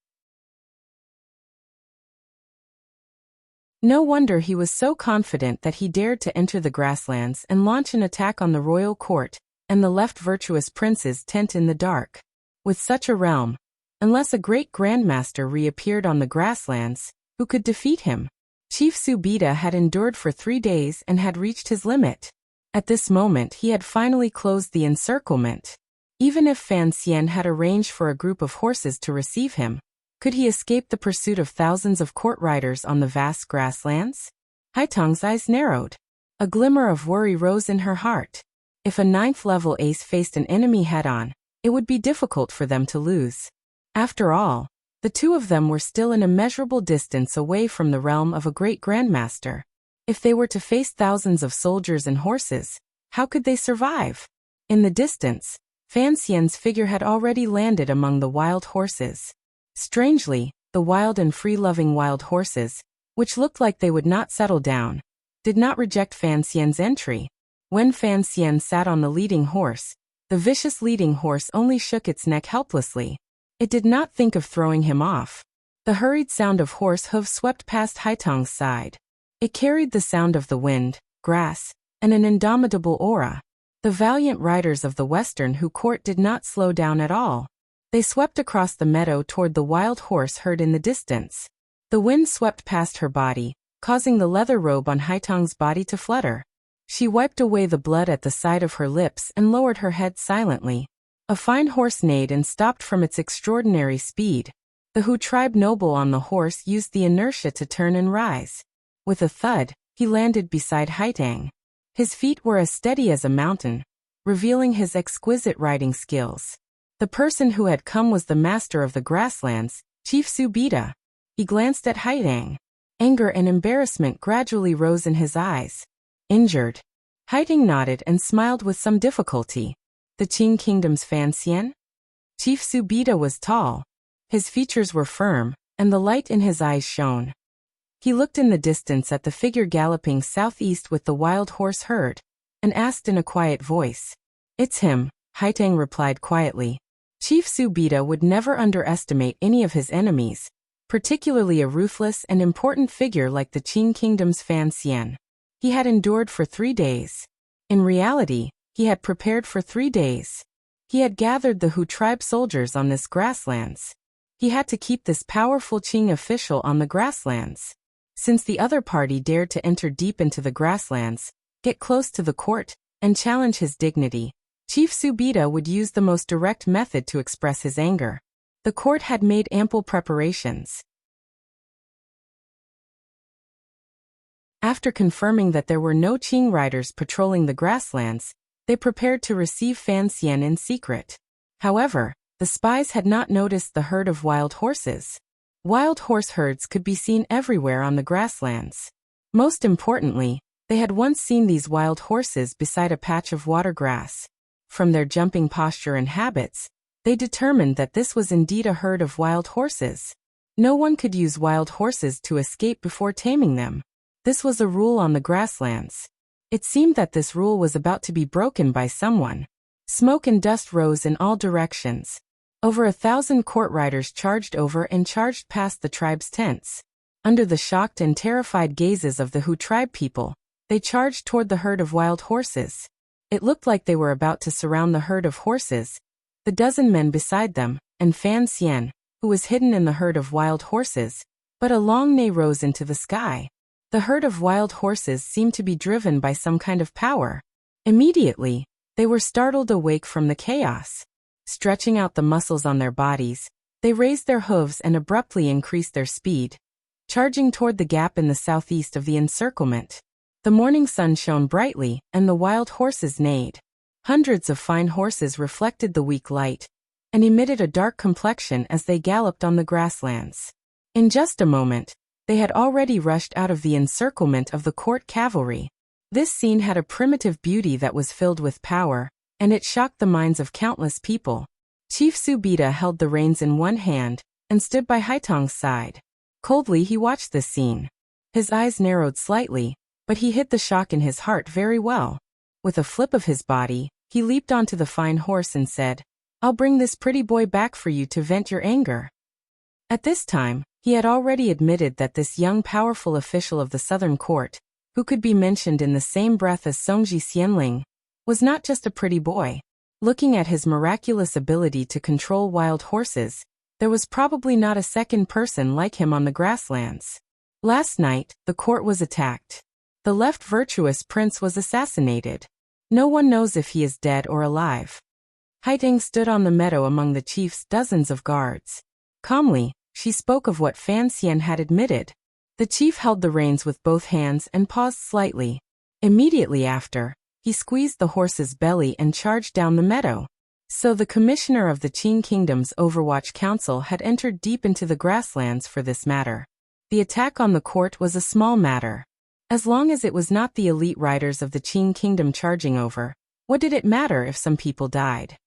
No wonder he was so confident that he dared to enter the grasslands and launch an attack on the royal court, and the left virtuous prince's tent in the dark. With such a realm, unless a great grandmaster reappeared on the grasslands, who could defeat him? Chief Subida had endured for 3 days and had reached his limit. At this moment he had finally closed the encirclement. Even if Fan Xian had arranged for a group of horses to receive him, could he escape the pursuit of thousands of court riders on the vast grasslands? Haiteng's eyes narrowed. A glimmer of worry rose in her heart. If a 9th-level ace faced an enemy head-on, it would be difficult for them to lose. After all, the two of them were still an immeasurable distance away from the realm of a great grandmaster. If they were to face thousands of soldiers and horses, how could they survive? In the distance, Fan Xian's figure had already landed among the wild horses. Strangely, the wild and free-loving wild horses, which looked like they would not settle down, did not reject Fan Xian's entry. When Fan Xian sat on the leading horse, the vicious leading horse only shook its neck helplessly. It did not think of throwing him off. The hurried sound of horse hooves swept past Haiteng's side. It carried the sound of the wind, grass, and an indomitable aura. The valiant riders of the Western Hu court did not slow down at all. They swept across the meadow toward the wild horse herd in the distance. The wind swept past her body, causing the leather robe on Haiteng's body to flutter. She wiped away the blood at the side of her lips and lowered her head silently. A fine horse neighed and stopped from its extraordinary speed. The Hu tribe noble on the horse used the inertia to turn and rise. With a thud, he landed beside Haiteng. His feet were as steady as a mountain, revealing his exquisite riding skills. The person who had come was the master of the grasslands, Chief Subida. He glanced at Haiteng. Anger and embarrassment gradually rose in his eyes. Injured. Haiteng nodded and smiled with some difficulty. The Qing Kingdom's Fan Xian? Chief Subida was tall. His features were firm, and the light in his eyes shone. He looked in the distance at the figure galloping southeast with the wild horse herd, and asked in a quiet voice. "It's him," Haiteng replied quietly. Chief Subida would never underestimate any of his enemies, particularly a ruthless and important figure like the Qing Kingdom's Fan Xian. He had endured for 3 days. In reality, he had prepared for 3 days. He had gathered the Hu tribe soldiers on this grasslands. He had to keep this powerful Qing official on the grasslands. Since the other party dared to enter deep into the grasslands, get close to the court, and challenge his dignity, Chief Subida would use the most direct method to express his anger. The court had made ample preparations. After confirming that there were no Qing riders patrolling the grasslands, they prepared to receive Fan Xian in secret. However, the spies had not noticed the herd of wild horses. Wild horse herds could be seen everywhere on the grasslands. Most importantly, they had once seen these wild horses beside a patch of water grass. From their jumping posture and habits, They determined that this was indeed a herd of wild horses. No one could use wild horses to escape before taming them. This was a rule on the grasslands. It seemed that this rule was about to be broken by someone. Smoke and dust rose in all directions. Over 1,000 court riders charged over and charged past the tribe's tents. Under the shocked and terrified gazes of the Hu tribe people, they charged toward the herd of wild horses. It looked like they were about to surround the herd of horses, the dozen men beside them, and Fan Xian, who was hidden in the herd of wild horses, but a long neigh rose into the sky. The herd of wild horses seemed to be driven by some kind of power. Immediately, they were startled awake from the chaos. Stretching out the muscles on their bodies, they raised their hooves and abruptly increased their speed, charging toward the gap in the southeast of the encirclement. The morning sun shone brightly, and the wild horses neighed. Hundreds of fine horses reflected the weak light and emitted a dark complexion as they galloped on the grasslands. In just a moment, they had already rushed out of the encirclement of the court cavalry. This scene had a primitive beauty that was filled with power, and it shocked the minds of countless people. Chief Subida held the reins in one hand and stood by Haitong's side. Coldly he watched this scene. His eyes narrowed slightly, but he hid the shock in his heart very well. With a flip of his body, he leaped onto the fine horse and said, "I'll bring this pretty boy back for you to vent your anger." At this time, he had already admitted that this young powerful official of the southern court, who could be mentioned in the same breath as Songji Xianling, was not just a pretty boy. Looking at his miraculous ability to control wild horses, there was probably not a second person like him on the grasslands. Last night, the court was attacked. The left virtuous prince was assassinated. No one knows if he is dead or alive. Haitong stood on the meadow among the chief's dozens of guards. Calmly, she spoke of what Fan Xian had admitted. The chief held the reins with both hands and paused slightly. Immediately after, he squeezed the horse's belly and charged down the meadow. So the commissioner of the Qing Kingdom's Overwatch Council had entered deep into the grasslands for this matter. The attack on the court was a small matter. As long as it was not the elite riders of the Qing Kingdom charging over, what did it matter if some people died?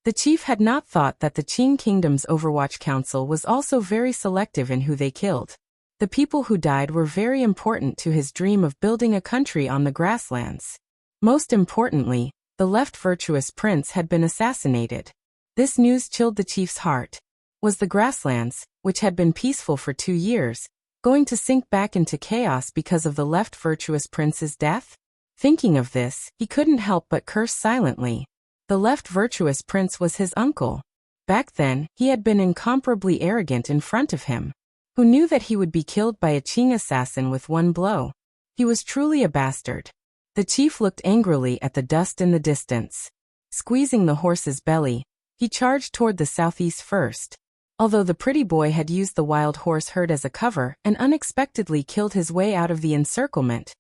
The chief had not thought that the Qing Kingdom's Overwatch Council was also very selective in who they killed. The people who died were very important to his dream of building a country on the grasslands. Most importantly, the left virtuous prince had been assassinated. This news chilled the chief's heart. Was the grasslands, which had been peaceful for 2 years, going to sink back into chaos because of the left virtuous prince's death? Thinking of this, he couldn't help but curse silently. The left virtuous prince was his uncle. Back then, he had been incomparably arrogant in front of him. Who knew that he would be killed by a Qing assassin with one blow? He was truly a bastard. The chief looked angrily at the dust in the distance. Squeezing the horse's belly, he charged toward the southeast first. Although the pretty boy had used the wild horse herd as a cover and unexpectedly killed his way out of the encirclement,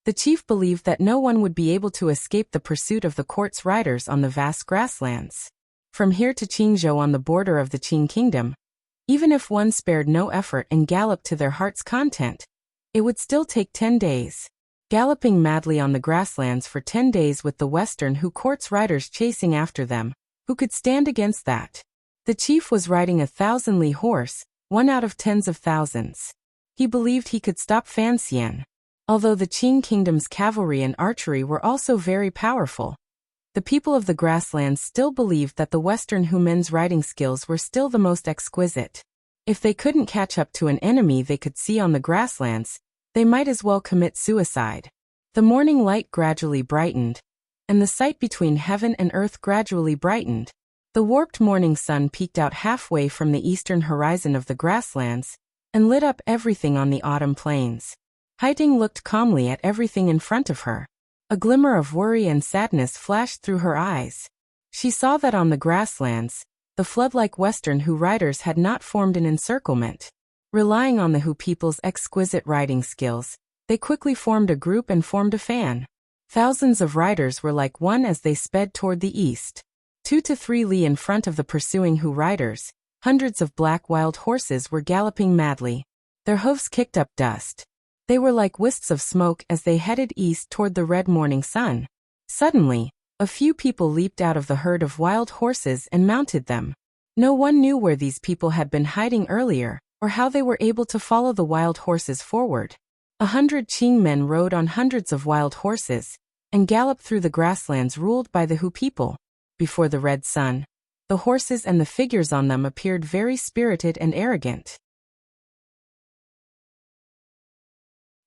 the chief believed that no one would be able to escape the pursuit of the court's riders on the vast grasslands. From here to Qingzhou on the border of the Qing Kingdom, even if one spared no effort and galloped to their heart's content, it would still take 10 days. Galloping madly on the grasslands for 10 days with the Western Hu court's riders chasing after them, who could stand against that? The chief was riding a 1,000-li horse, one out of tens of thousands. He believed he could stop Fan Xian. Although the Qing Kingdom's cavalry and archery were also very powerful, the people of the grasslands still believed that the Western Hu men's riding skills were still the most exquisite. If they couldn't catch up to an enemy they could see on the grasslands, they might as well commit suicide. The morning light gradually brightened, and the sight between heaven and earth gradually brightened. The warped morning sun peeked out halfway from the eastern horizon of the grasslands and lit up everything on the autumn plains. Haitong looked calmly at everything in front of her. A glimmer of worry and sadness flashed through her eyes. She saw that on the grasslands, the flood-like Western Hu riders had not formed an encirclement. Relying on the Hu people's exquisite riding skills, they quickly formed a group and formed a fan. Thousands of riders were like one as they sped toward the east. 2 to 3 li in front of the pursuing Hu riders, hundreds of black wild horses were galloping madly. Their hoofs kicked up dust. They were like wisps of smoke as they headed east toward the red morning sun. Suddenly, A few people leaped out of the herd of wild horses and mounted them. No one knew where these people had been hiding earlier, or how they were able to follow the wild horses forward. 100 Qing men rode on hundreds of wild horses, and galloped through the grasslands ruled by the Hu people. Before the red sun, the horses and the figures on them appeared very spirited and arrogant.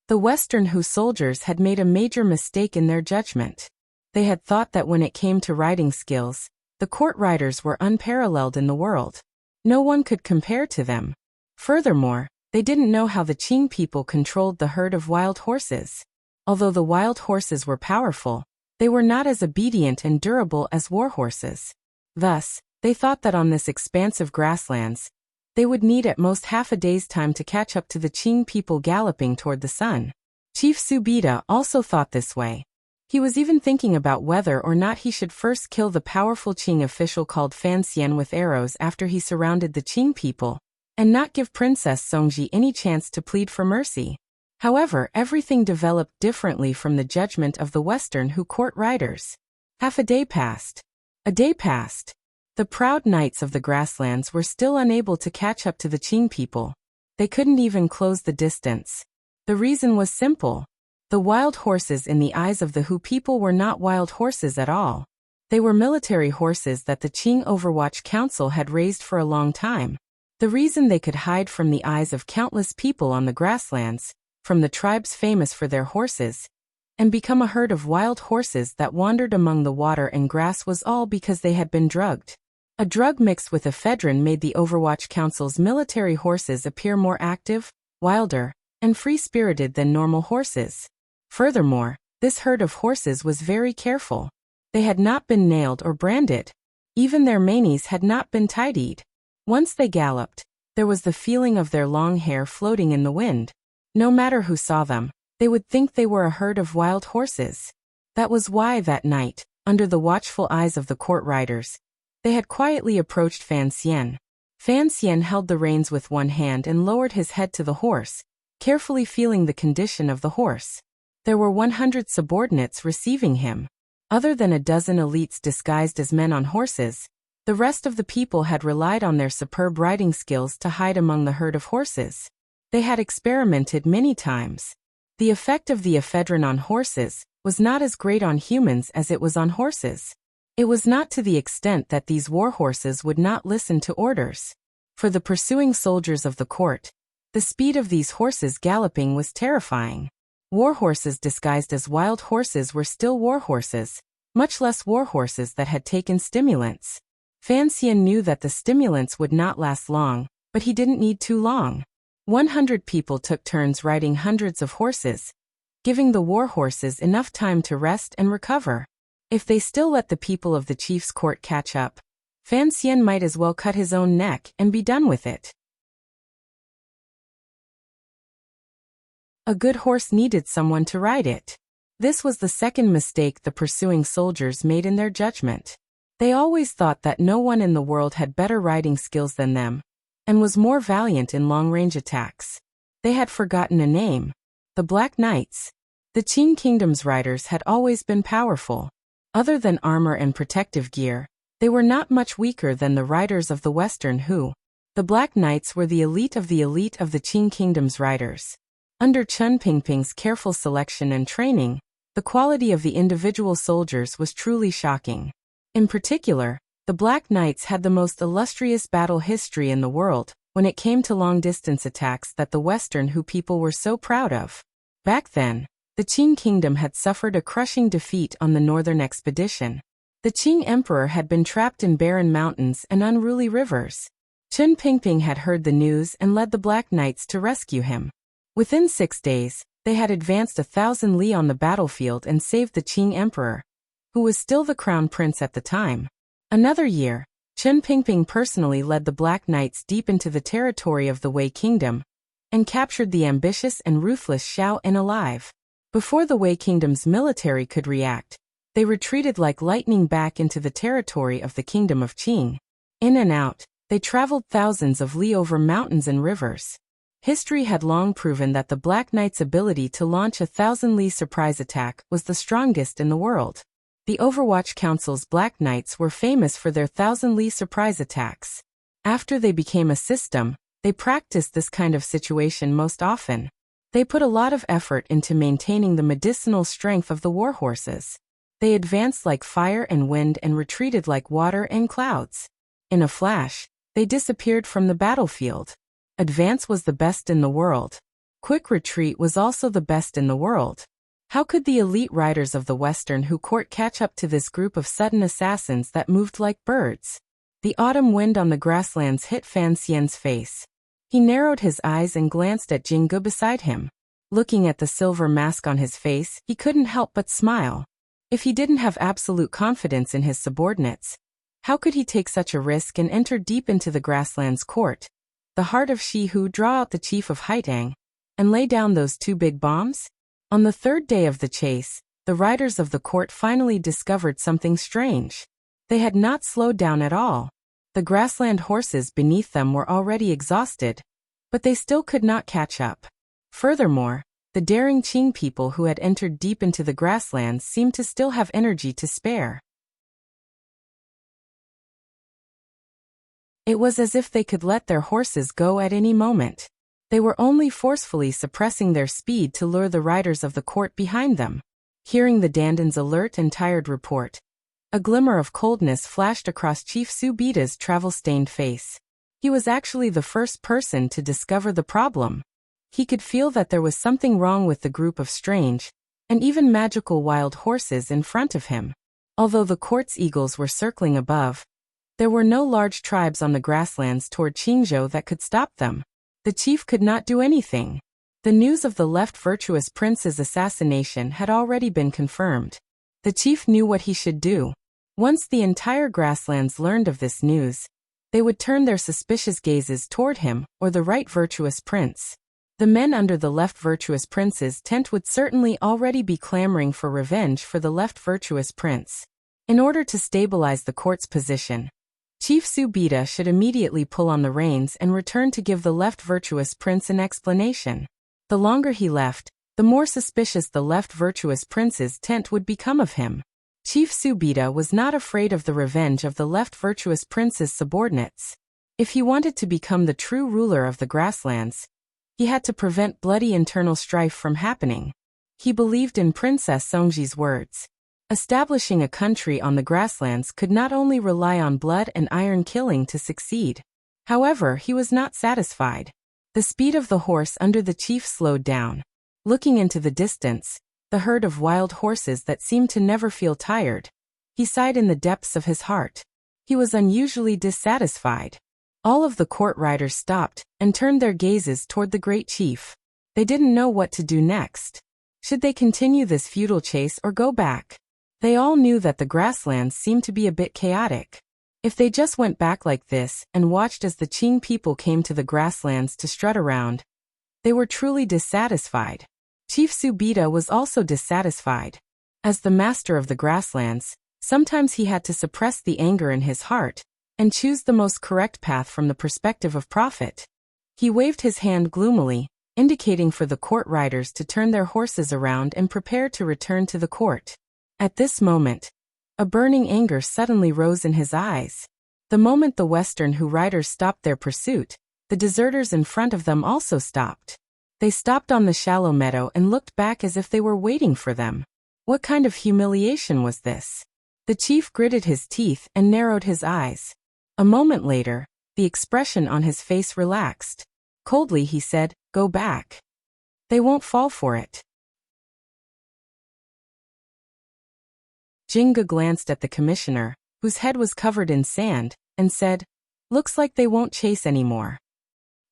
The Western Hu soldiers had made a major mistake in their judgment. They had thought that when it came to riding skills, the court riders were unparalleled in the world. No one could compare to them. Furthermore, they didn't know how the Qing people controlled the herd of wild horses. Although the wild horses were powerful, they were not as obedient and durable as war horses. Thus, they thought that on this expansive grasslands, they would need at most half a day's time to catch up to the Qing people galloping toward the sun. Chief Subida also thought this way. He was even thinking about whether or not he should first kill the powerful Qing official called Fan Xian with arrows after he surrounded the Qing people, and not give Princess Songji any chance to plead for mercy. However, everything developed differently from the judgment of the Western Hu court riders. Half a day passed. A day passed. The proud knights of the grasslands were still unable to catch up to the Qing people. They couldn't even close the distance. The reason was simple. The wild horses in the eyes of the Hu people were not wild horses at all. They were military horses that the Qing Overwatch Council had raised for a long time. The reason they could hide from the eyes of countless people on the grasslands, from the tribes famous for their horses, and become a herd of wild horses that wandered among the water and grass was all because they had been drugged. A drug mixed with ephedrine made the Overwatch Council's military horses appear more active, wilder, and free-spirited than normal horses. Furthermore, this herd of horses was very careful. They had not been nailed or branded. Even their manes had not been tidied. Once they galloped, there was the feeling of their long hair floating in the wind. No matter who saw them, they would think they were a herd of wild horses. That was why that night, under the watchful eyes of the court riders, they had quietly approached Fan Xian. Fan Xian held the reins with one hand and lowered his head to the horse, carefully feeling the condition of the horse. There were 100 subordinates receiving him. Other than a dozen elites disguised as men on horses, the rest of the people had relied on their superb riding skills to hide among the herd of horses. They had experimented many times. The effect of the ephedrine on horses was not as great on humans as it was on horses. It was not to the extent that these war horses would not listen to orders. For the pursuing soldiers of the court, the speed of these horses galloping was terrifying. War horses disguised as wild horses were still war horses, much less war horses that had taken stimulants. Fan Xian knew that the stimulants would not last long, but he didn't need too long. 100 people took turns riding hundreds of horses, giving the war horses enough time to rest and recover. If they still let the people of the chief's court catch up, Fan Xian might as well cut his own neck and be done with it. A good horse needed someone to ride it. This was the second mistake the pursuing soldiers made in their judgment. They always thought that no one in the world had better riding skills than them, and was more valiant in long-range attacks. They had forgotten a name: the Black Knights. The Qing Kingdom's riders had always been powerful. Other than armor and protective gear, they were not much weaker than the riders of the Western Hu. The Black Knights were the elite of the Qing Kingdom's riders. Under Chen Pingping's careful selection and training, the quality of the individual soldiers was truly shocking. In particular, the Black Knights had the most illustrious battle history in the world when it came to long-distance attacks that the Western Hu people were so proud of. Back then, the Qing Kingdom had suffered a crushing defeat on the northern expedition. The Qing Emperor had been trapped in barren mountains and unruly rivers. Chen Pingping had heard the news and led the Black Knights to rescue him. Within 6 days, they had advanced 1,000 li on the battlefield and saved the Qing Emperor, who was still the crown prince at the time. Another year, Chen Pingping personally led the Black Knights deep into the territory of the Wei Kingdom, and captured the ambitious and ruthless Xiao En alive. Before the Wei Kingdom's military could react, they retreated like lightning back into the territory of the Kingdom of Qing. In and out, they traveled thousands of li over mountains and rivers. History had long proven that the Black Knight's ability to launch a 1,000 li surprise attack was the strongest in the world. The Overwatch Council's Black Knights were famous for their thousandly surprise attacks. After they became a system, they practiced this kind of situation most often. They put a lot of effort into maintaining the medicinal strength of the warhorses. They advanced like fire and wind and retreated like water and clouds. In a flash, they disappeared from the battlefield. Advance was the best in the world. Quick retreat was also the best in the world. How could the elite riders of the Western court catch up to this group of sudden assassins that moved like birds? The autumn wind on the grasslands hit Fan Xian's face. He narrowed his eyes and glanced at Jingge beside him. Looking at the silver mask on his face, he couldn't help but smile. If he didn't have absolute confidence in his subordinates, how could he take such a risk and enter deep into the grasslands court, the heart of Shihu, draw out the chief of Haitang, and lay down those two big bombs? On the third day of the chase, the riders of the court finally discovered something strange. They had not slowed down at all. The grassland horses beneath them were already exhausted, but they still could not catch up. Furthermore, the daring Qing people who had entered deep into the grasslands seemed to still have energy to spare. It was as if they could let their horses go at any moment. They were only forcefully suppressing their speed to lure the riders of the court behind them. Hearing the Dandan's alert and tired report, a glimmer of coldness flashed across Chief Su Bida's travel-stained face. He was actually the first person to discover the problem. He could feel that there was something wrong with the group of strange, and even magical wild horses in front of him. Although the court's eagles were circling above, there were no large tribes on the grasslands toward Qingzhou that could stop them. The chief could not do anything. The news of the left virtuous prince's assassination had already been confirmed. The chief knew what he should do. Once the entire grasslands learned of this news, they would turn their suspicious gazes toward him or the right virtuous prince. The men under the left virtuous prince's tent would certainly already be clamoring for revenge for the left virtuous prince. In order to stabilize the court's position, Chief Su Bida should immediately pull on the reins and return to give the left virtuous prince an explanation. The longer he left, the more suspicious the left virtuous prince's tent would become of him. Chief Su Bida was not afraid of the revenge of the left virtuous prince's subordinates. If he wanted to become the true ruler of the grasslands, he had to prevent bloody internal strife from happening. He believed in Princess Songji's words. Establishing a country on the grasslands could not only rely on blood and iron killing to succeed. However, he was not satisfied. The speed of the horse under the chief slowed down. Looking into the distance, the herd of wild horses that seemed to never feel tired, he sighed in the depths of his heart. He was unusually dissatisfied. All of the court riders stopped and turned their gazes toward the great chief. They didn't know what to do next. Should they continue this futile chase or go back? They all knew that the grasslands seemed to be a bit chaotic. If they just went back like this and watched as the Qing people came to the grasslands to strut around, they were truly dissatisfied. Chief Su Bida was also dissatisfied. As the master of the grasslands, sometimes he had to suppress the anger in his heart and choose the most correct path from the perspective of profit. He waved his hand gloomily, indicating for the court riders to turn their horses around and prepare to return to the court. At this moment, a burning anger suddenly rose in his eyes. The moment the Western riders stopped their pursuit, the deserters in front of them also stopped. They stopped on the shallow meadow and looked back as if they were waiting for them. What kind of humiliation was this? The chief gritted his teeth and narrowed his eyes. A moment later, the expression on his face relaxed. Coldly he said, "Go back. They won't fall for it." Jingge glanced at the commissioner, whose head was covered in sand, and said, "Looks like they won't chase anymore."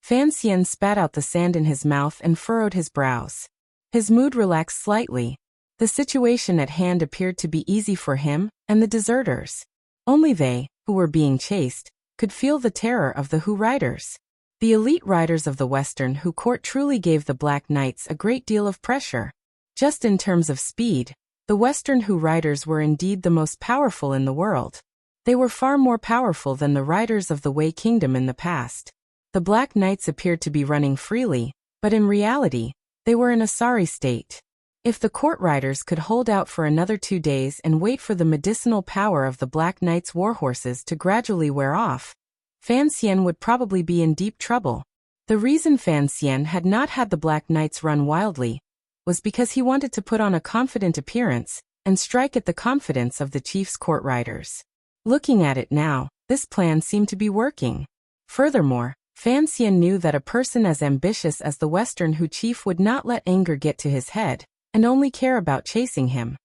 Fan Xian spat out the sand in his mouth and furrowed his brows. His mood relaxed slightly. The situation at hand appeared to be easy for him and the deserters. Only they, who were being chased, could feel the terror of the Hu riders. The elite riders of the Western Hu court truly gave the Black Knights a great deal of pressure. Just in terms of speed, the Western Hu riders were indeed the most powerful in the world. They were far more powerful than the riders of the Wei Kingdom in the past. The Black Knights appeared to be running freely, but in reality, they were in a sorry state. If the court riders could hold out for another 2 days and wait for the medicinal power of the Black Knight's warhorses to gradually wear off, Fan Xian would probably be in deep trouble. The reason Fan Xian had not had the Black Knights run wildly was because he wanted to put on a confident appearance and strike at the confidence of the chief's court riders. Looking at it now, this plan seemed to be working. Furthermore, Fan Xian knew that a person as ambitious as the Western Hu chief would not let anger get to his head and only care about chasing him.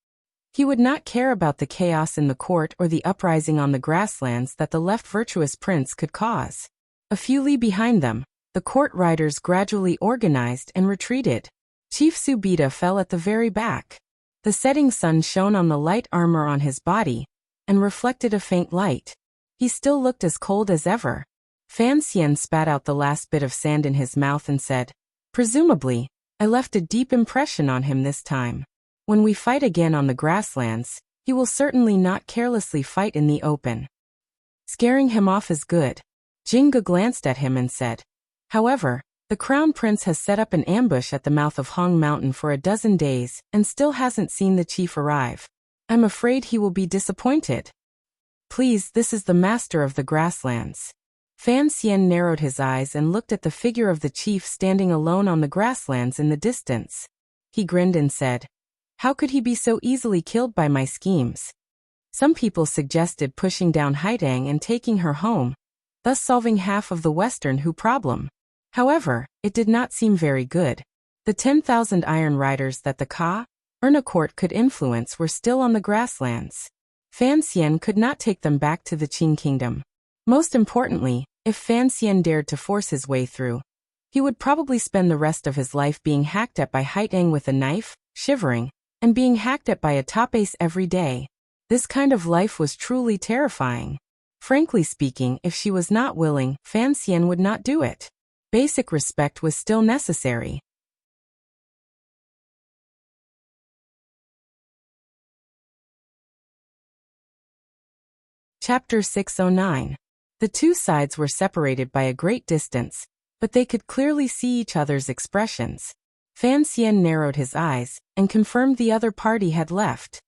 He would not care about the chaos in the court or the uprising on the grasslands that the left virtuous prince could cause. A few li behind them, the court riders gradually organized and retreated. Chief Subida fell at the very back. The setting sun shone on the light armor on his body and reflected a faint light. He still looked as cold as ever. Fan Xian spat out the last bit of sand in his mouth and said, "Presumably, I left a deep impression on him this time. When we fight again on the grasslands, he will certainly not carelessly fight in the open. Scaring him off is good." Jingge glanced at him and said, "However, the Crown Prince has set up an ambush at the mouth of Hong Mountain for a dozen days and still hasn't seen the chief arrive. I'm afraid he will be disappointed." "Please, this is the master of the grasslands." Fan Xian narrowed his eyes and looked at the figure of the chief standing alone on the grasslands in the distance. He grinned and said, "How could he be so easily killed by my schemes?" Some people suggested pushing down Haidang and taking her home, thus solving half of the Western Hu problem. However, it did not seem very good. The 10,000 iron riders that the Erna court could influence were still on the grasslands. Fan Xian could not take them back to the Qing kingdom. Most importantly, if Fan Xian dared to force his way through, he would probably spend the rest of his life being hacked at by Haidang with a knife, shivering, and being hacked at by a top ace every day. This kind of life was truly terrifying. Frankly speaking, if she was not willing, Fan Xian would not do it. Basic respect was still necessary. Chapter 609. The two sides were separated by a great distance, but they could clearly see each other's expressions. Fan Xian narrowed his eyes and confirmed the other party had left.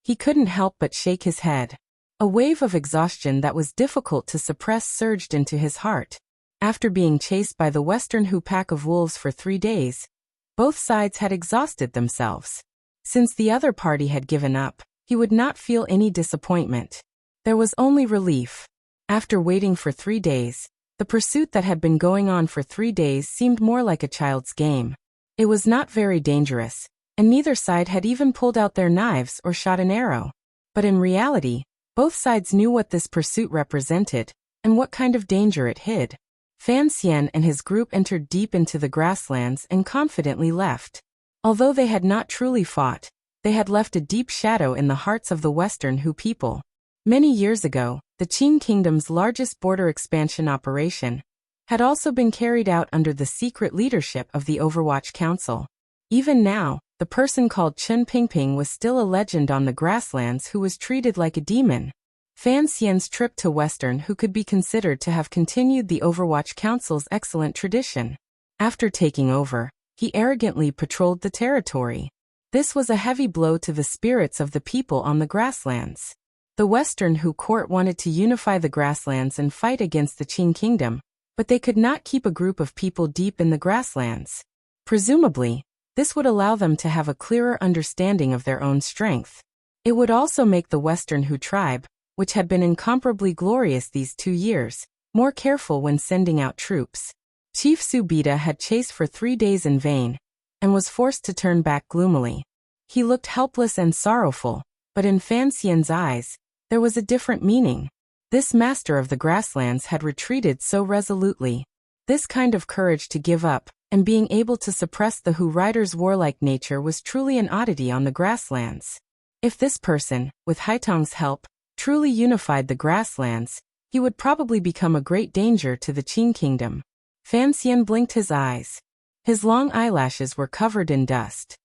He couldn't help but shake his head. A wave of exhaustion that was difficult to suppress surged into his heart. After being chased by the Western Hu pack of wolves for 3 days, both sides had exhausted themselves. Since the other party had given up, he would not feel any disappointment. There was only relief. After waiting for 3 days, the pursuit that had been going on for 3 days seemed more like a child's game. It was not very dangerous, and neither side had even pulled out their knives or shot an arrow. But in reality, both sides knew what this pursuit represented and what kind of danger it hid. Fan Xian and his group entered deep into the grasslands and confidently left. Although they had not truly fought, they had left a deep shadow in the hearts of the Western Hu people. Many years ago, the Qing Kingdom's largest border expansion operation had also been carried out under the secret leadership of the Overwatch Council. Even now, the person called Chen Pingping was still a legend on the grasslands who was treated like a demon. Fan Xian's trip to Western Hu could be considered to have continued the Overwatch Council's excellent tradition. After taking over, he arrogantly patrolled the territory. This was a heavy blow to the spirits of the people on the grasslands. The Western Hu court wanted to unify the grasslands and fight against the Qing kingdom, but they could not keep a group of people deep in the grasslands. Presumably, this would allow them to have a clearer understanding of their own strength. It would also make the Western Hu tribe, which had been incomparably glorious these 2 years, more careful when sending out troops. Chief Subida had chased for 3 days in vain, and was forced to turn back gloomily. He looked helpless and sorrowful, but in Fan Xian's eyes, there was a different meaning. This master of the grasslands had retreated so resolutely. This kind of courage to give up, and being able to suppress the Hu riders' warlike nature was truly an oddity on the grasslands. If this person, with Haitang's help, truly unified the grasslands, he would probably become a great danger to the Qing kingdom. Fan Xian blinked his eyes. His long eyelashes were covered in dust.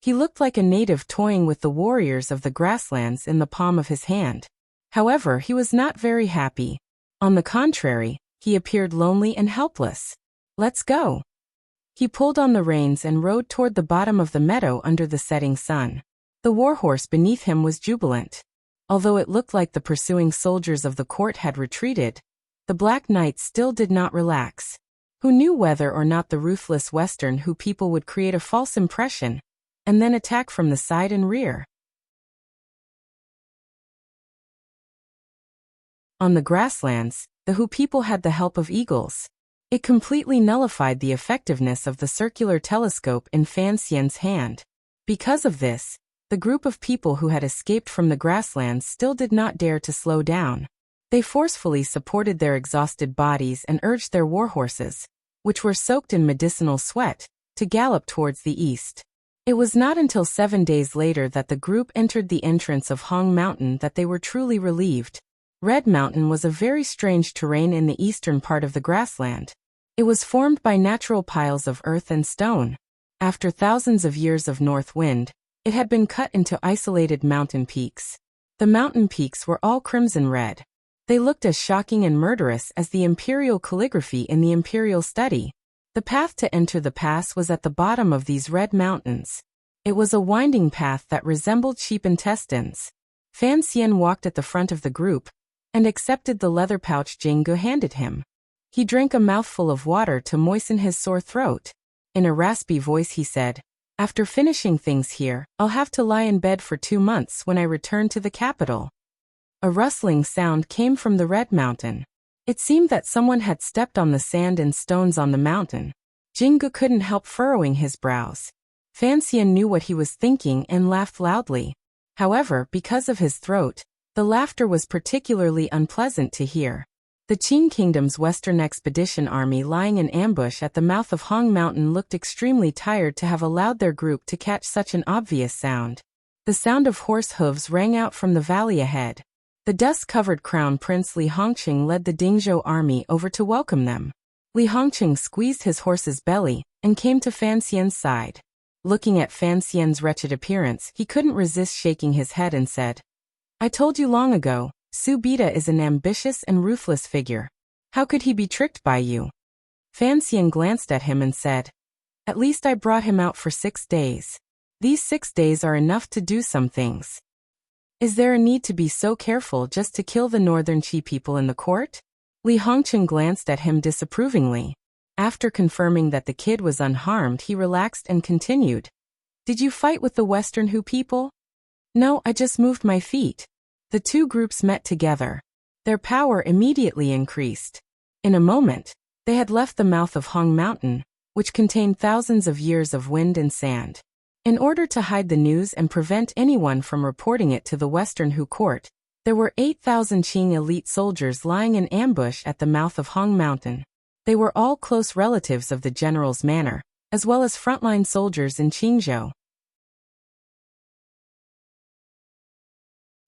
He looked like a native toying with the warriors of the grasslands in the palm of his hand. However, he was not very happy. On the contrary, he appeared lonely and helpless. "Let's go." He pulled on the reins and rode toward the bottom of the meadow under the setting sun. The warhorse beneath him was jubilant. Although it looked like the pursuing soldiers of the court had retreated, the Black Knights still did not relax. Who knew whether or not the ruthless Western Who people would create a false impression and then attack from the side and rear? On the grasslands, the Who people had the help of eagles. It completely nullified the effectiveness of the circular telescope in Fan Xian's hand. Because of this, the group of people who had escaped from the grasslands still did not dare to slow down. They forcefully supported their exhausted bodies and urged their warhorses, which were soaked in medicinal sweat, to gallop towards the east. It was not until 7 days later that the group entered the entrance of Hong Mountain that they were truly relieved. Red Mountain was a very strange terrain in the eastern part of the grassland. It was formed by natural piles of earth and stone. After thousands of years of north wind, it had been cut into isolated mountain peaks. The mountain peaks were all crimson red. They looked as shocking and murderous as the imperial calligraphy in the imperial study. The path to enter the pass was at the bottom of these red mountains. It was a winding path that resembled sheep intestines. Fan Xian walked at the front of the group and accepted the leather pouch Jinggu handed him. He drank a mouthful of water to moisten his sore throat. In a raspy voice he said, "After finishing things here, I'll have to lie in bed for 2 months when I return to the capital." A rustling sound came from the Red Mountain. It seemed that someone had stepped on the sand and stones on the mountain. Jinggu couldn't help furrowing his brows. Fan Xian knew what he was thinking and laughed loudly. However, because of his throat, the laughter was particularly unpleasant to hear. The Qing Kingdom's Western Expedition Army lying in ambush at the mouth of Hong Mountain looked extremely tired to have allowed their group to catch such an obvious sound. The sound of horse hooves rang out from the valley ahead. The dust-covered Crown Prince Li Hongqing led the Dingzhou army over to welcome them. Li Hongqing squeezed his horse's belly and came to Fan Xian's side. Looking at Fan Xian's wretched appearance, he couldn't resist shaking his head and said, "I told you long ago, Su Bida is an ambitious and ruthless figure. How could he be tricked by you?" Fan Xian glanced at him and said, "At least I brought him out for 6 days. These 6 days are enough to do some things. Is there a need to be so careful just to kill the Northern Qi people in the court?" Li Hongqing glanced at him disapprovingly. After confirming that the kid was unharmed, he relaxed and continued, "Did you fight with the Western Hu people?" "No, I just moved my feet." The two groups met together. Their power immediately increased. In a moment, they had left the mouth of Hong Mountain, which contained thousands of years of wind and sand. In order to hide the news and prevent anyone from reporting it to the Western Hu court, there were 8,000 Qing elite soldiers lying in ambush at the mouth of Hong Mountain. They were all close relatives of the general's manor, as well as frontline soldiers in Qingzhou.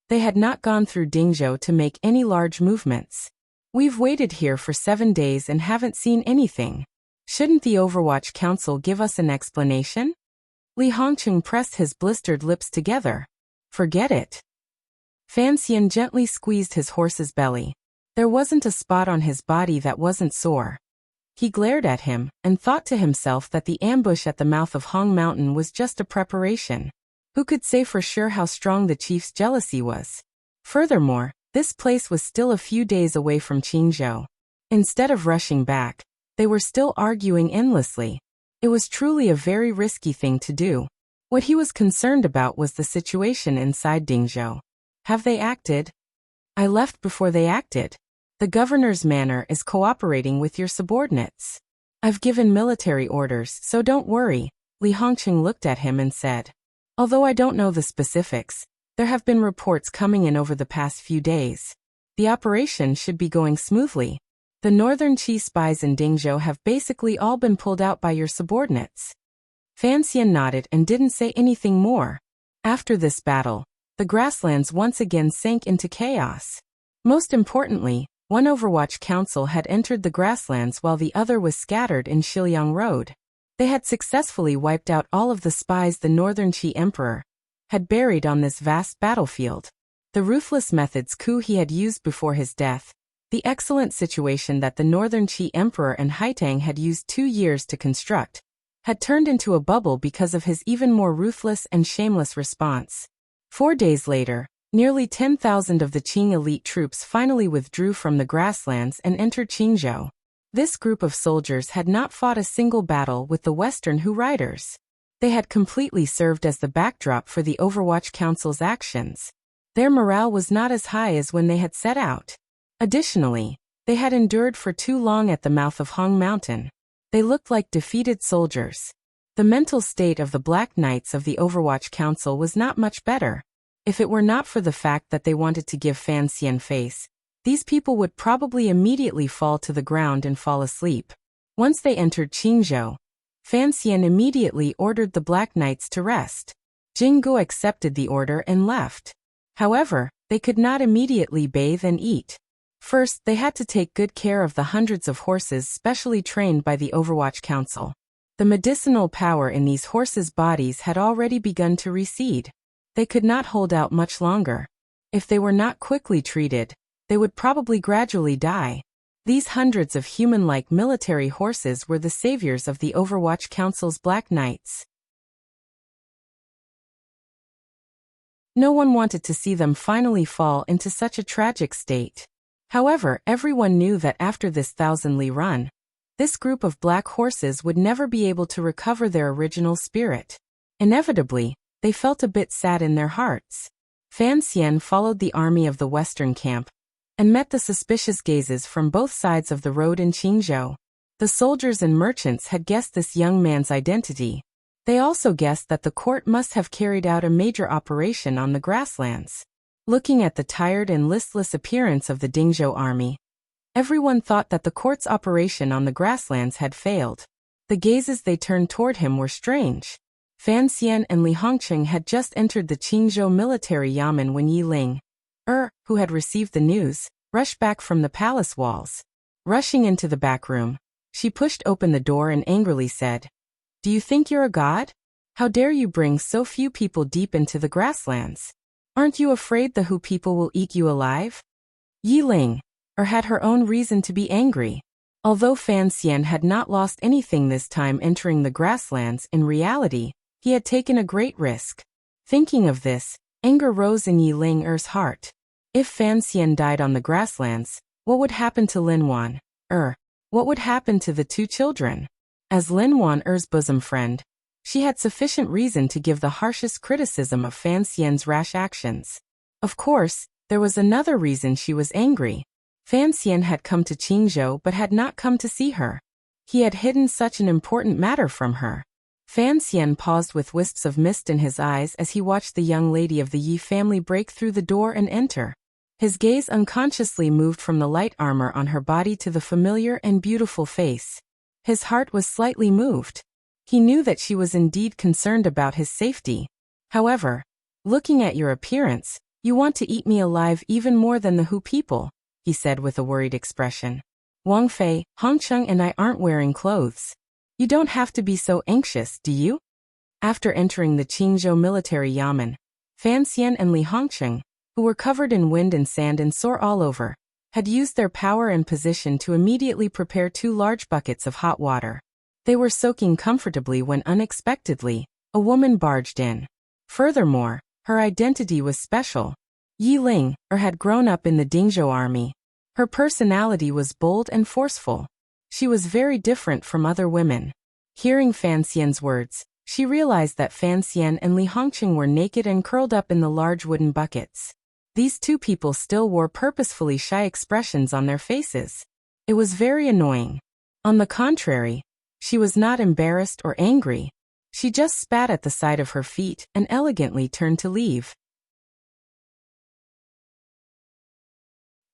They had not gone through Dingzhou to make any large movements. "We've waited here for 7 days and haven't seen anything. Shouldn't the Overwatch Council give us an explanation?" Li Hongqing pressed his blistered lips together. "Forget it." Fan Xian gently squeezed his horse's belly. There wasn't a spot on his body that wasn't sore. He glared at him and thought to himself that the ambush at the mouth of Hong Mountain was just a preparation. Who could say for sure how strong the chief's jealousy was? Furthermore, this place was still a few days away from Qingzhou. Instead of rushing back, they were still arguing endlessly. It was truly a very risky thing to do. What he was concerned about was the situation inside Dingzhou. Have they acted? I left before they acted. The governor's manor is cooperating with your subordinates. I've given military orders, so don't worry. Li Hongqing looked at him and said, "Although I don't know the specifics, there have been reports coming in over the past few days. The operation should be going smoothly. The Northern Qi spies in Dingzhou have basically all been pulled out by your subordinates." Fan Xian nodded and didn't say anything more. After this battle, the grasslands once again sank into chaos. Most importantly, one Overwatch Council had entered the grasslands while the other was scattered in Shiliang Road. They had successfully wiped out all of the spies the Northern Qi Emperor had buried on this vast battlefield. The ruthless methods he had used before his death, the excellent situation that the Northern Qi Emperor and Haitang had used 2 years to construct, had turned into a bubble because of his even more ruthless and shameless response. 4 days later, nearly 10,000 of the Qing elite troops finally withdrew from the grasslands and entered Qingzhou. This group of soldiers had not fought a single battle with the Western Hu riders. They had completely served as the backdrop for the Overwatch Council's actions. Their morale was not as high as when they had set out. Additionally, they had endured for too long at the mouth of Hong Mountain. They looked like defeated soldiers. The mental state of the Black Knights of the Overwatch Council was not much better. If it were not for the fact that they wanted to give Fan Xian face, these people would probably immediately fall to the ground and fall asleep. Once they entered Qingzhou, Fan Xian immediately ordered the Black Knights to rest. Jing Guo accepted the order and left. However, they could not immediately bathe and eat. First, they had to take good care of the hundreds of horses specially trained by the Overwatch Council. The medicinal power in these horses' bodies had already begun to recede. They could not hold out much longer. If they were not quickly treated, they would probably gradually die. These hundreds of human-like military horses were the saviors of the Overwatch Council's Black Knights. No one wanted to see them finally fall into such a tragic state. However, everyone knew that after this 1,000-li run, this group of black horses would never be able to recover their original spirit. Inevitably, they felt a bit sad in their hearts. Fan Xian followed the army of the western camp and met the suspicious gazes from both sides of the road in Qingzhou. The soldiers and merchants had guessed this young man's identity. They also guessed that the court must have carried out a major operation on the grasslands. Looking at the tired and listless appearance of the Dingzhou army, everyone thought that the court's operation on the grasslands had failed. The gazes they turned toward him were strange. Fan Xian and Li Hongqing had just entered the Qingzhou military yamen when Yi Ling, who had received the news, rushed back from the palace walls. Rushing into the back room, she pushed open the door and angrily said, "Do you think you're a god? How dare you bring so few people deep into the grasslands? Aren't you afraid the Hu people will eat you alive?" Yi Ling, had her own reason to be angry. Although Fan Xian had not lost anything this time entering the grasslands, in reality, he had taken a great risk. Thinking of this, anger rose in Yi Ling's heart. If Fan Xian died on the grasslands, what would happen to Lin Wan? What would happen to the two children? As Lin Wan's bosom friend, she had sufficient reason to give the harshest criticism of Fan Xian's rash actions. Of course, there was another reason she was angry. Fan Xian had come to Qingzhou but had not come to see her. He had hidden such an important matter from her. Fan Xian paused with wisps of mist in his eyes as he watched the young lady of the Yi family break through the door and enter. His gaze unconsciously moved from the light armor on her body to the familiar and beautiful face. His heart was slightly moved. He knew that she was indeed concerned about his safety. However, looking at your appearance, you want to eat me alive even more than the Hu people, he said with a worried expression. Wang Fei, Hongcheng and I aren't wearing clothes. You don't have to be so anxious, do you? After entering the Qingzhou military yamen, Fan Xian and Li Hongcheng, who were covered in wind and sand and sore all over, had used their power and position to immediately prepare 2 large buckets of hot water. They were soaking comfortably when unexpectedly, a woman barged in. Furthermore, her identity was special. Yi Ling, had grown up in the Dingzhou army. Her personality was bold and forceful. She was very different from other women. Hearing Fan Xian's words, she realized that Fan Xian and Li Hongqing were naked and curled up in the large wooden buckets. These two people still wore purposefully shy expressions on their faces. It was very annoying. On the contrary, she was not embarrassed or angry. She just spat at the side of her feet and elegantly turned to leave.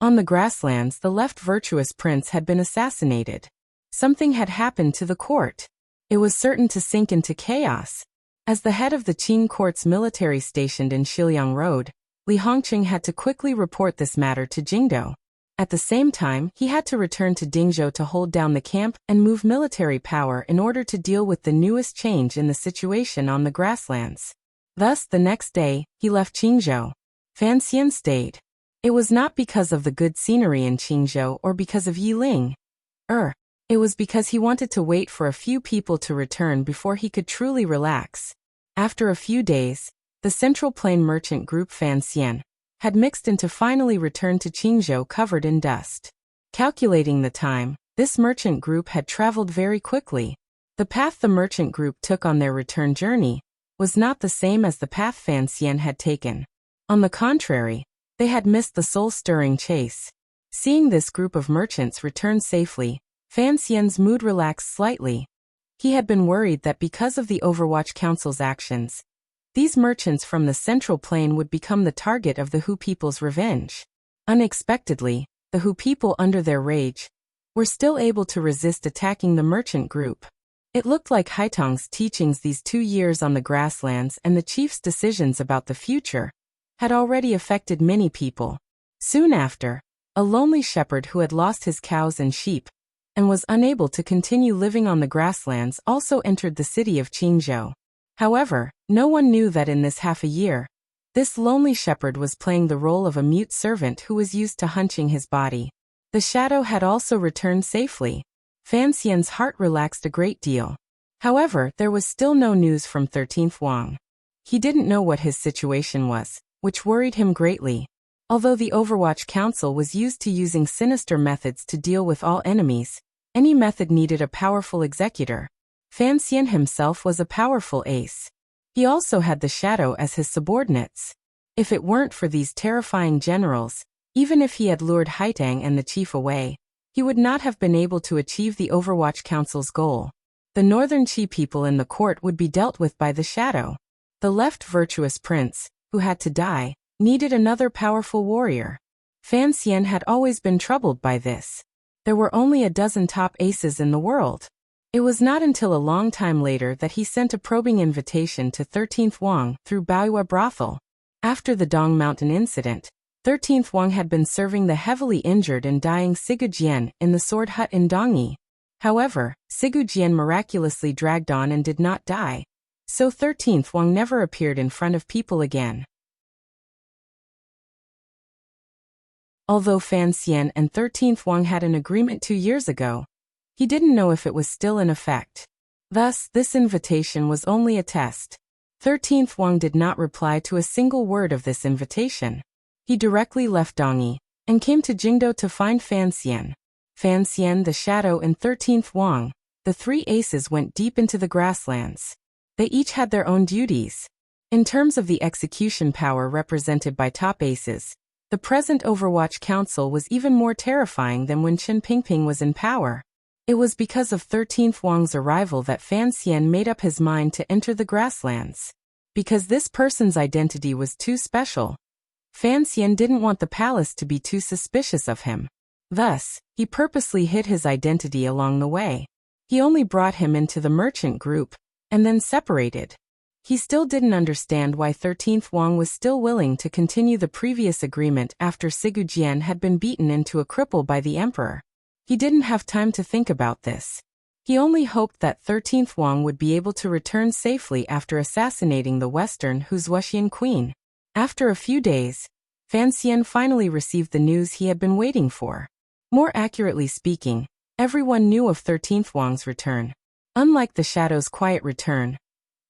On the grasslands, the left virtuous prince had been assassinated. Something had happened to the court. It was certain to sink into chaos. As the head of the Qing court's military stationed in Shiliang Road, Li Hongqing had to quickly report this matter to Jingdou. At the same time, he had to return to Dingzhou to hold down the camp and move military power in order to deal with the newest change in the situation on the grasslands. Thus, the next day, he left Qingzhou. Fan Xian stayed. It was not because of the good scenery in Qingzhou or because of Yi Ling. It was because he wanted to wait for a few people to return before he could truly relax. After a few days, the Central Plain merchant group Fan Xian had mixed in to finally return to Qingzhou covered in dust. Calculating the time, this merchant group had traveled very quickly. The path the merchant group took on their return journey was not the same as the path Fan Xian had taken. On the contrary, they had missed the soul-stirring chase. Seeing this group of merchants return safely, Fan Xian's mood relaxed slightly. He had been worried that because of the Overwatch Council's actions, these merchants from the Central Plain would become the target of the Hu people's revenge. Unexpectedly, the Hu people, under their rage, were still able to resist attacking the merchant group. It looked like Haitong's teachings these 2 years on the grasslands and the chief's decisions about the future had already affected many people. Soon after, a lonely shepherd who had lost his cows and sheep and was unable to continue living on the grasslands also entered the city of Qingzhou. However, no one knew that in this half a year, this lonely shepherd was playing the role of a mute servant who was used to hunching his body. The shadow had also returned safely. Fan Xian's heart relaxed a great deal. However, there was still no news from 13th Wang. He didn't know what his situation was, which worried him greatly. Although the Overwatch Council was used to using sinister methods to deal with all enemies, any method needed a powerful executor. Fan Xian himself was a powerful ace. He also had the shadow as his subordinates. If it weren't for these terrifying generals, even if he had lured Haitang and the chief away, he would not have been able to achieve the Overwatch Council's goal. The northern Qi people in the court would be dealt with by the shadow. The left virtuous prince, who had to die, needed another powerful warrior. Fan Xian had always been troubled by this. There were only a dozen top aces in the world. It was not until a long time later that he sent a probing invitation to 13th Wang through Baoyue brothel. After the Dong Mountain incident, 13th Wang had been serving the heavily injured and dying Sigu Jian in the sword hut in Dongyi. However, Sigu Jian miraculously dragged on and did not die, so 13th Wang never appeared in front of people again. Although Fan Xian and 13th Wang had an agreement 2 years ago, he didn't know if it was still in effect. Thus, this invitation was only a test. 13th Wang did not reply to a single word of this invitation. He directly left Dongyi and came to Jingdou to find Fan Xian. Fan Xian, the shadow, and 13th Wang, the 3 aces, went deep into the grasslands. They each had their own duties. In terms of the execution power represented by top aces, the present Overwatch Council was even more terrifying than when Qin Pingping was in power. It was because of 13th Wang's arrival that Fan Xian made up his mind to enter the grasslands. Because this person's identity was too special, Fan Xian didn't want the palace to be too suspicious of him. Thus, he purposely hid his identity along the way. He only brought him into the merchant group, and then separated. He still didn't understand why 13th Wang was still willing to continue the previous agreement after Sigu Jian had been beaten into a cripple by the emperor. He didn't have time to think about this. He only hoped that 13th Wang would be able to return safely after assassinating the Western Hu's Wuxian queen. After a few days, Fan Xian finally received the news he had been waiting for. More accurately speaking, everyone knew of 13th Wang's return. Unlike the shadow's quiet return,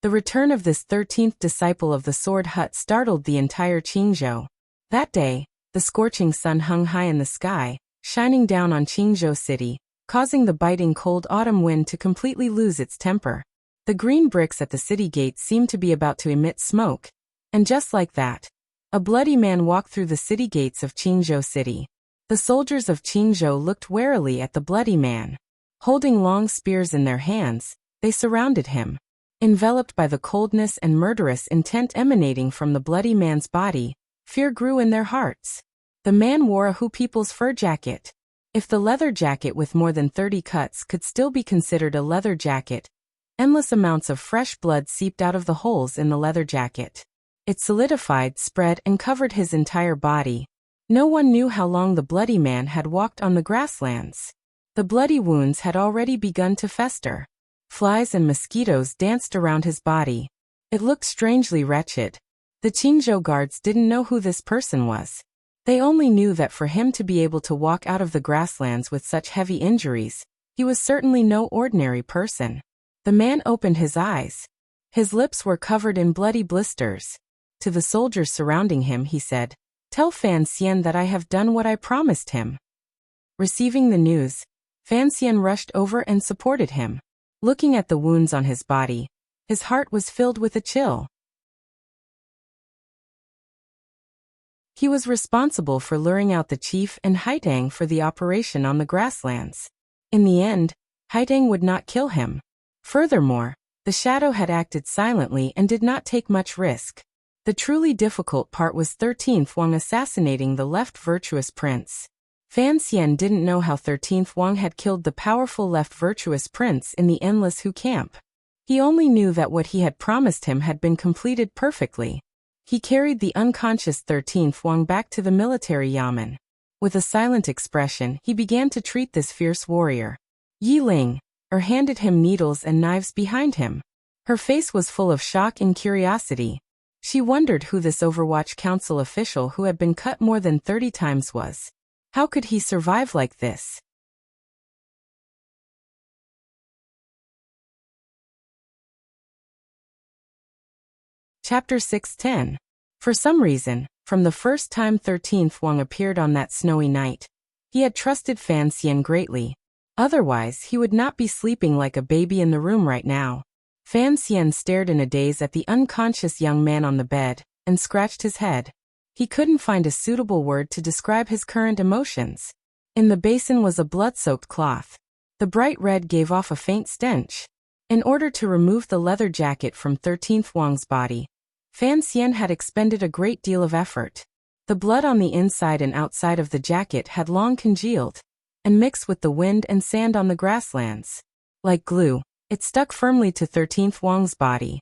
the return of this 13th disciple of the sword hut startled the entire Qingzhou. That day, the scorching sun hung high in the sky, shining down on Qingzhou city, causing the biting cold autumn wind to completely lose its temper. The green bricks at the city gate seemed to be about to emit smoke, and just like that, a bloody man walked through the city gates of Qingzhou city. The soldiers of Qingzhou looked warily at the bloody man. Holding long spears in their hands, they surrounded him. Enveloped by the coldness and murderous intent emanating from the bloody man's body, fear grew in their hearts. The man wore a Hu people's fur jacket. If the leather jacket with more than 30 cuts could still be considered a leather jacket, endless amounts of fresh blood seeped out of the holes in the leather jacket. It solidified, spread, and covered his entire body. No one knew how long the bloody man had walked on the grasslands. The bloody wounds had already begun to fester. Flies and mosquitoes danced around his body. It looked strangely wretched. The Qingzhou guards didn't know who this person was. They only knew that for him to be able to walk out of the grasslands with such heavy injuries, He was certainly no ordinary person. The man opened his eyes. His lips were covered in bloody blisters. To the soldiers surrounding him, he said, "Tell Fan Xian that I have done what I promised him." Receiving the news, Fan Xian rushed over and supported him. Looking at the wounds on his body, his heart was filled with a chill. He was responsible for luring out the chief and Haitang for the operation on the grasslands. In the end, Haitang would not kill him. Furthermore, the shadow had acted silently and did not take much risk. The truly difficult part was 13th Wang assassinating the left virtuous prince. Fan Xian didn't know how 13th Wang had killed the powerful left virtuous prince in the Endless Hu camp. He only knew that what he had promised him had been completed perfectly. He carried the unconscious 13th Wang back to the military yamen. With a silent expression, he began to treat this fierce warrior. Yi Ling handed him needles and knives behind him. Her face was full of shock and curiosity. She wondered who this Overwatch Council official who had been cut more than 30 times was. How could he survive like this? Chapter 610. For some reason, from the first time 13th Wang appeared on that snowy night, he had trusted Fan Xian greatly. Otherwise, he would not be sleeping like a baby in the room right now. Fan Xian stared in a daze at the unconscious young man on the bed, and scratched his head. He couldn't find a suitable word to describe his current emotions. In the basin was a blood-soaked cloth. The bright red gave off a faint stench. In order to remove the leather jacket from 13th Wang's body, Fan Xian had expended a great deal of effort. The blood on the inside and outside of the jacket had long congealed, and mixed with the wind and sand on the grasslands. Like glue, it stuck firmly to 13th Wang's body.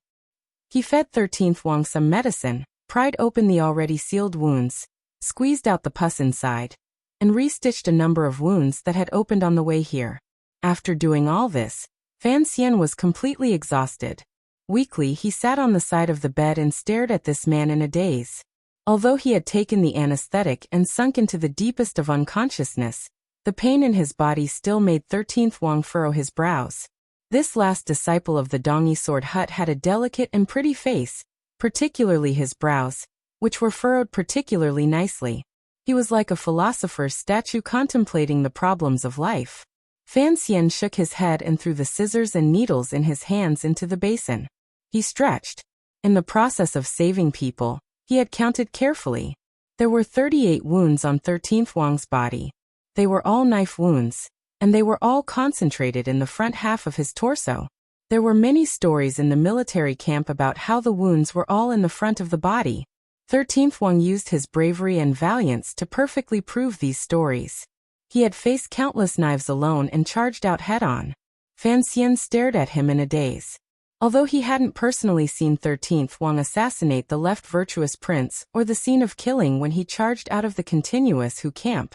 He fed 13th Wang some medicine, pried open the already sealed wounds, squeezed out the pus inside, and restitched a number of wounds that had opened on the way here. After doing all this, Fan Xian was completely exhausted. Weakly, he sat on the side of the bed and stared at this man in a daze. Although he had taken the anesthetic and sunk into the deepest of unconsciousness, the pain in his body still made 13th Wang furrow his brows. This last disciple of the Dongyi Sword Hut had a delicate and pretty face, particularly his brows, which were furrowed particularly nicely. He was like a philosopher's statue contemplating the problems of life. Fan Xian shook his head and threw the scissors and needles in his hands into the basin. He stretched. In the process of saving people, he had counted carefully. There were 38 wounds on 13th Wang's body. They were all knife wounds, and they were all concentrated in the front half of his torso. There were many stories in the military camp about how the wounds were all in the front of the body. 13th Wang used his bravery and valiance to perfectly prove these stories. He had faced countless knives alone and charged out head-on. Fan Xian stared at him in a daze. Although he hadn't personally seen 13th Wang assassinate the left virtuous prince or the scene of killing when he charged out of the continuous Hu camp,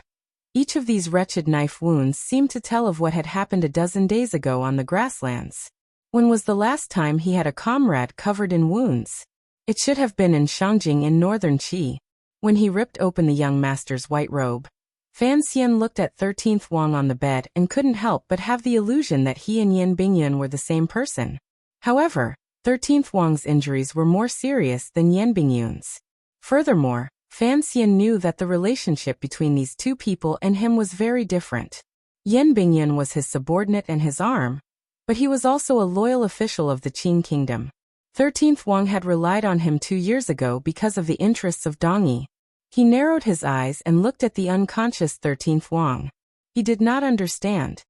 each of these wretched knife wounds seemed to tell of what had happened a dozen days ago on the grasslands. When was the last time he had a comrade covered in wounds? It should have been in Shangjing in northern Qi. When he ripped open the young master's white robe, Fan Xian looked at 13th Wang on the bed and couldn't help but have the illusion that he and Yan Bingyun were the same person. However, 13th Wang's injuries were more serious than Yan Bingyun's. Furthermore, Fan Xian knew that the relationship between these two people and him was very different. Yan Bingyun was his subordinate and his arm, but he was also a loyal official of the Qing kingdom. 13th Wang had relied on him 2 years ago because of the interests of Dongyi. He narrowed his eyes and looked at the unconscious 13th Wang. He did not understand.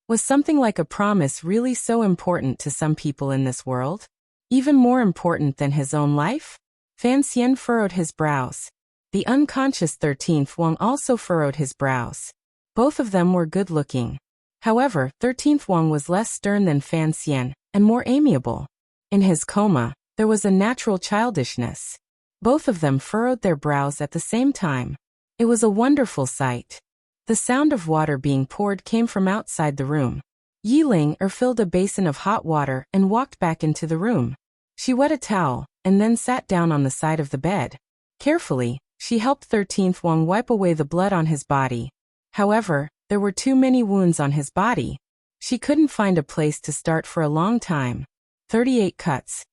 Was something like a promise really so important to some people in this world? Even more important than his own life? Fan Xian furrowed his brows. The unconscious 13th Wang also furrowed his brows. Both of them were good-looking. However, 13th Wang was less stern than Fan Xian, and more amiable. In his coma, there was a natural childishness. Both of them furrowed their brows at the same time. It was a wonderful sight. The sound of water being poured came from outside the room. Yi Ling filled a basin of hot water and walked back into the room. She wet a towel, and then sat down on the side of the bed. Carefully, she helped 13th Wang wipe away the blood on his body. However, there were too many wounds on his body. She couldn't find a place to start for a long time. 38 cuts.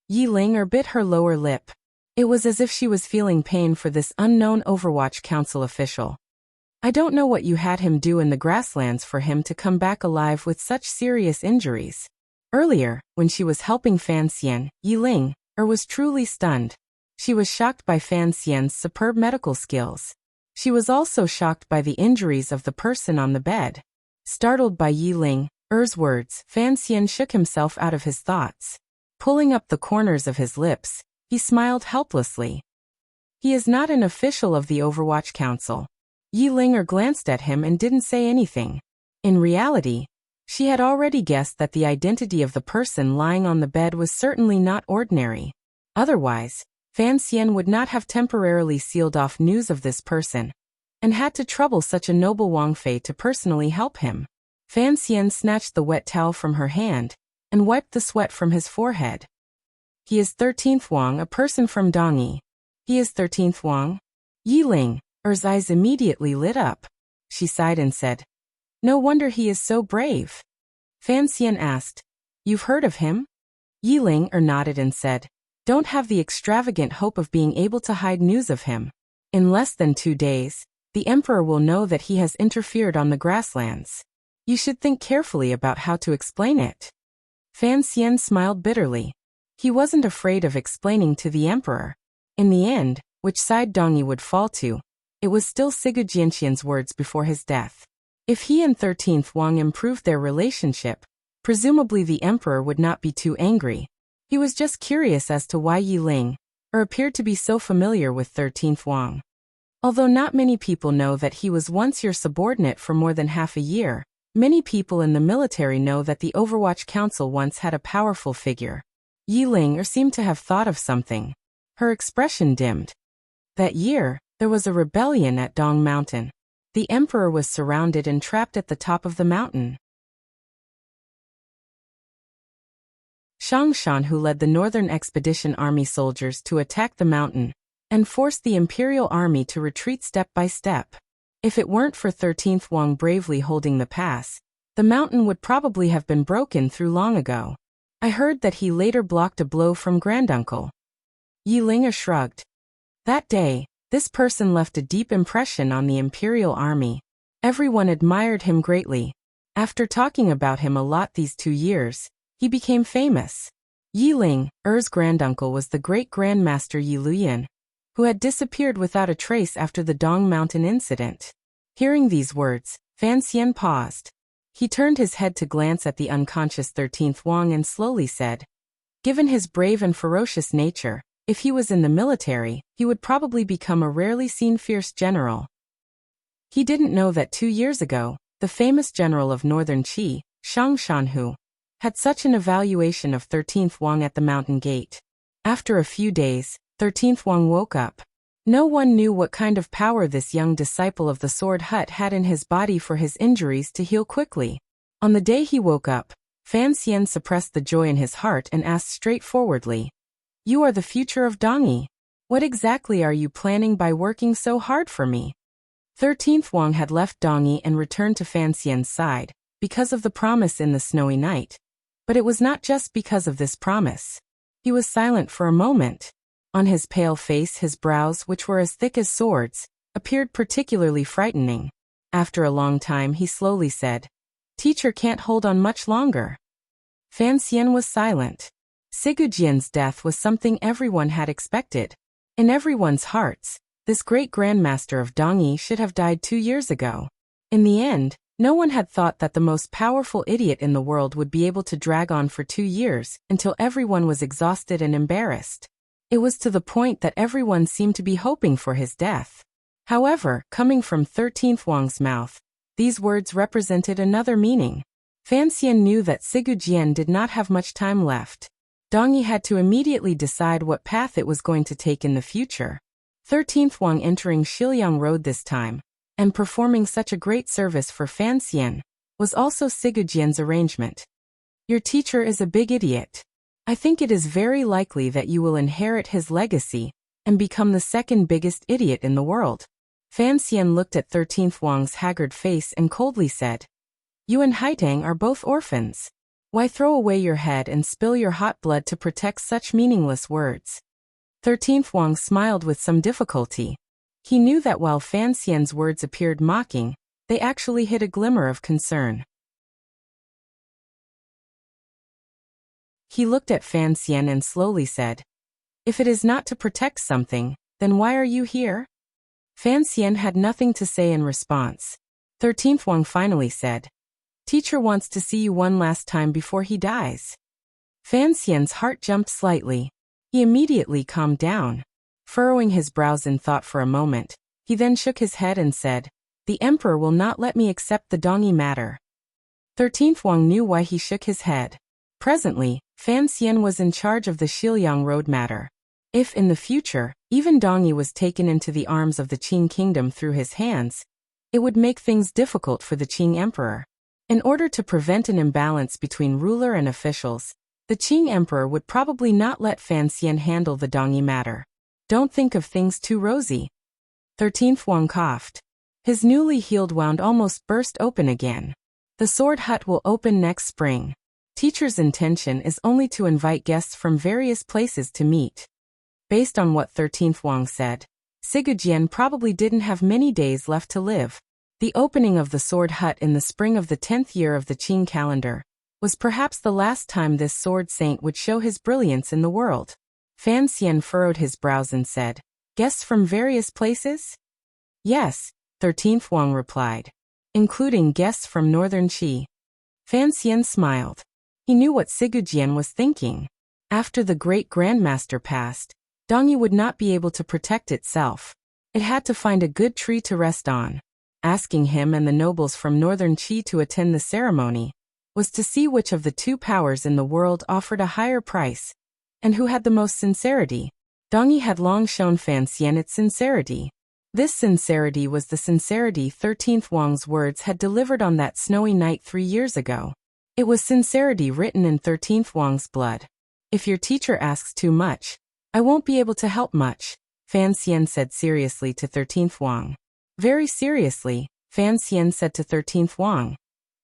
Yi Ling bit her lower lip. It was as if she was feeling pain for this unknown Overwatch Council official. I don't know what you had him do in the grasslands for him to come back alive with such serious injuries. Earlier, when she was helping Fan Xian, Yi Ling was truly stunned. She was shocked by Fan Xian's superb medical skills. She was also shocked by the injuries of the person on the bed. Startled by Yi Ling's words, Fan Xian shook himself out of his thoughts. Pulling up the corners of his lips, he smiled helplessly. He is not an official of the Overwatch Council. Yi Ling glanced at him and didn't say anything. In reality, she had already guessed that the identity of the person lying on the bed was certainly not ordinary. Otherwise, Fan Xian would not have temporarily sealed off news of this person, and had to trouble such a noble Wang Fei to personally help him. Fan Xian snatched the wet towel from her hand, and wiped the sweat from his forehead. He is 13th Wang, a person from Dongyi. He is 13th Wang? Yi Ling's eyes immediately lit up. She sighed and said, "No wonder he is so brave." Fan Xian asked, "You've heard of him?" Yi Ling nodded and said, "Don't have the extravagant hope of being able to hide news of him. In less than 2 days, the Emperor will know that he has interfered on the grasslands. You should think carefully about how to explain it." Fan Xian smiled bitterly. He wasn't afraid of explaining to the Emperor. In the end, which side Dongyi would fall to, it was still Sigu Jianqian's words before his death. If he and 13th Wang improved their relationship, presumably the Emperor would not be too angry. He was just curious as to why Yi Ling appeared to be so familiar with 13th Wang. Although not many people know that he was once your subordinate for more than half a year, many people in the military know that the Overwatch Council once had a powerful figure. Yi Ling seemed to have thought of something. Her expression dimmed. That year, there was a rebellion at Dong Mountain. The Emperor was surrounded and trapped at the top of the mountain. Shang Shan, who led the Northern Expedition Army soldiers to attack the mountain, and forced the Imperial Army to retreat step by step. If it weren't for 13th Wang bravely holding the pass, the mountain would probably have been broken through long ago. I heard that he later blocked a blow from Granduncle. Yi Ling shrugged. That day, this person left a deep impression on the Imperial Army. Everyone admired him greatly. After talking about him a lot these 2 years, he became famous. Yi Ling's granduncle was the great Grandmaster Yi Luyan, who had disappeared without a trace after the Dong Mountain incident. Hearing these words, Fan Xian paused. He turned his head to glance at the unconscious 13th Wang and slowly said, "Given his brave and ferocious nature, if he was in the military, he would probably become a rarely seen fierce general." He didn't know that 2 years ago, the famous general of Northern Qi, Shang Shanhu, had such an evaluation of 13th Wang at the mountain gate. After a few days, 13th Wang woke up. No one knew what kind of power this young disciple of the Sword Hut had in his body for his injuries to heal quickly. On the day he woke up, Fan Xian suppressed the joy in his heart and asked straightforwardly, "You are the future of Dongyi. What exactly are you planning by working so hard for me?" 13th Wang had left Dongyi and returned to Fan Xian's side, because of the promise in the snowy night. But it was not just because of this promise. He was silent for a moment. On his pale face, his brows, which were as thick as swords, appeared particularly frightening. After a long time he slowly said, "Teacher can't hold on much longer." Fan Xian was silent. Sigu Jian's death was something everyone had expected. In everyone's hearts, this great grandmaster of Dongyi should have died 2 years ago. In the end, no one had thought that the most powerful idiot in the world would be able to drag on for 2 years until everyone was exhausted and embarrassed. It was to the point that everyone seemed to be hoping for his death. However, coming from 13th Wang's mouth, these words represented another meaning. Fan Xian knew that Sigu Jian did not have much time left. Dongyi had to immediately decide what path it was going to take in the future. 13th Wang entering Shiliang Road this time, and performing such a great service for Fan Xian, was also Sigu Jian's arrangement. "Your teacher is a big idiot. I think it is very likely that you will inherit his legacy and become the second biggest idiot in the world." Fan Xian looked at 13th Wang's haggard face and coldly said, "You and Haitang are both orphans. Why throw away your head and spill your hot blood to protect such meaningless words?" 13th Wang smiled with some difficulty. He knew that while Fan Xian's words appeared mocking, they actually hid a glimmer of concern. He looked at Fan Xian and slowly said, "If it is not to protect something, then why are you here?" Fan Xian had nothing to say in response. 13th Wang finally said, "Teacher wants to see you one last time before he dies." Fan Xian's heart jumped slightly. He immediately calmed down. Furrowing his brows in thought for a moment, he then shook his head and said, "The Emperor will not let me accept the Dongyi matter." 13th Wang knew why he shook his head. Presently, Fan Xian was in charge of the Xilyang road matter. If in the future, even Dongyi was taken into the arms of the Qing kingdom through his hands, it would make things difficult for the Qing emperor. In order to prevent an imbalance between ruler and officials, the Qing emperor would probably not let Fan Xian handle the Dongyi matter. Don't think of things too rosy. 13th Wang coughed. His newly healed wound almost burst open again. The sword hut will open next spring. Teacher's intention is only to invite guests from various places to meet. Based on what 13th Wang said, Sigujian probably didn't have many days left to live. The opening of the sword hut in the spring of the 10th year of the Qing calendar was perhaps the last time this sword saint would show his brilliance in the world. Fan Xian furrowed his brows and said, "Guests from various places?" "Yes," 13th Wang replied, "including guests from northern Qi." Fan Xian smiled. He knew what Sigujian was thinking. After the great grandmaster passed, Dongyi would not be able to protect itself. It had to find a good tree to rest on. Asking him and the nobles from northern Qi to attend the ceremony was to see which of the two powers in the world offered a higher price, and who had the most sincerity. Dongyi had long shown Fan Xian its sincerity. This sincerity was the sincerity 13th Wang's words had delivered on that snowy night 3 years ago. It was sincerity written in 13th Wang's blood. "If your teacher asks too much, I won't be able to help much," Fan Xian said seriously to 13th Wang. Very seriously, Fan Xian said to 13th Wang,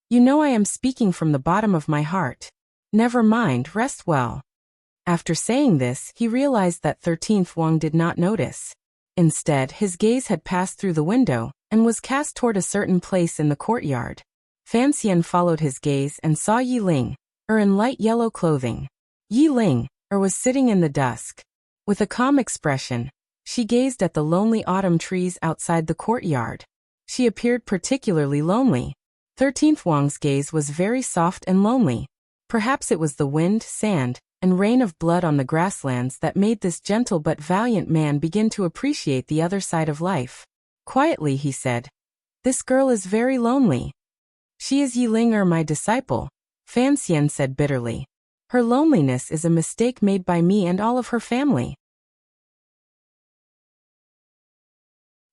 "You know I am speaking from the bottom of my heart. Never mind, rest well." After saying this, he realized that 13th Wang did not notice. Instead, his gaze had passed through the window and was cast toward a certain place in the courtyard. Fan Xian followed his gaze and saw Yi Ling, in light yellow clothing. Yi Ling, was sitting in the dusk. With a calm expression, she gazed at the lonely autumn trees outside the courtyard. She appeared particularly lonely. 13th Wang's gaze was very soft and lonely. Perhaps it was the wind, sand, and rain of blood on the grasslands that made this gentle but valiant man begin to appreciate the other side of life. Quietly he said, "This girl is very lonely." "She is Yi Ling, my disciple," Fan Xian said bitterly. "Her loneliness is a mistake made by me and all of her family."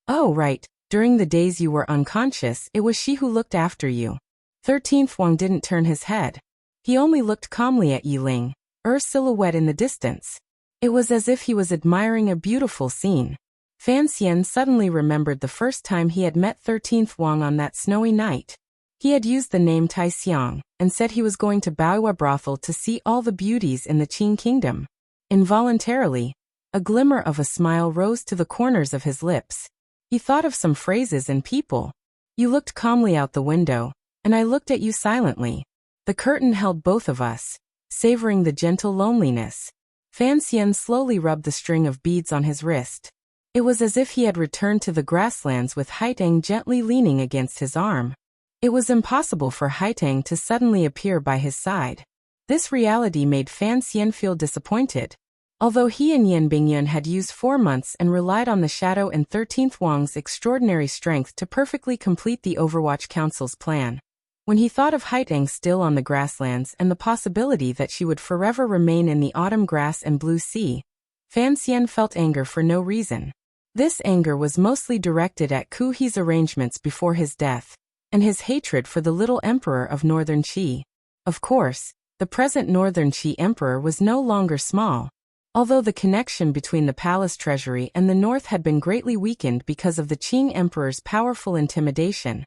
"Oh right, during the days you were unconscious, it was she who looked after you." 13th Wang didn't turn his head. He only looked calmly at Yi Ling, her silhouette in the distance. It was as if he was admiring a beautiful scene. Fan Xian suddenly remembered the first time he had met 13th Wang on that snowy night. He had used the name Tai Xiang, and said he was going to Baoyue brothel to see all the beauties in the Qing kingdom. Involuntarily, a glimmer of a smile rose to the corners of his lips. He thought of some phrases and people. "You looked calmly out the window, and I looked at you silently. The curtain held both of us, savoring the gentle loneliness." Fan Xian slowly rubbed the string of beads on his wrist. It was as if he had returned to the grasslands with Haitang gently leaning against his arm. It was impossible for Haitang to suddenly appear by his side. This reality made Fan Xian feel disappointed. Although he and Yan Bingyun had used 4 months and relied on the shadow and 13th Wang's extraordinary strength to perfectly complete the Overwatch Council's plan, when he thought of Haitang still on the grasslands and the possibility that she would forever remain in the autumn grass and blue sea, Fan Xian felt anger for no reason. This anger was mostly directed at Ku He's arrangements before his death, and his hatred for the little emperor of northern Qi. Of course, the present northern Qi emperor was no longer small. Although the connection between the palace treasury and the north had been greatly weakened because of the Qing emperor's powerful intimidation,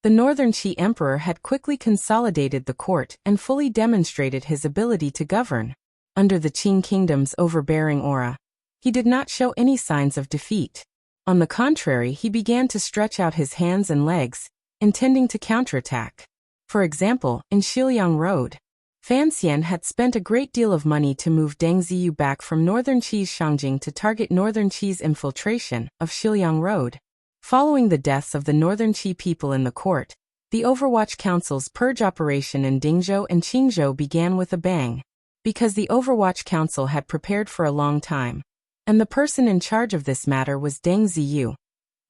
the northern Qi emperor had quickly consolidated the court and fully demonstrated his ability to govern. Under the Qing kingdom's overbearing aura, he did not show any signs of defeat. On the contrary, he began to stretch out his hands and legs, intending to counterattack. For example, in Shiliang Road, Fan Xian had spent a great deal of money to move Deng Ziyu back from northern Qi's Shangjing to target northern Qi's infiltration of Shiliang Road. Following the deaths of the northern Qi people in the court, the Overwatch Council's purge operation in Dingzhou and Qingzhou began with a bang. Because the Overwatch Council had prepared for a long time, and the person in charge of this matter was Deng Ziyu,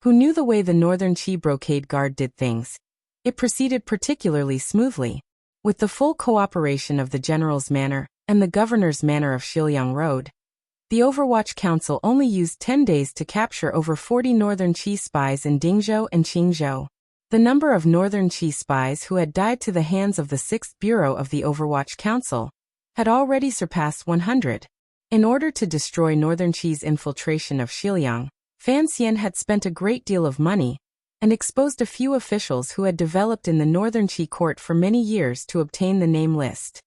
who knew the way the northern Qi brocade guard did things, it proceeded particularly smoothly. With the full cooperation of the General's Manor and the Governor's Manor of Shiliang Road, the Overwatch Council only used 10 days to capture over 40 northern Qi spies in Dingzhou and Qingzhou. The number of northern Qi spies who had died to the hands of the 6th Bureau of the Overwatch Council had already surpassed 100. In order to destroy northern Qi's infiltration of Shiliang, Fan Xian had spent a great deal of money and exposed a few officials who had developed in the northern Qi court for many years to obtain the name list.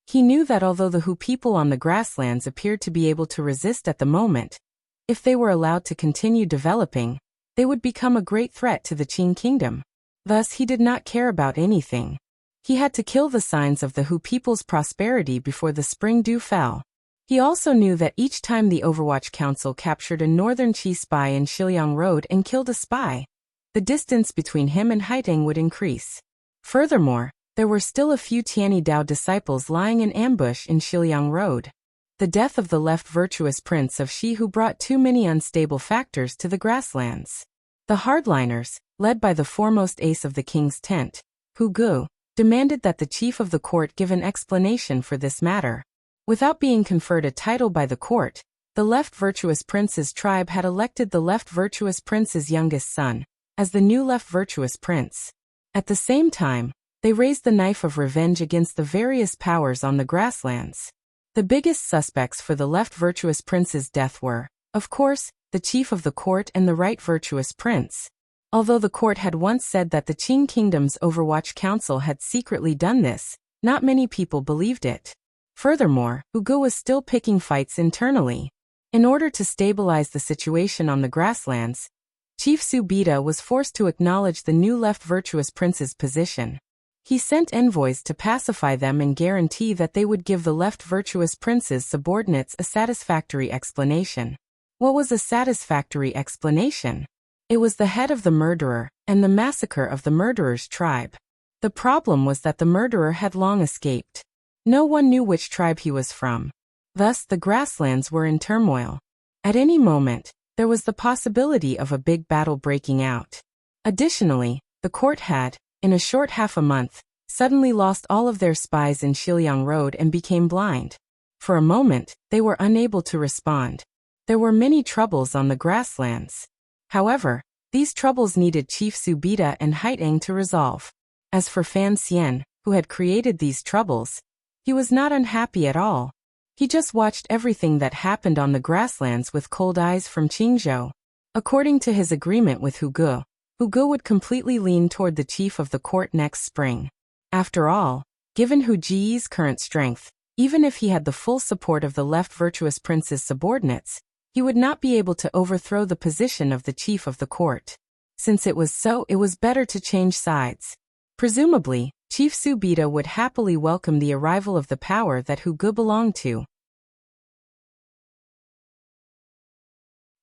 He knew that although the Hu people on the grasslands appeared to be able to resist at the moment, if they were allowed to continue developing, they would become a great threat to the Qing kingdom. Thus he did not care about anything. He had to kill the signs of the Hu people's prosperity before the spring dew fell. He also knew that each time the Overwatch Council captured a northern Qi spy in Shiliang Road and killed a spy, the distance between him and Haiteng would increase. Furthermore, there were still a few Tianyi Dao disciples lying in ambush in Shiliang Road. The death of the left virtuous prince of Shi who brought too many unstable factors to the grasslands. The hardliners, led by the foremost ace of the king's tent, Hu Gu, demanded that the chief of the court give an explanation for this matter. Without being conferred a title by the court, the left virtuous prince's tribe had elected the left virtuous prince's youngest son as the new left virtuous prince. At the same time, they raised the knife of revenge against the various powers on the grasslands. The biggest suspects for the left virtuous prince's death were, of course, the chief of the court and the right virtuous prince. Although the court had once said that the Qing kingdom's Overwatch Council had secretly done this, not many people believed it. Furthermore, Hu Gu was still picking fights internally. In order to stabilize the situation on the grasslands, Chief Su Bida was forced to acknowledge the new left virtuous prince's position. He sent envoys to pacify them and guarantee that they would give the left virtuous prince's subordinates a satisfactory explanation. What was a satisfactory explanation? It was the head of the murderer and the massacre of the murderer's tribe. The problem was that the murderer had long escaped. No one knew which tribe he was from. Thus, the grasslands were in turmoil. At any moment, there was the possibility of a big battle breaking out. Additionally, the court had, in a short half a month, suddenly lost all of their spies in Shiliang Road and became blind. For a moment, they were unable to respond. There were many troubles on the grasslands. However, these troubles needed Chief Su Bida and Haiteng to resolve. As for Fan Xian, who had created these troubles, he was not unhappy at all. He just watched everything that happened on the grasslands with cold eyes from Qingzhou. According to his agreement with Hu Gu would completely lean toward the chief of the court next spring. After all, given Hu Ji's current strength, even if he had the full support of the left virtuous prince's subordinates, he would not be able to overthrow the position of the chief of the court. Since it was so, it was better to change sides. Presumably, Chief Su Bida would happily welcome the arrival of the power that Hu Gu belonged to.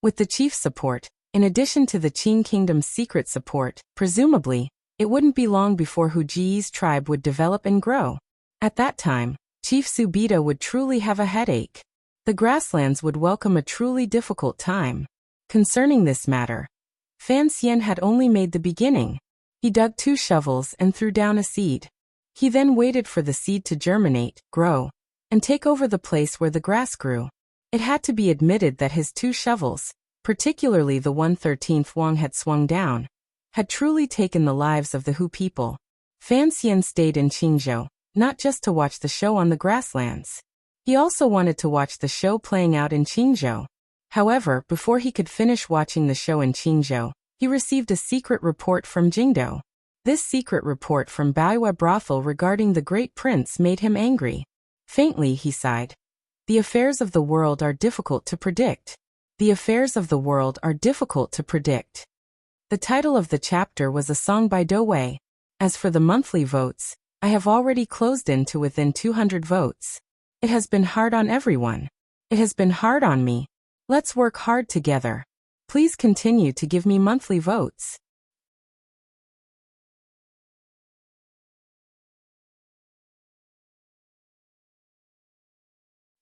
With the chief's support, in addition to the Qing kingdom's secret support, presumably, it wouldn't be long before Hu Ji's tribe would develop and grow. At that time, Chief Su Bida would truly have a headache. The grasslands would welcome a truly difficult time. Concerning this matter, Fan Xian had only made the beginning. He dug 2 shovels and threw down a seed. He then waited for the seed to germinate, grow, and take over the place where the grass grew. It had to be admitted that his 2 shovels, particularly the 1/13 Wang had swung down, had truly taken the lives of the Hu people. Fan Xian stayed in Qingzhou, not just to watch the show on the grasslands. He also wanted to watch the show playing out in Qingzhou. However, before he could finish watching the show in Qingzhou, he received a secret report from Jingdou. This secret report from Baiyue brothel regarding the Great Prince made him angry. Faintly, he sighed. The affairs of the world are difficult to predict. The affairs of the world are difficult to predict. The title of the chapter was a song by Do Wei. As for the monthly votes, I have already closed in to within 200 votes. It has been hard on everyone. It has been hard on me. Let's work hard together. Please continue to give me monthly votes.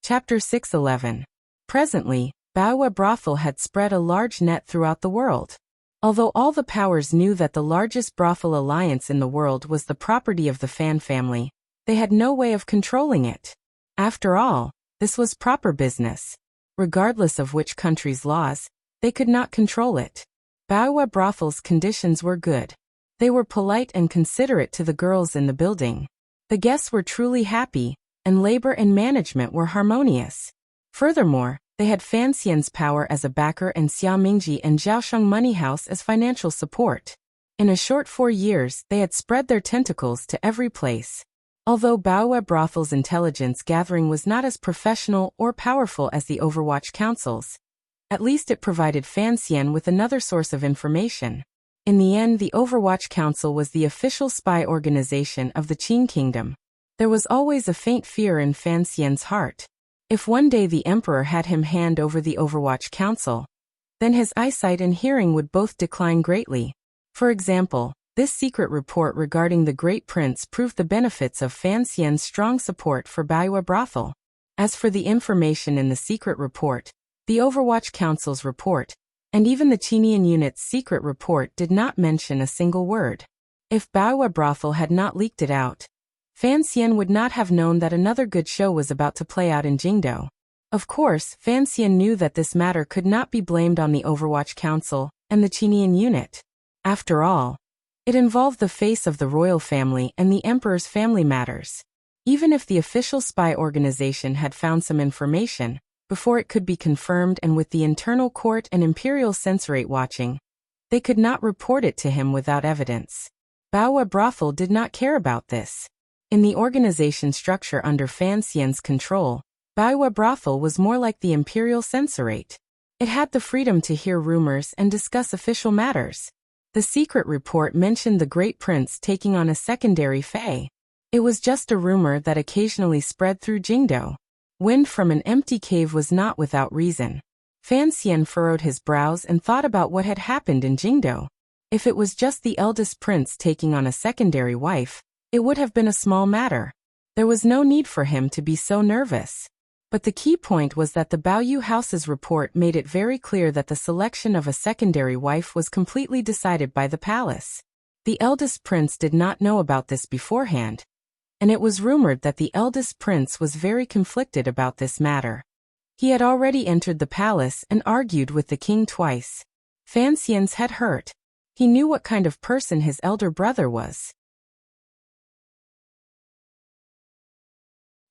Chapter 611. Presently, Baiyue brothel had spread a large net throughout the world. Although all the powers knew that the largest brothel alliance in the world was the property of the Fan family, they had no way of controlling it. After all, this was proper business. Regardless of which country's laws, they could not control it. Baiyue brothel's conditions were good. They were polite and considerate to the girls in the building. The guests were truly happy, and labor and management were harmonious. Furthermore, they had Fan Xian's power as a backer and Xia Mingji and Zhaosheng Money House as financial support. In a short 4 years, they had spread their tentacles to every place. Although Baiyue brothel's intelligence gathering was not as professional or powerful as the Overwatch Council's, at least it provided Fan Xian with another source of information. In the end, the Overwatch Council was the official spy organization of the Qin Kingdom. There was always a faint fear in Fan Xian's heart. If one day the Emperor had him hand over the Overwatch Council, then his eyesight and hearing would both decline greatly. For example, this secret report regarding the Great Prince proved the benefits of Fan Xian's strong support for Baiyue brothel. As for the information in the secret report, the Overwatch Council's report, and even the Qinian unit's secret report did not mention a single word. If Baiyue brothel had not leaked it out, Fan Xian would not have known that another good show was about to play out in Jingdou. Of course, Fan Xian knew that this matter could not be blamed on the Overwatch Council and the Qinian unit. After all, it involved the face of the royal family and the emperor's family matters. Even if the official spy organization had found some information, before it could be confirmed and with the internal court and imperial censorate watching, they could not report it to him without evidence. Baiyue brothel did not care about this. In the organization structure under Fan Xian's control, Baiyue brothel was more like the imperial censorate. It had the freedom to hear rumors and discuss official matters. The secret report mentioned the Great Prince taking on a secondary fey. It was just a rumor that occasionally spread through Jingdou. Wind from an empty cave was not without reason. Fan Xian furrowed his brows and thought about what had happened in Jingdou. If it was just the eldest prince taking on a secondary wife, it would have been a small matter. There was no need for him to be so nervous. But the key point was that the Baoyu House's report made it very clear that the selection of a secondary wife was completely decided by the palace. The eldest prince did not know about this beforehand, and it was rumored that the eldest prince was very conflicted about this matter. He had already entered the palace and argued with the king twice. Fan Xian's head hurt. He knew what kind of person his elder brother was.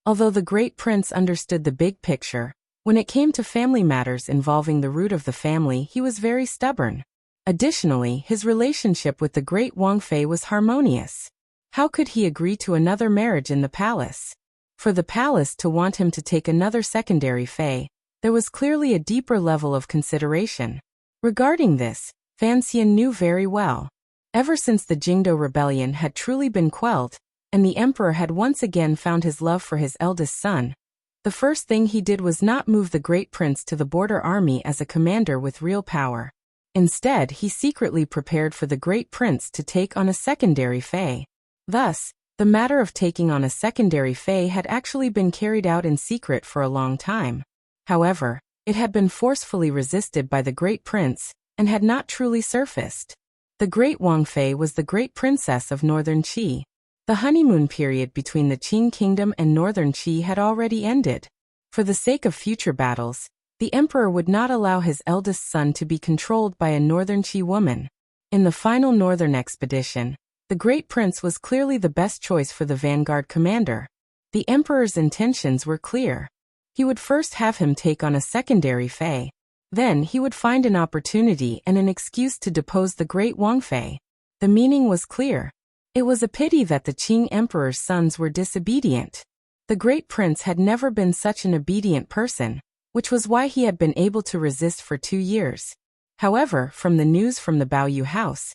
Although the Great Prince understood the big picture, when it came to family matters involving the root of the family, he was very stubborn. Additionally, his relationship with the Great Wang Fei was harmonious. How could he agree to another marriage in the palace? For the palace to want him to take another secondary fei, there was clearly a deeper level of consideration. Regarding this, Fan Xian knew very well. Ever since the Jingdou rebellion had truly been quelled, and the emperor had once again found his love for his eldest son, the first thing he did was not move the Great Prince to the border army as a commander with real power. Instead, he secretly prepared for the Great Prince to take on a secondary fei. Thus, the matter of taking on a secondary fei had actually been carried out in secret for a long time. However, it had been forcefully resisted by the Great Prince, and had not truly surfaced. The Great Wang Fei was the Great Princess of Northern Qi. The honeymoon period between the Qin Kingdom and Northern Qi had already ended. For the sake of future battles, the emperor would not allow his eldest son to be controlled by a Northern Qi woman. In the final northern expedition, The great prince was clearly the best choice for the vanguard commander. The emperor's intentions were clear. He would first have him take on a secondary Fei. Then he would find an opportunity and an excuse to depose the great Wang Fei. The meaning was clear. It was a pity that the Qing emperor's sons were disobedient. The great prince had never been such an obedient person, which was why he had been able to resist for 2 years. However, from the news from the Baoyu house,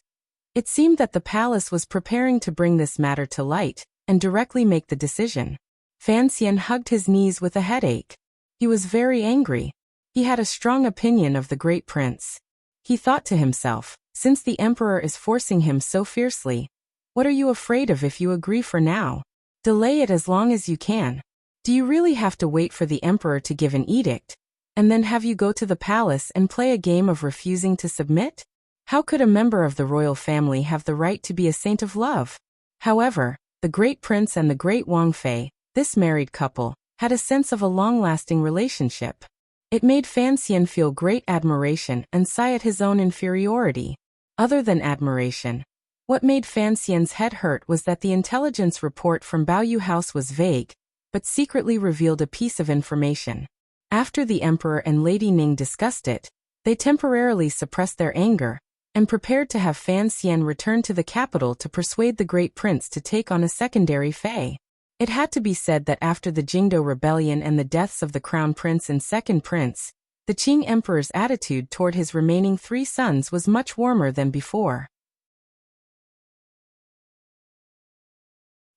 it seemed that the palace was preparing to bring this matter to light and directly make the decision. Fan Xian hugged his knees with a headache. He was very angry. He had a strong opinion of the great prince. He thought to himself, since the emperor is forcing him so fiercely, what are you afraid of if you agree for now? Delay it as long as you can. Do you really have to wait for the emperor to give an edict, and then have you go to the palace and play a game of refusing to submit? How could a member of the royal family have the right to be a saint of love? However, the great prince and the great Wang Fei, this married couple, had a sense of a long-lasting relationship. It made Fan Xian feel great admiration and sigh at his own inferiority. Other than admiration, what made Fan Xian's head hurt was that the intelligence report from Baoyu House was vague, but secretly revealed a piece of information. After the emperor and Lady Ning discussed it, they temporarily suppressed their anger and prepared to have Fan Xian return to the capital to persuade the great prince to take on a secondary Fei. It had to be said that after the Jingdo rebellion and the deaths of the crown prince and second prince, the Qing emperor's attitude toward his remaining 3 sons was much warmer than before.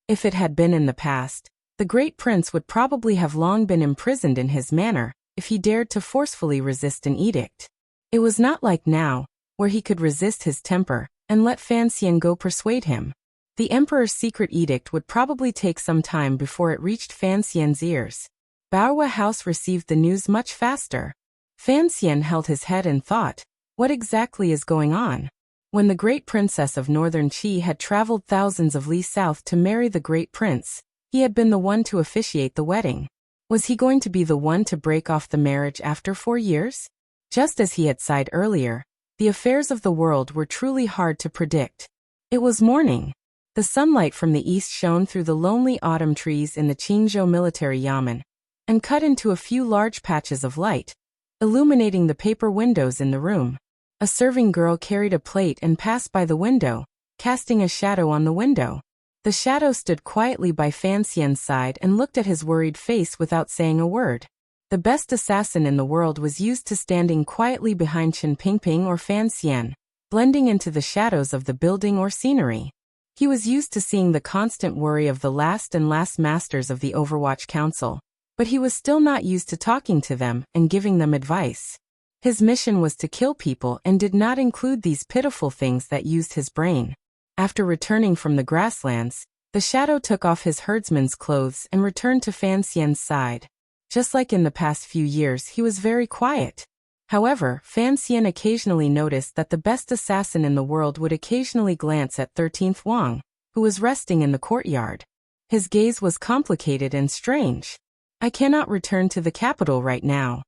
If it had been in the past, the great prince would probably have long been imprisoned in his manor if he dared to forcefully resist an edict. It was not like now, where he could resist his temper and let Fan Xian go persuade him. The emperor's secret edict would probably take some time before it reached Fan Xian's ears. Baoyu House received the news much faster. Fan Xian held his head and thought, what exactly is going on? When the great princess of northern Qi had traveled thousands of li south to marry the great prince, he had been the one to officiate the wedding. Was he going to be the one to break off the marriage after 4 years? Just as he had sighed earlier, the affairs of the world were truly hard to predict. It was morning. The sunlight from the east shone through the lonely autumn trees in the Qingzhou military yamen, and cut into a few large patches of light, illuminating the paper windows in the room. A serving girl carried a plate and passed by the window, casting a shadow on the window. The shadow stood quietly by Fan Xian's side and looked at his worried face without saying a word. The best assassin in the world was used to standing quietly behind Chen Pingping or Fan Xian, blending into the shadows of the building or scenery. He was used to seeing the constant worry of the last masters of the Overwatch Council, but he was still not used to talking to them and giving them advice. His mission was to kill people and did not include these pitiful things that used his brain. After returning from the grasslands, the shadow took off his herdsman's clothes and returned to Fan Xian's side. Just like in the past few years, he was very quiet. However, Fan Xian occasionally noticed that the best assassin in the world would occasionally glance at 13th Wang, who was resting in the courtyard. His gaze was complicated and strange. I cannot return to the capital right now.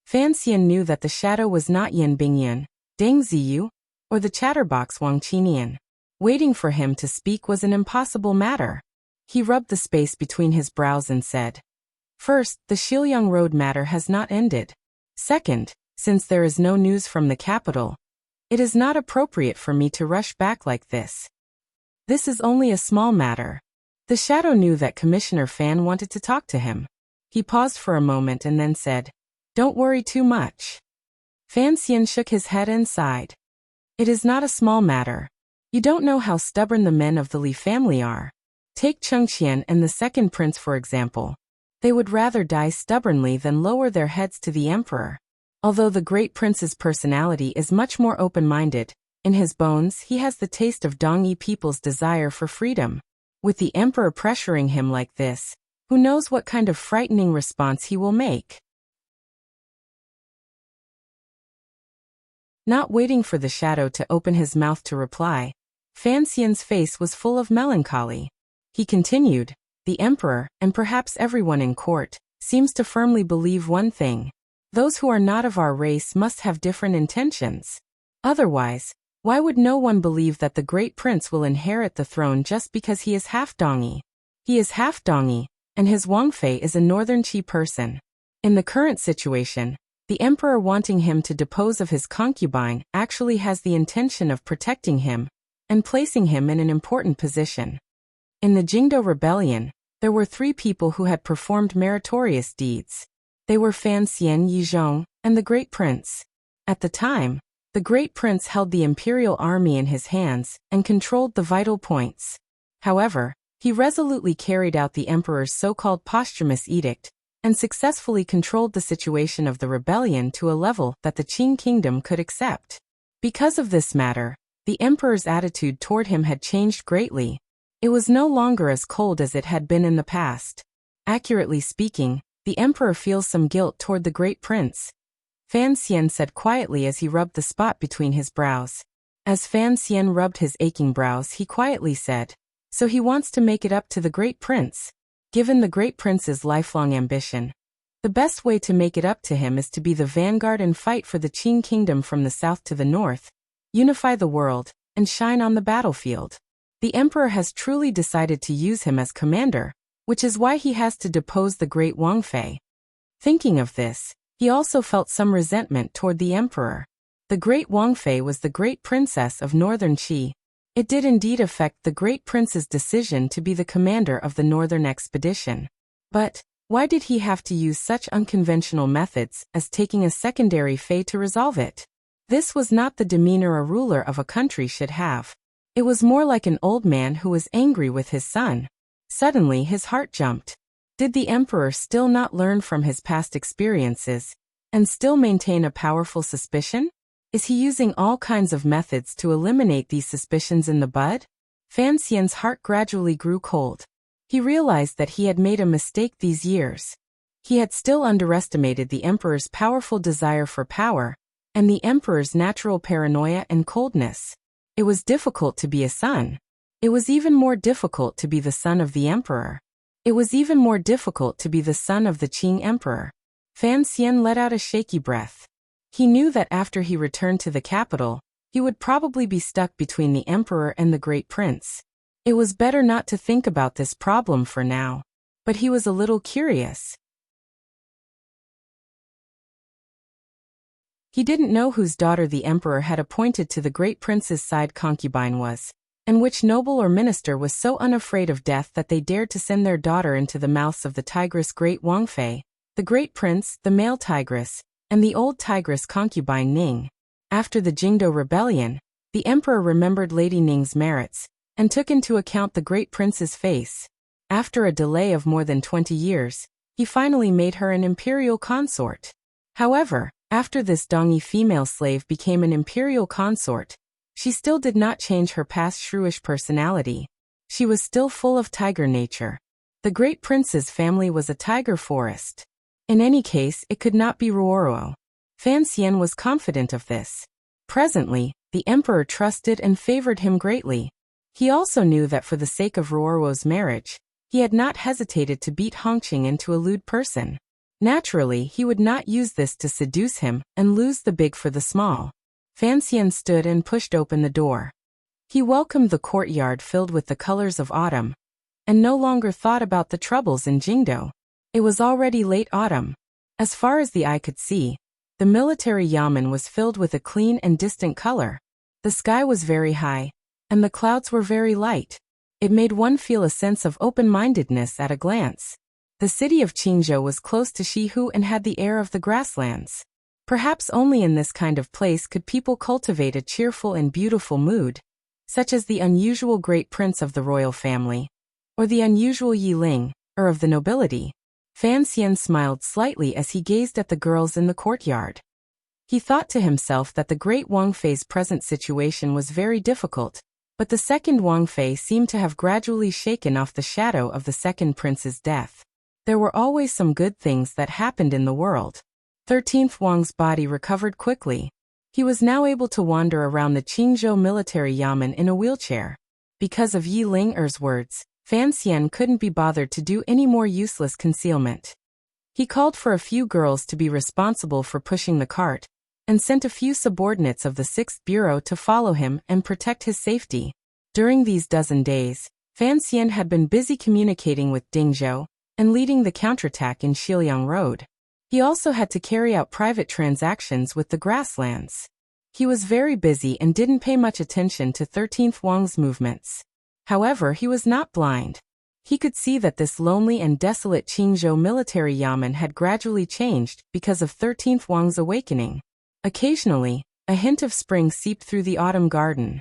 Fan Xian knew that the shadow was not Yan Bingyan, Deng Ziyu, or the chatterbox Wang Qinian. Waiting for him to speak was an impossible matter. He rubbed the space between his brows and said, "First, the Shiliang Road matter has not ended. Second, since there is no news from the capital, it is not appropriate for me to rush back like this. This is only a small matter." The shadow knew that Commissioner Fan wanted to talk to him. He paused for a moment and then said, "Don't worry too much." Fan Xian shook his head and sighed. "It is not a small matter. You don't know how stubborn the men of the Li family are. Take Chengqian and the second prince for example. They would rather die stubbornly than lower their heads to the emperor. Although the great prince's personality is much more open-minded, in his bones he has the taste of Dongyi people's desire for freedom. With the emperor pressuring him like this, who knows what kind of frightening response he will make?" Not waiting for the shadow to open his mouth to reply, Fan Xian's face was full of melancholy. He continued, "The emperor, and perhaps everyone in court, seems to firmly believe one thing. Those who are not of our race must have different intentions. Otherwise, Why would no one believe that the great prince will inherit the throne just because he is half Dongi? He is half Dongi, and his Wangfei is a northern Qi person. In the current situation, the emperor wanting him to depose of his concubine actually has the intention of protecting him and placing him in an important position. In the Jingdo rebellion, there were 3 people who had performed meritorious deeds. They were Fan Xian Yizhong and the Great Prince. At the time, the Great Prince held the imperial army in his hands and controlled the vital points. However, he resolutely carried out the emperor's so-called posthumous edict and successfully controlled the situation of the rebellion to a level that the Qing kingdom could accept. Because of this matter, the emperor's attitude toward him had changed greatly. It was no longer as cold as it had been in the past. Accurately speaking, the emperor feels some guilt toward the Great Prince. Fan Xian said quietly as he rubbed the spot between his brows. As Fan Xian rubbed his aching brows, he quietly said, "So he wants to make it up to the Great Prince." Given the Great Prince's lifelong ambition, the best way to make it up to him is to be the vanguard and fight for the Qing kingdom from the south to the north, unify the world, and shine on the battlefield. The emperor has truly decided to use him as commander, which is why he has to depose the great Wangfei. Thinking of this, he also felt some resentment toward the emperor. The great Wangfei was the great princess of northern Qi. It did indeed affect the great prince's decision to be the commander of the northern expedition. But why did he have to use such unconventional methods as taking a secondary fei to resolve it? This was not the demeanor a ruler of a country should have. It was more like an old man who was angry with his son. Suddenly his heart jumped. Did the emperor still not learn from his past experiences and still maintain a powerful suspicion? Is he using all kinds of methods to eliminate these suspicions in the bud? Fan Xian's heart gradually grew cold. He realized that he had made a mistake these years. He had still underestimated the emperor's powerful desire for power and the emperor's natural paranoia and coldness. It was difficult to be a son. It was even more difficult to be the son of the emperor. It was even more difficult to be the son of the Qing emperor. Fan Xian let out a shaky breath. He knew that after he returned to the capital, he would probably be stuck between the emperor and the great prince. It was better not to think about this problem for now. But he was a little curious. He didn't know whose daughter the emperor had appointed to the great prince's side concubine was, and which noble or minister was so unafraid of death that they dared to send their daughter into the mouths of the tigress great Wangfei, the great prince, the male tigress, and the old tigress concubine Ning. After the Jingdo rebellion, the emperor remembered Lady Ning's merits, and took into account the great prince's face. After a delay of more than 20 years, he finally made her an imperial consort. However, after this Dongi female slave became an imperial consort, she still did not change her past shrewish personality. She was still full of tiger nature. The great prince's family was a tiger forest. In any case, it could not be Ruoro. Fan Xian was confident of this. Presently, the emperor trusted and favored him greatly. He also knew that for the sake of Ruoro's marriage, he had not hesitated to beat Hongqing into a lewd person. Naturally, he would not use this to seduce him and lose the big for the small. Fan Xian stood and pushed open the door. He welcomed the courtyard filled with the colors of autumn, and no longer thought about the troubles in Jingdo. It was already late autumn. As far as the eye could see, the military yamen was filled with a clean and distant color. The sky was very high, and the clouds were very light. It made one feel a sense of open-mindedness at a glance. The city of Qingzhou was close to Shihu and had the air of the grasslands. Perhaps only in this kind of place could people cultivate a cheerful and beautiful mood, such as the unusual great prince of the royal family, or the unusual Yi Ling, or of the nobility. Fan Xian smiled slightly as he gazed at the girls in the courtyard. He thought to himself that the great Wangfei's present situation was very difficult, but the second Wangfei seemed to have gradually shaken off the shadow of the second prince's death. There were always some good things that happened in the world. 13th Wang's body recovered quickly. He was now able to wander around the Qingzhou military yamen in a wheelchair. Because of Yi Ling-er's words, Fan Xian couldn't be bothered to do any more useless concealment. He called for a few girls to be responsible for pushing the cart, and sent a few subordinates of the 6th Bureau to follow him and protect his safety. During these dozen days, Fan Xian had been busy communicating with Ding Zhou and leading the counterattack in Shiliang Road. He also had to carry out private transactions with the grasslands. He was very busy and didn't pay much attention to 13th Wang's movements. However, he was not blind. He could see that this lonely and desolate Qingzhou military yamen had gradually changed because of 13th Wang's awakening. Occasionally, a hint of spring seeped through the autumn garden.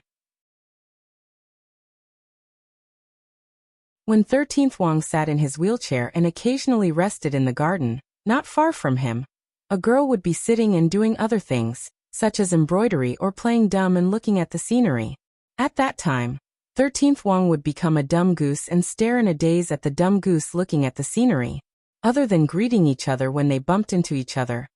When 13th Wang sat in his wheelchair and occasionally rested in the garden, not far from him, a girl would be sitting and doing other things, such as embroidery or playing dumb and looking at the scenery. At that time, 13th Wang would become a dumb goose and stare in a daze at the dumb goose looking at the scenery. Other than greeting each other when they bumped into each other,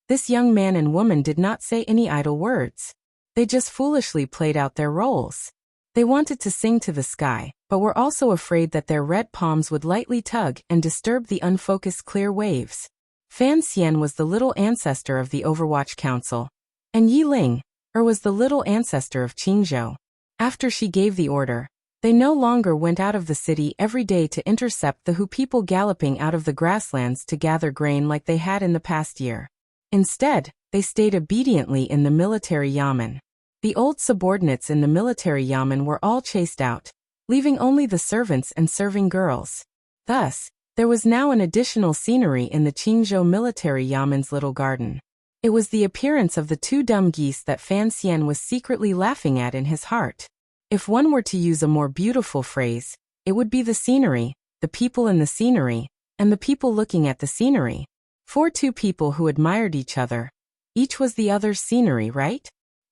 this young man and woman did not say any idle words. They just foolishly played out their roles. They wanted to sing to the sky, but were also afraid that their red palms would lightly tug and disturb the unfocused clear waves. Fan Xian was the little ancestor of the Overwatch Council, and Yi Ling was the little ancestor of Qingzhou. After she gave the order, they no longer went out of the city every day to intercept the Hu people galloping out of the grasslands to gather grain like they had in the past year. Instead, they stayed obediently in the military yamen. The old subordinates in the military yamen were all chased out, leaving only the servants and serving girls. Thus, there was now an additional scenery in the Qingzhou military yamen's little garden. It was the appearance of the two dumb geese that Fan Xian was secretly laughing at in his heart. If one were to use a more beautiful phrase, it would be the scenery, the people in the scenery, and the people looking at the scenery. For two people who admired each other, each was the other's scenery, right?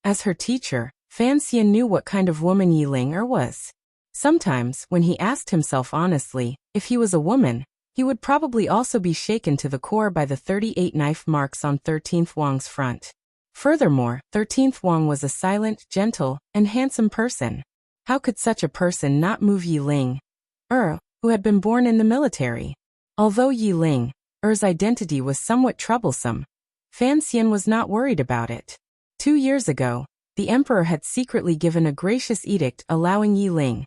As her teacher, Fan Xian knew what kind of woman Yi Ling was. Sometimes, when he asked himself honestly if he was a woman, he would probably also be shaken to the core by the 38 knife marks on 13th Wang's front. Furthermore, 13th Wang was a silent, gentle, and handsome person. How could such a person not move Yi Ling, who had been born in the military? Although Yi Ling's identity was somewhat troublesome, Fan Xian was not worried about it. 2 years ago, the emperor had secretly given a gracious edict allowing Yi Ling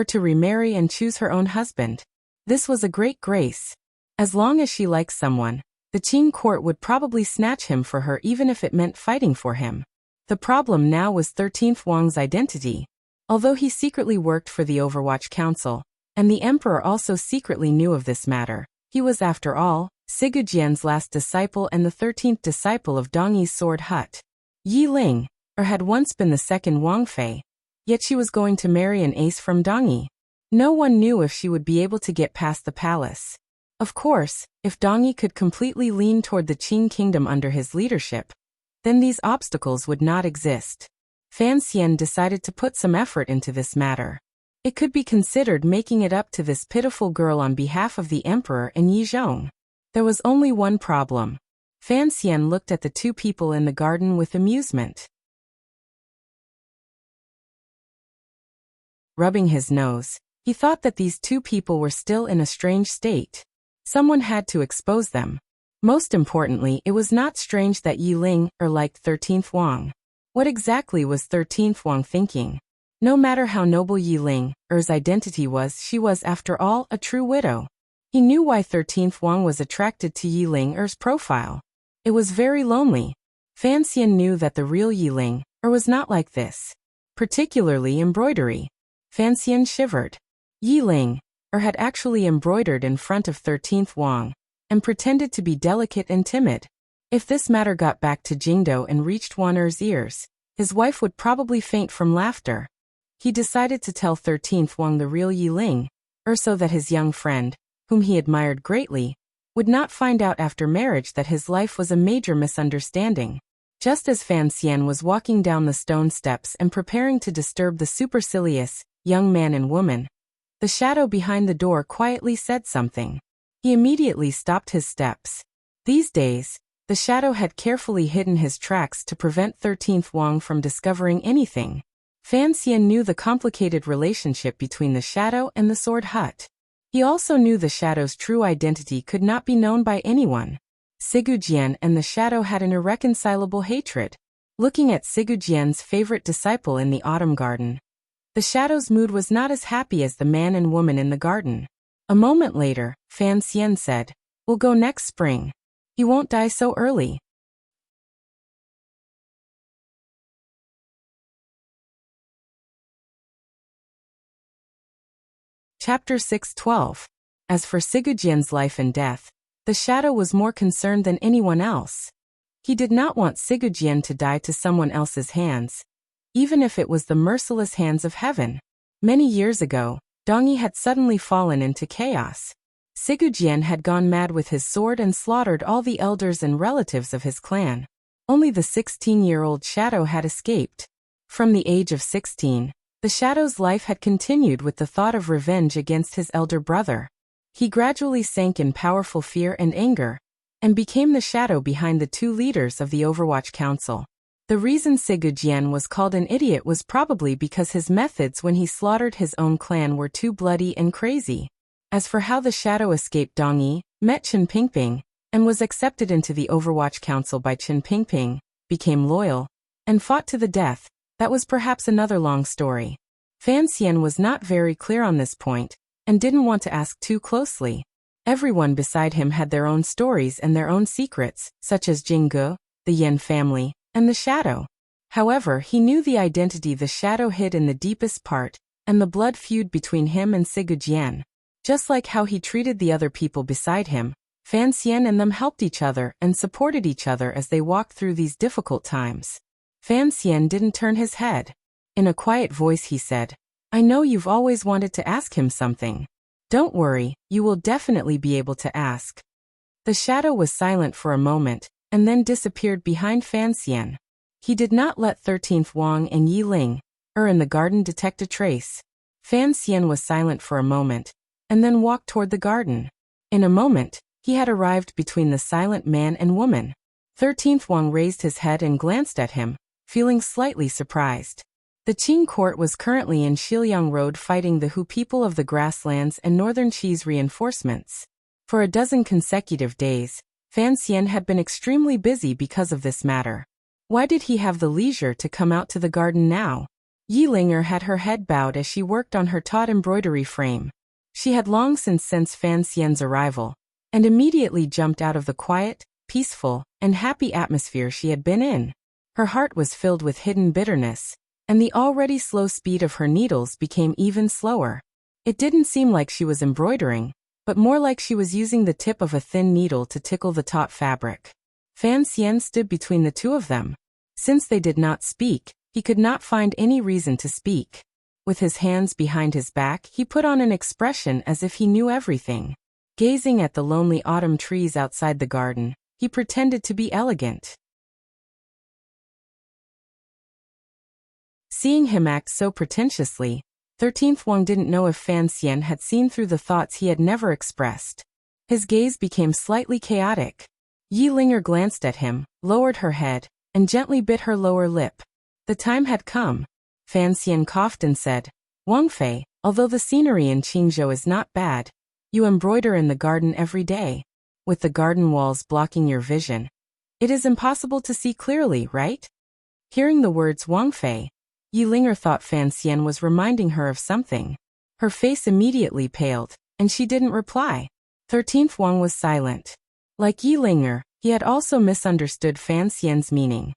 to remarry and choose her own husband. This was a great grace. As long as she liked someone, the Qing court would probably snatch him for her even if it meant fighting for him. The problem now was 13th Wang's identity. Although he secretly worked for the Overwatch Council, and the emperor also secretly knew of this matter, he was after all, Sigujian's last disciple and the 13th disciple of Dongyi's sword hut. Yi Ling had once been the second Wang Fei, yet she was going to marry an ace from Dongyi. No one knew if she would be able to get past the palace. Of course, if Dongyi could completely lean toward the Qing kingdom under his leadership, then these obstacles would not exist. Fan Xian decided to put some effort into this matter. It could be considered making it up to this pitiful girl on behalf of the emperor and Yi Zhong. There was only one problem. Fan Xian looked at the two people in the garden with amusement. Rubbing his nose, he thought that these two people were still in a strange state. Someone had to expose them. Most importantly, it was not strange that Yi Ling liked 13th Wang. What exactly was 13th Wang thinking? No matter how noble Yi Ling's identity was, she was, after all, a true widow. He knew why 13th Wang was attracted to Yi Ling's profile. It was very lonely. Fan Xian knew that the real Yi Ling was not like this. Particularly embroidery. Fan Xian shivered. Yi Ling had actually embroidered in front of 13th Wang, and pretended to be delicate and timid. If this matter got back to Jingdo and reached Wan'er's ears, his wife would probably faint from laughter. He decided to tell 13th Wang the real Yi Ling, so that his young friend, whom he admired greatly, would not find out after marriage that his life was a major misunderstanding. Just as Fan Xian was walking down the stone steps and preparing to disturb the supercilious young man and woman, the shadow behind the door quietly said something. He immediately stopped his steps. These days, the shadow had carefully hidden his tracks to prevent 13th Wang from discovering anything. Fan Xian knew the complicated relationship between the shadow and the sword hut. He also knew the shadow's true identity could not be known by anyone. Sigujian and the shadow had an irreconcilable hatred. Looking at Sigujian's favorite disciple in the autumn garden, the shadow's mood was not as happy as the man and woman in the garden. A moment later, Fan Xian said, "We'll go next spring. He won't die so early." Chapter 6:12. As for Sigujian's life and death, the shadow was more concerned than anyone else. He did not want Sigujian to die to someone else's hands, even if it was the merciless hands of heaven. Many years ago, Dongyi had suddenly fallen into chaos. Sigujian had gone mad with his sword and slaughtered all the elders and relatives of his clan. Only the 16-year-old shadow had escaped. From the age of 16, the shadow's life had continued with the thought of revenge against his elder brother. He gradually sank in powerful fear and anger, and became the shadow behind the two leaders of the Overwatch Council. The reason Sigujian was called an idiot was probably because his methods when he slaughtered his own clan were too bloody and crazy. As for how the shadow escaped Dongyi, met Chen Pingping, and was accepted into the Overwatch Council by Chen Pingping, became loyal, and fought to the death, that was perhaps another long story. Fan Xian was not very clear on this point, and didn't want to ask too closely. Everyone beside him had their own stories and their own secrets, such as Jingge, the Yan family, and the shadow. However, he knew the identity the shadow hid in the deepest part, and the blood feud between him and Sigujian. Just like how he treated the other people beside him, Fan Xian and them helped each other and supported each other as they walked through these difficult times. Fan Xian didn't turn his head. In a quiet voice he said, "I know you've always wanted to ask him something. Don't worry, you will definitely be able to ask." The shadow was silent for a moment, and then disappeared behind Fan Xian. He did not let 13th Wang and Yi Ling, in the garden detect a trace. Fan Xian was silent for a moment, and then walked toward the garden. In a moment, he had arrived between the silent man and woman. 13th Wang raised his head and glanced at him, feeling slightly surprised. The Qing court was currently in Shiliang Road fighting the Hu people of the grasslands and northern Qi's reinforcements. For a dozen consecutive days, Fan Xian had been extremely busy because of this matter. Why did he have the leisure to come out to the garden now? Yi Linger had her head bowed as she worked on her taut embroidery frame. She had long since sensed Fan Xian's arrival, and immediately jumped out of the quiet, peaceful, and happy atmosphere she had been in. Her heart was filled with hidden bitterness, and the already slow speed of her needles became even slower. It didn't seem like she was embroidering, but more like she was using the tip of a thin needle to tickle the taut fabric. Fan Xian stood between the two of them. Since they did not speak, he could not find any reason to speak. With his hands behind his back, he put on an expression as if he knew everything. Gazing at the lonely autumn trees outside the garden, he pretended to be elegant. Seeing him act so pretentiously, 13th Wang didn't know if Fan Xian had seen through the thoughts he had never expressed. His gaze became slightly chaotic. Yi Linger glanced at him, lowered her head, and gently bit her lower lip. The time had come. Fan Xian coughed and said, "Wang Fei, although the scenery in Qingzhou is not bad, you embroider in the garden every day. With the garden walls blocking your vision, it is impossible to see clearly, right?" Hearing the words Wang Fei, Yi Linger thought Fan Xian was reminding her of something. Her face immediately paled, and she didn't reply. 13th Wang was silent. Like Yi Linger, he had also misunderstood Fan Xian's meaning.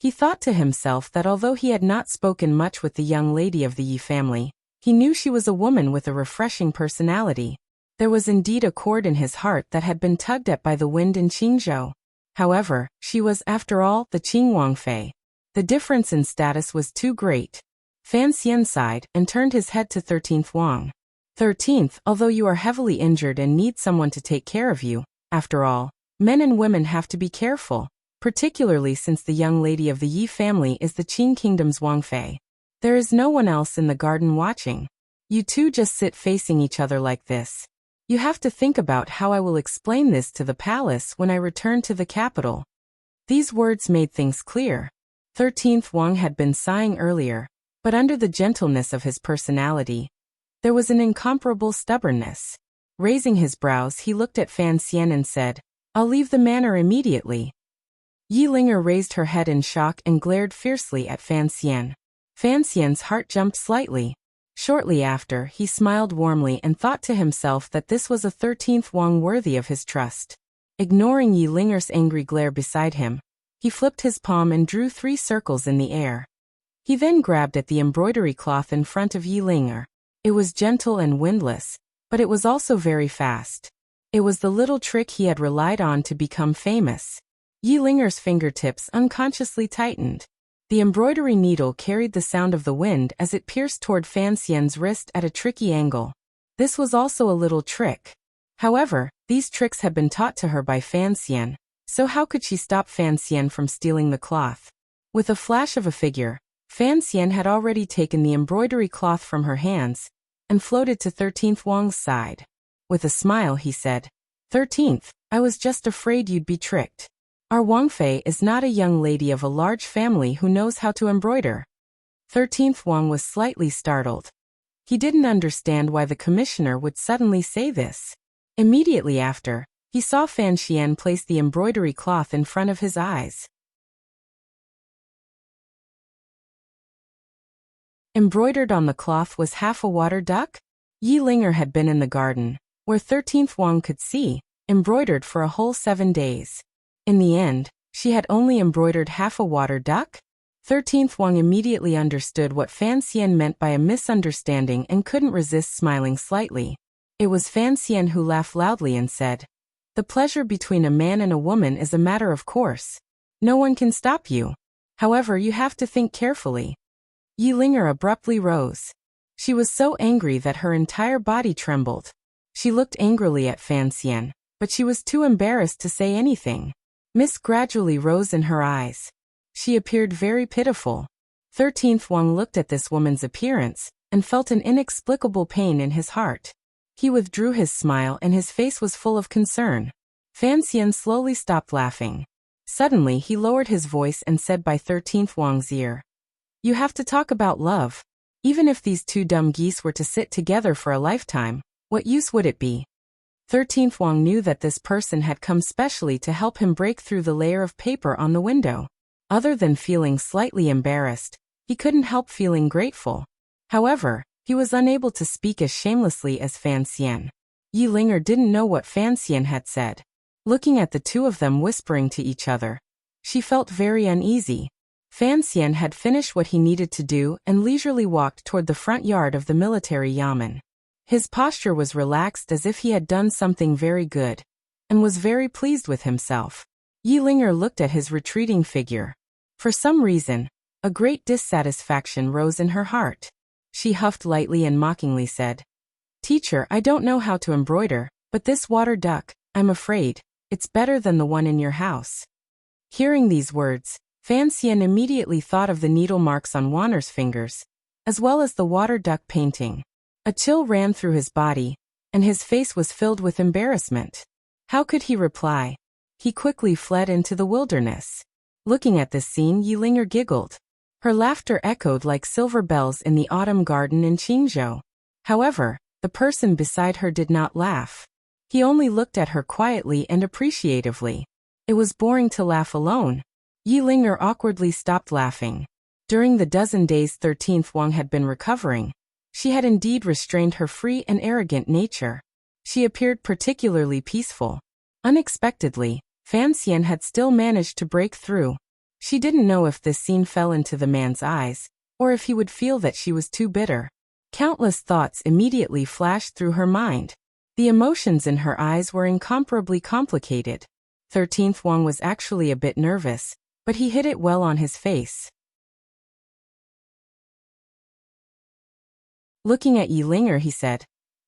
He thought to himself that although he had not spoken much with the young lady of the Yi family, he knew she was a woman with a refreshing personality. There was indeed a chord in his heart that had been tugged at by the wind in Qingzhou. However, she was, after all, the Qing Wang Fei. The difference in status was too great. Fan Xian sighed and turned his head to 13th Wang. 13th, although you are heavily injured and need someone to take care of you, after all, men and women have to be careful, particularly since the young lady of the Yi family is the Qing kingdom's Wang Fei. There is no one else in the garden watching. You two just sit facing each other like this. You have to think about how I will explain this to the palace when I return to the capital. These words made things clear. 13th Wang had been sighing earlier, but under the gentleness of his personality, there was an incomparable stubbornness. Raising his brows, he looked at Fan Xian and said, I'll leave the manor immediately. Yilinger raised her head in shock and glared fiercely at Fan Xian. Fan Xian's heart jumped slightly. Shortly after, he smiled warmly and thought to himself that this was a 13th Wang worthy of his trust. Ignoring Yilinger's angry glare beside him, he flipped his palm and drew 3 circles in the air. He then grabbed at the embroidery cloth in front of Yilinger. It was gentle and windless, but it was also very fast. It was the little trick he had relied on to become famous. Yilinger's fingertips unconsciously tightened. The embroidery needle carried the sound of the wind as it pierced toward Fan Xian's wrist at a tricky angle. This was also a little trick. However, these tricks had been taught to her by Fan Xian, so how could she stop Fan Xian from stealing the cloth? With a flash of a figure, Fan Xian had already taken the embroidery cloth from her hands and floated to 13th Wang's side. With a smile, he said, 13th, I was just afraid you'd be tricked. Our Wangfei is not a young lady of a large family who knows how to embroider. 13th Wang was slightly startled. He didn't understand why the commissioner would suddenly say this. Immediately after, he saw Fan Xian place the embroidery cloth in front of his eyes. Embroidered on the cloth was half a water duck? Yilinger had been in the garden, where 13th Wang could see, embroidered for a whole 7 days. In the end, she had only embroidered half a water duck? 13th Wang immediately understood what Fan Xian meant by a misunderstanding and couldn't resist smiling slightly. It was Fan Xian who laughed loudly and said, the pleasure between a man and a woman is a matter of course. No one can stop you. However, you have to think carefully. Yilinger abruptly rose. She was so angry that her entire body trembled. She looked angrily at Fan Xian, but she was too embarrassed to say anything. Mist gradually rose in her eyes. She appeared very pitiful. 13th Wang looked at this woman's appearance and felt an inexplicable pain in his heart. He withdrew his smile and his face was full of concern. Fan Xian slowly stopped laughing. Suddenly he lowered his voice and said by 13th Wang's ear, you have to talk about love. Even if these 2 dumb geese were to sit together for a lifetime, what use would it be? 13th Wang knew that this person had come specially to help him break through the layer of paper on the window. Other than feeling slightly embarrassed, he couldn't help feeling grateful. However, he was unable to speak as shamelessly as Fan Xian. Yilinger didn't know what Fan Xian had said. Looking at the 2 of them whispering to each other, she felt very uneasy. Fan Xian had finished what he needed to do and leisurely walked toward the front yard of the military yamen. His posture was relaxed as if he had done something very good, and was very pleased with himself. Yilinger looked at his retreating figure. For some reason, a great dissatisfaction rose in her heart. She huffed lightly and mockingly said, Teacher, I don't know how to embroider, but this water duck, I'm afraid, it's better than the one in your house. Hearing these words, Fan Xian immediately thought of the needle marks on Wanner's fingers, as well as the water duck painting. A chill ran through his body, and his face was filled with embarrassment. How could he reply? He quickly fled into the wilderness. Looking at this scene, Yilinger giggled. Her laughter echoed like silver bells in the autumn garden in Qingzhou. However, the person beside her did not laugh. He only looked at her quietly and appreciatively. It was boring to laugh alone. Yilinger awkwardly stopped laughing. During the dozen days 13th Wang had been recovering, she had indeed restrained her free and arrogant nature. She appeared particularly peaceful. Unexpectedly, Fan Xian had still managed to break through. She didn't know if this scene fell into the man's eyes, or if he would feel that she was too bitter. Countless thoughts immediately flashed through her mind. The emotions in her eyes were incomparably complicated. 13th Wang was actually a bit nervous, but he hid it well on his face. Looking at Yilinger, he said,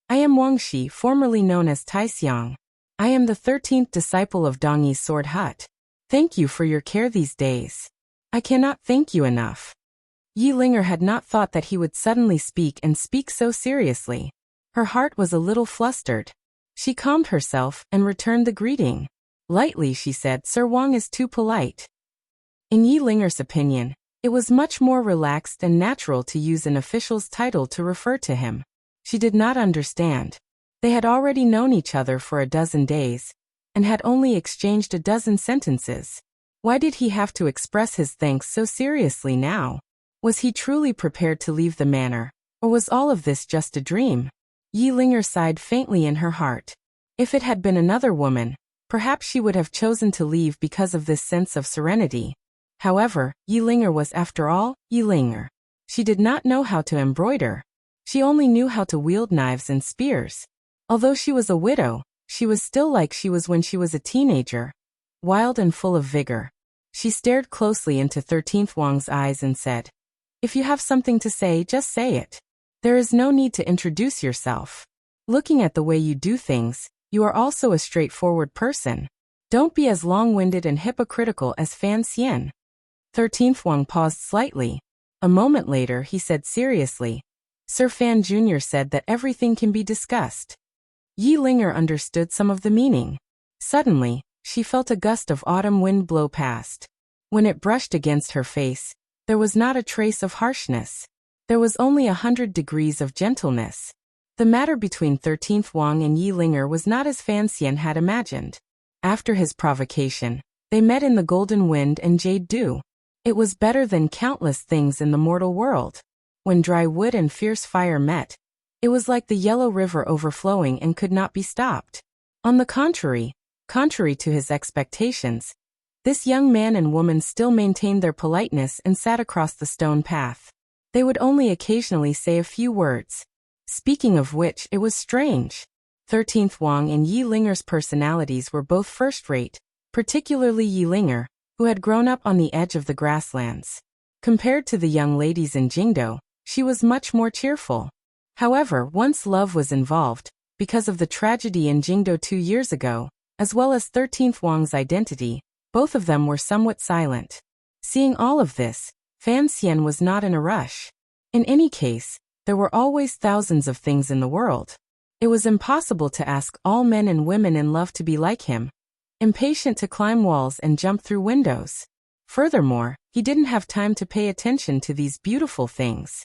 I am Wang Shi, formerly known as Taixiang. I am the 13th disciple of Dongyi's sword hut. Thank you for your care these days. I cannot thank you enough. Yilinger had not thought that he would suddenly speak so seriously. Her heart was a little flustered. She calmed herself and returned the greeting. Lightly she said, Sir Wang is too polite. In Yilinger's opinion, it was much more relaxed and natural to use an official's title to refer to him. She did not understand. They had already known each other for a dozen days, and had only exchanged a dozen sentences. Why did he have to express his thanks so seriously now? Was he truly prepared to leave the manor, or was all of this just a dream? Yi Linger sighed faintly in her heart. If it had been another woman, perhaps she would have chosen to leave because of this sense of serenity. However, Yi Linger was, after all, Yi Linger. She did not know how to embroider. She only knew how to wield knives and spears. Although she was a widow, she was still like she was when she was a teenager, wild and full of vigor. She stared closely into 13th Wang's eyes and said, "If you have something to say, just say it. There is no need to introduce yourself. Looking at the way you do things, you are also a straightforward person. Don't be as long-winded and hypocritical as Fan Xian." 13th Wang paused slightly. A moment later he said seriously, "Sir Fan Jr. said that everything can be discussed." Yi Linger understood some of the meaning. Suddenly, she felt a gust of autumn wind blow past. When it brushed against her face, there was not a trace of harshness. There was only 100 degrees of gentleness. The matter between 13th Wang and Yi Linger was not as Fan Xian had imagined. After his provocation, they met in the golden wind and jade dew. It was better than countless things in the mortal world. When dry wood and fierce fire met, it was like the yellow river overflowing and could not be stopped. On the contrary to his expectations, this young man and woman still maintained their politeness and sat across the stone path. They would only occasionally say a few words. Speaking of which, it was strange. 13th Wang and Yi Linger's personalities were both first-rate, particularly Yi Linger, who had grown up on the edge of the grasslands. Compared to the young ladies in Jingdo, she was much more cheerful. However, once love was involved, because of the tragedy in Jingdo 2 years ago, as well as 13th Wang's identity, both of them were somewhat silent. Seeing all of this, Fan Xian was not in a rush. In any case, there were always thousands of things in the world. It was impossible to ask all men and women in love to be like him, impatient to climb walls and jump through windows. Furthermore, he didn't have time to pay attention to these beautiful things.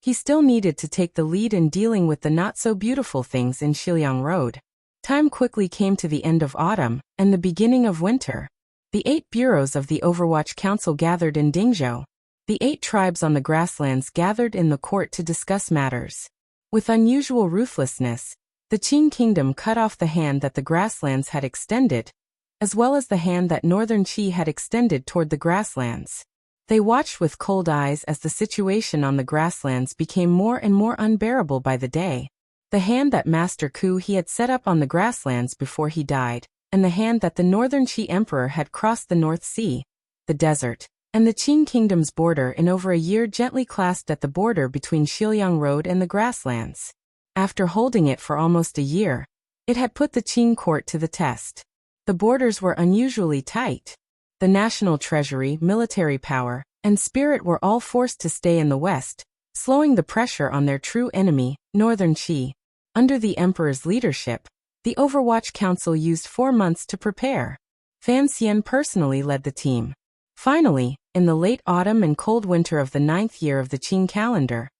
He still needed to take the lead in dealing with the not-so-beautiful things in Shiliang Road. Time quickly came to the end of autumn and the beginning of winter. The 8 bureaus of the Overwatch Council gathered in Dingzhou. The 8 tribes on the grasslands gathered in the court to discuss matters. With unusual ruthlessness, the Qin Kingdom cut off the hand that the grasslands had extended, as well as the hand that Northern Qi had extended toward the grasslands. They watched with cold eyes as the situation on the grasslands became more and more unbearable by the day. The hand that Master Ku he had set up on the grasslands before he died, and the hand that the Northern Qi Emperor had crossed the North Sea, the desert, and the Qin Kingdom's border in over a year gently clasped at the border between Shiliang Road and the grasslands. After holding it for almost a year, it had put the Qin court to the test. The borders were unusually tight. The national treasury, military power, and spirit were all forced to stay in the west, slowing the pressure on their true enemy, Northern Qi. Under the emperor's leadership, the Overwatch Council used 4 months to prepare. Fan Xian personally led the team. Finally, in the late autumn and cold winter of the 9th year of the Qin calendar,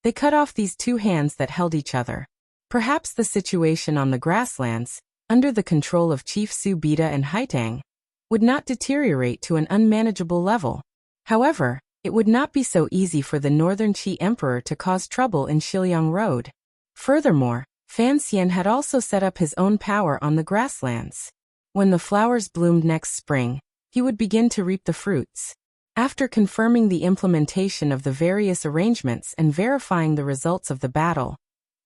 they cut off these 2 hands that held each other. Perhaps the situation on the grasslands, under the control of Chief Su Bida and Haitang, would not deteriorate to an unmanageable level. However, it would not be so easy for the Northern Qi Emperor to cause trouble in Shiliang Road. Furthermore, Fan Xian had also set up his own power on the grasslands. When the flowers bloomed next spring, he would begin to reap the fruits. After confirming the implementation of the various arrangements and verifying the results of the battle,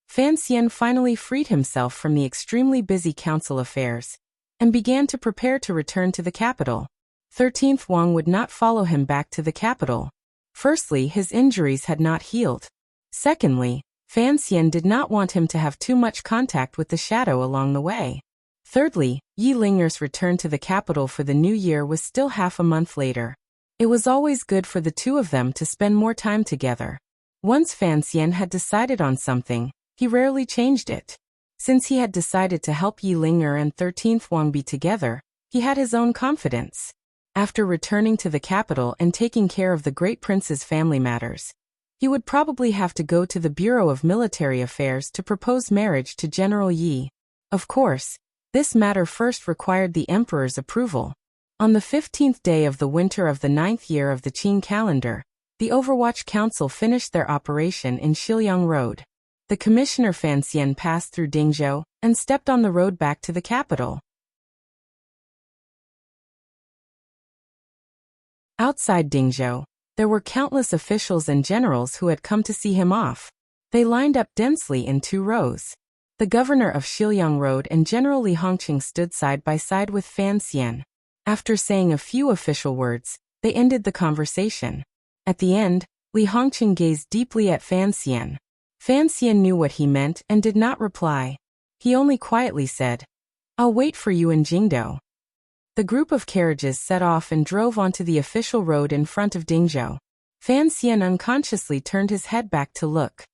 Fan Xian finally freed himself from the extremely busy council affairs and began to prepare to return to the capital. 13th Wang would not follow him back to the capital. Firstly, his injuries had not healed. Secondly, Fan Xian did not want him to have too much contact with the shadow along the way. Thirdly, Yi Linger's return to the capital for the new year was still half a month later. It was always good for the 2 of them to spend more time together. Once Fan Xian had decided on something, he rarely changed it. Since he had decided to help Yi Linger and 13th Wang be together, he had his own confidence. After returning to the capital and taking care of the great prince's family matters, he He would probably have to go to the Bureau of Military Affairs to propose marriage to General Yi. Of course, this matter first required the emperor's approval. On the 15th day of the winter of the 9th year of the Qing calendar, the Overwatch Council finished their operation in Shiliang Road. The commissioner Fan Xian passed through Dingzhou and stepped on the road back to the capital. Outside Dingzhou, there were countless officials and generals who had come to see him off. They lined up densely in 2 rows. The governor of Shiliang Road and General Li Hongqing stood side by side with Fan Xian. After saying a few official words, they ended the conversation. At the end, Li Hongqing gazed deeply at Fan Xian. Fan Xian knew what he meant and did not reply. He only quietly said, "I'll wait for you in Jingdou." The group of carriages set off and drove onto the official road in front of Dingzhou. Fan Xian unconsciously turned his head back to look.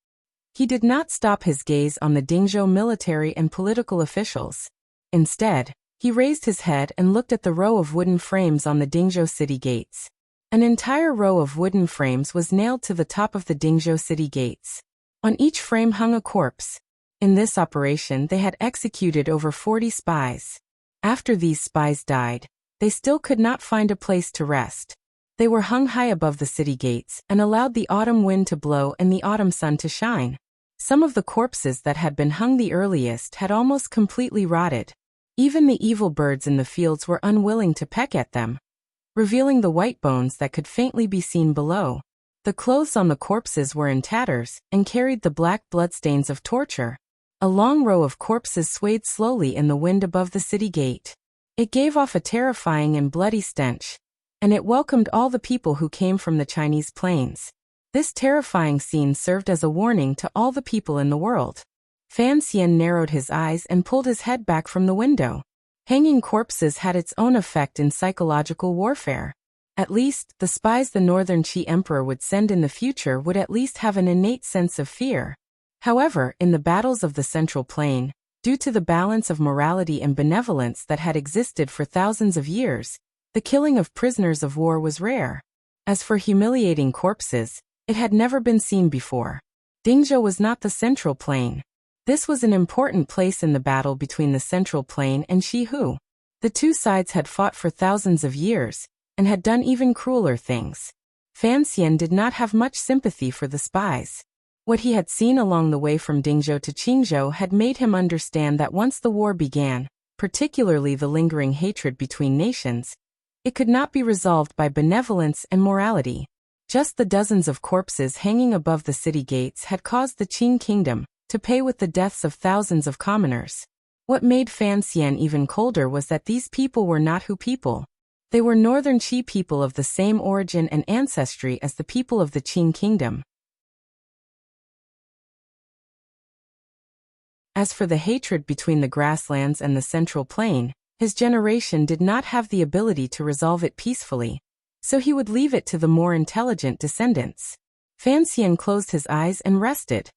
He did not stop his gaze on the Dingzhou military and political officials. Instead, he raised his head and looked at the row of wooden frames on the Dingzhou city gates. An entire row of wooden frames was nailed to the top of the Dingzhou city gates. On each frame hung a corpse. In this operation they had executed over 40 spies. After these spies died, they still could not find a place to rest. They were hung high above the city gates and allowed the autumn wind to blow and the autumn sun to shine. Some of the corpses that had been hung the earliest had almost completely rotted. Even the evil birds in the fields were unwilling to peck at them, revealing the white bones that could faintly be seen below. The clothes on the corpses were in tatters and carried the black bloodstains of torture. A long row of corpses swayed slowly in the wind above the city gate. It gave off a terrifying and bloody stench, and it welcomed all the people who came from the Chinese plains. This terrifying scene served as a warning to all the people in the world. Fan Xian narrowed his eyes and pulled his head back from the window. Hanging corpses had its own effect in psychological warfare. At least, the spies the Northern Qi Emperor would send in the future would at least have an innate sense of fear. However, in the battles of the Central Plain, due to the balance of morality and benevolence that had existed for thousands of years, the killing of prisoners of war was rare. As for humiliating corpses, it had never been seen before. Dingzhou was not the Central Plain. This was an important place in the battle between the Central Plain and Shihu. The two sides had fought for thousands of years, and had done even crueler things. Fan Xian did not have much sympathy for the spies. What he had seen along the way from Dingzhou to Qingzhou had made him understand that once the war began, particularly the lingering hatred between nations, it could not be resolved by benevolence and morality. Just the dozens of corpses hanging above the city gates had caused the Qing kingdom to pay with the deaths of thousands of commoners. What made Fan Xian even colder was that these people were not Hu people. They were Northern Qi people of the same origin and ancestry as the people of the Qing kingdom. As for the hatred between the grasslands and the Central Plain, his generation did not have the ability to resolve it peacefully, so he would leave it to the more intelligent descendants. Fan Xian closed his eyes and rested.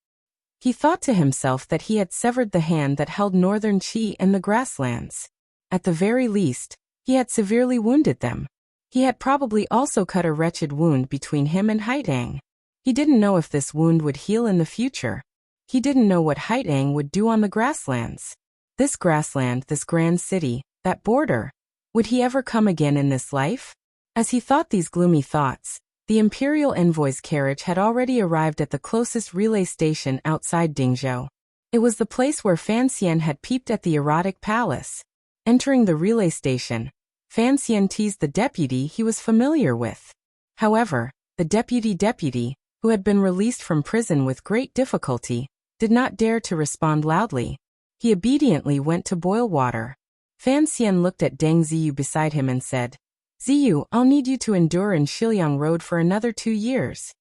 He thought to himself that he had severed the hand that held Northern Qi and the grasslands. At the very least, he had severely wounded them. He had probably also cut a wretched wound between him and Haitang. He didn't know if this wound would heal in the future. He didn't know what Haitang would do on the grasslands. This grassland, this grand city, that border. Would he ever come again in this life? As he thought these gloomy thoughts, the imperial envoy's carriage had already arrived at the closest relay station outside Dingzhou. It was the place where Fan Xian had peeped at the erotic palace. Entering the relay station, Fan Xian teased the deputy he was familiar with. However, the deputy, who had been released from prison with great difficulty, did not dare to respond loudly. He obediently went to boil water. Fan Xian looked at Deng Ziyu beside him and said, "Ziyu, I'll need you to endure in Shiliang Road for another 2 years."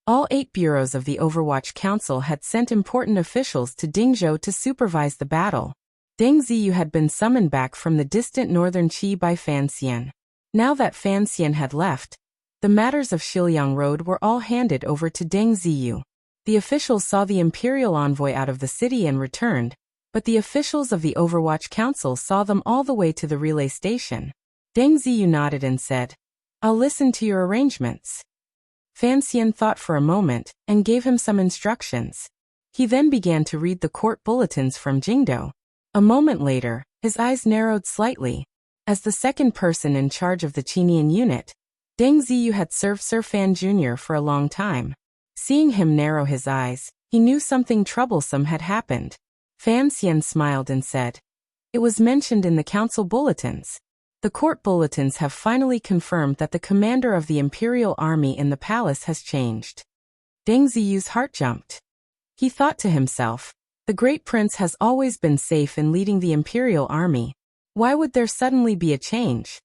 All 8 bureaus of the Overwatch Council had sent important officials to Dingzhou to supervise the battle. Deng Ziyu had been summoned back from the distant Northern Qi by Fan Xian. Now that Fan Xian had left, the matters of Shiliang Road were all handed over to Deng Ziyu. The officials saw the imperial envoy out of the city and returned, but the officials of the Overwatch Council saw them all the way to the relay station. Deng Ziyu nodded and said, "I'll listen to your arrangements." Fan Xian thought for a moment and gave him some instructions. He then began to read the court bulletins from Jingdo. A moment later, his eyes narrowed slightly. As the second person in charge of the Qinian unit, Deng Ziyu had served Sir Fan Jr. for a long time. Seeing him narrow his eyes, he knew something troublesome had happened. Fan Xian smiled and said, "It was mentioned in the council bulletins. The court bulletins have finally confirmed that the commander of the imperial army in the palace has changed." Deng Ziyu's heart jumped. He thought to himself, the great prince has always been safe in leading the imperial army. Why would there suddenly be a change?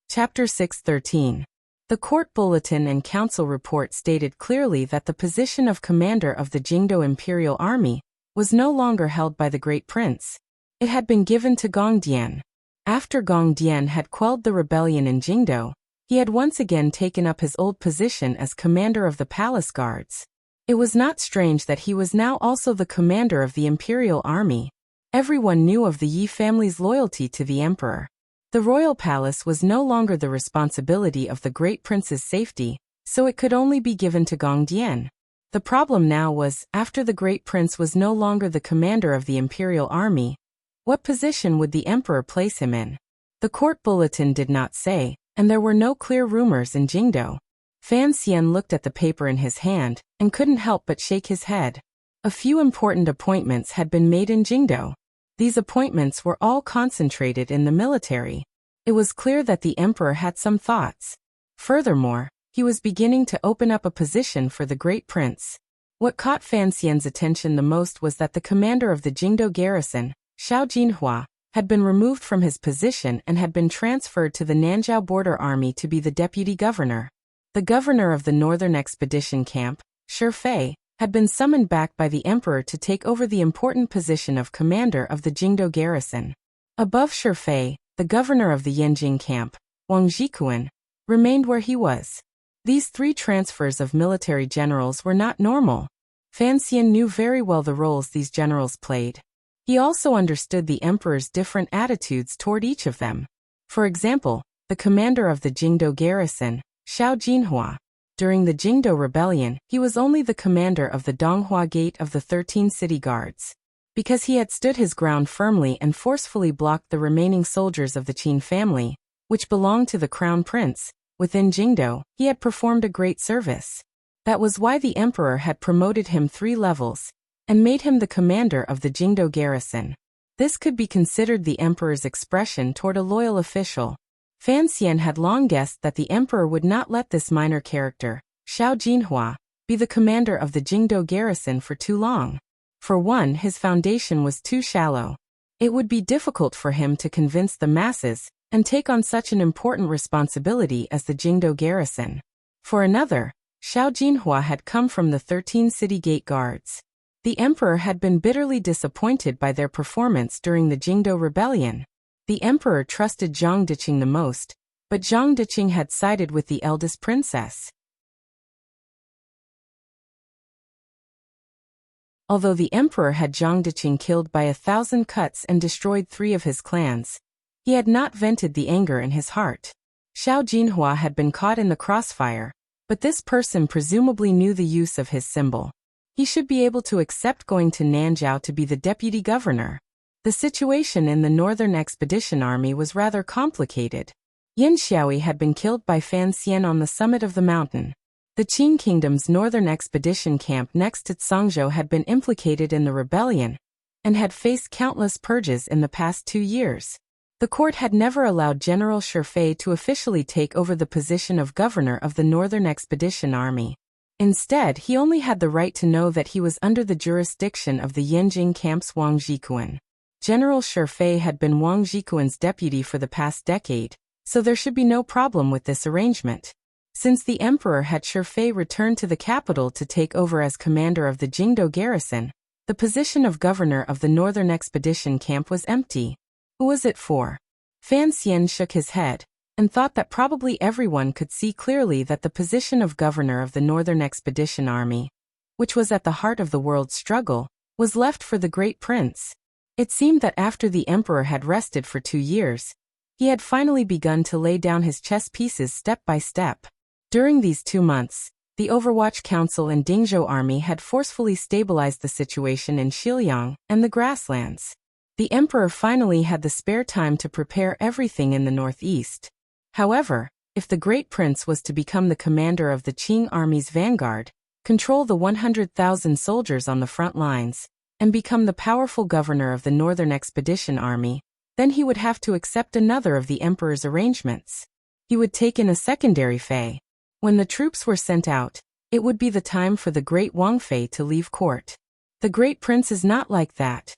Chapter 6:13. The court bulletin and council report stated clearly that the position of commander of the Jingdo Imperial Army was no longer held by the great prince. It had been given to Gong Dian. After Gong Dian had quelled the rebellion in Jingdo, he had once again taken up his old position as commander of the palace guards. It was not strange that he was now also the commander of the imperial army. Everyone knew of the Yi family's loyalty to the emperor. The royal palace was no longer the responsibility of the great prince's safety, so it could only be given to Gong Dian. The problem now was, after the great prince was no longer the commander of the imperial army, what position would the emperor place him in? The court bulletin did not say, and there were no clear rumors in Jingdo. Fan Xian looked at the paper in his hand and couldn't help but shake his head. A few important appointments had been made in Jingdo. These appointments were all concentrated in the military. It was clear that the emperor had some thoughts. Furthermore, he was beginning to open up a position for the great prince. What caught Fan Xian's attention the most was that the commander of the Jingdo garrison, Xiao Jinhua, had been removed from his position and had been transferred to the Nanzhao border army to be the deputy governor. The governor of the northern expedition camp, Shi Fei, had been summoned back by the emperor to take over the important position of commander of the Jingdo garrison. Above Shi Fei, the governor of the Yanjing camp, Wang Jikuan, remained where he was. These three transfers of military generals were not normal. Fan Xian knew very well the roles these generals played. He also understood the emperor's different attitudes toward each of them. For example, the commander of the Jingdo garrison, Xiao Jinhua. During the Jingdo rebellion, he was only the commander of the Donghua Gate of the 13 city guards. Because he had stood his ground firmly and forcefully blocked the remaining soldiers of the Qin family, which belonged to the crown prince, within Jingdo, he had performed a great service. That was why the emperor had promoted him 3 levels, and made him the commander of the Jingdo garrison. This could be considered the emperor's expression toward a loyal official. Fan Xian had long guessed that the emperor would not let this minor character, Xiao Jinhua, be the commander of the Jingdo garrison for too long. For one, his foundation was too shallow. It would be difficult for him to convince the masses and take on such an important responsibility as the Jingdo garrison. For another, Xiao Jinhua had come from the 13 city gate guards. The emperor had been bitterly disappointed by their performance during the Jingdo rebellion. The emperor trusted Zhang Diqing the most, but Zhang Diqing had sided with the eldest princess. Although the emperor had Zhang Diqing killed by 1,000 cuts and destroyed 3 of his clans, he had not vented the anger in his heart. Xiao Jinhua had been caught in the crossfire, but this person presumably knew the use of his symbol. He should be able to accept going to Nanzhao to be the deputy governor. The situation in the Northern Expedition Army was rather complicated. Yin Xiaoyi had been killed by Fan Xian on the summit of the mountain. The Qin Kingdom's Northern Expedition camp next to Cangzhou had been implicated in the rebellion, and had faced countless purges in the past 2 years. The court had never allowed General Shi Fei to officially take over the position of governor of the Northern Expedition Army. Instead, he only had the right to know that he was under the jurisdiction of the Yanjing camp's Wang Jikuan. General Shi Fei had been Wang Jikuan's deputy for the past decade, so there should be no problem with this arrangement. Since the emperor had Shi Fei return to the capital to take over as commander of the Jingdo garrison, the position of governor of the Northern Expedition camp was empty. Who was it for? Fan Xian shook his head, and thought that probably everyone could see clearly that the position of governor of the Northern Expedition Army, which was at the heart of the world's struggle, was left for the great prince. It seemed that after the emperor had rested for 2 years, he had finally begun to lay down his chess pieces step by step. During these 2 months, the Overwatch Council and Dingzhou army had forcefully stabilized the situation in Xiliang and the grasslands. The emperor finally had the spare time to prepare everything in the northeast. However, if the great prince was to become the commander of the Qing army's vanguard, control the 100,000 soldiers on the front lines, and become the powerful governor of the Northern Expedition Army, then he would have to accept another of the emperor's arrangements. He would take in a secondary fei. When the troops were sent out, it would be the time for the great Wang Fei to leave court. The great prince is not like that.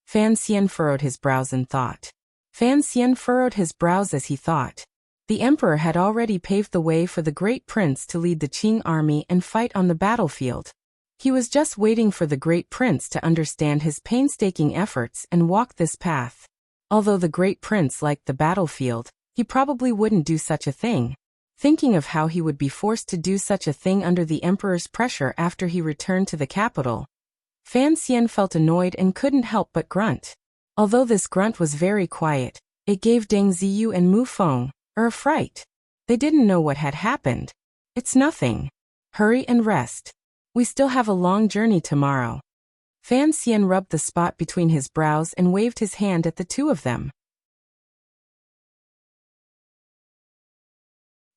Fan Xian furrowed his brows in thought. Fan Xian furrowed his brows as he thought. The emperor had already paved the way for the great prince to lead the Qing army and fight on the battlefield. He was just waiting for the great prince to understand his painstaking efforts and walk this path. Although the great prince liked the battlefield, he probably wouldn't do such a thing. Thinking of how he would be forced to do such a thing under the emperor's pressure after he returned to the capital, Fan Xian felt annoyed and couldn't help but grunt. Although this grunt was very quiet, it gave Deng Ziyu and Mu Feng a fright. They didn't know what had happened. It's nothing. Hurry and rest. We still have a long journey tomorrow. Fan Xian rubbed the spot between his brows and waved his hand at the two of them.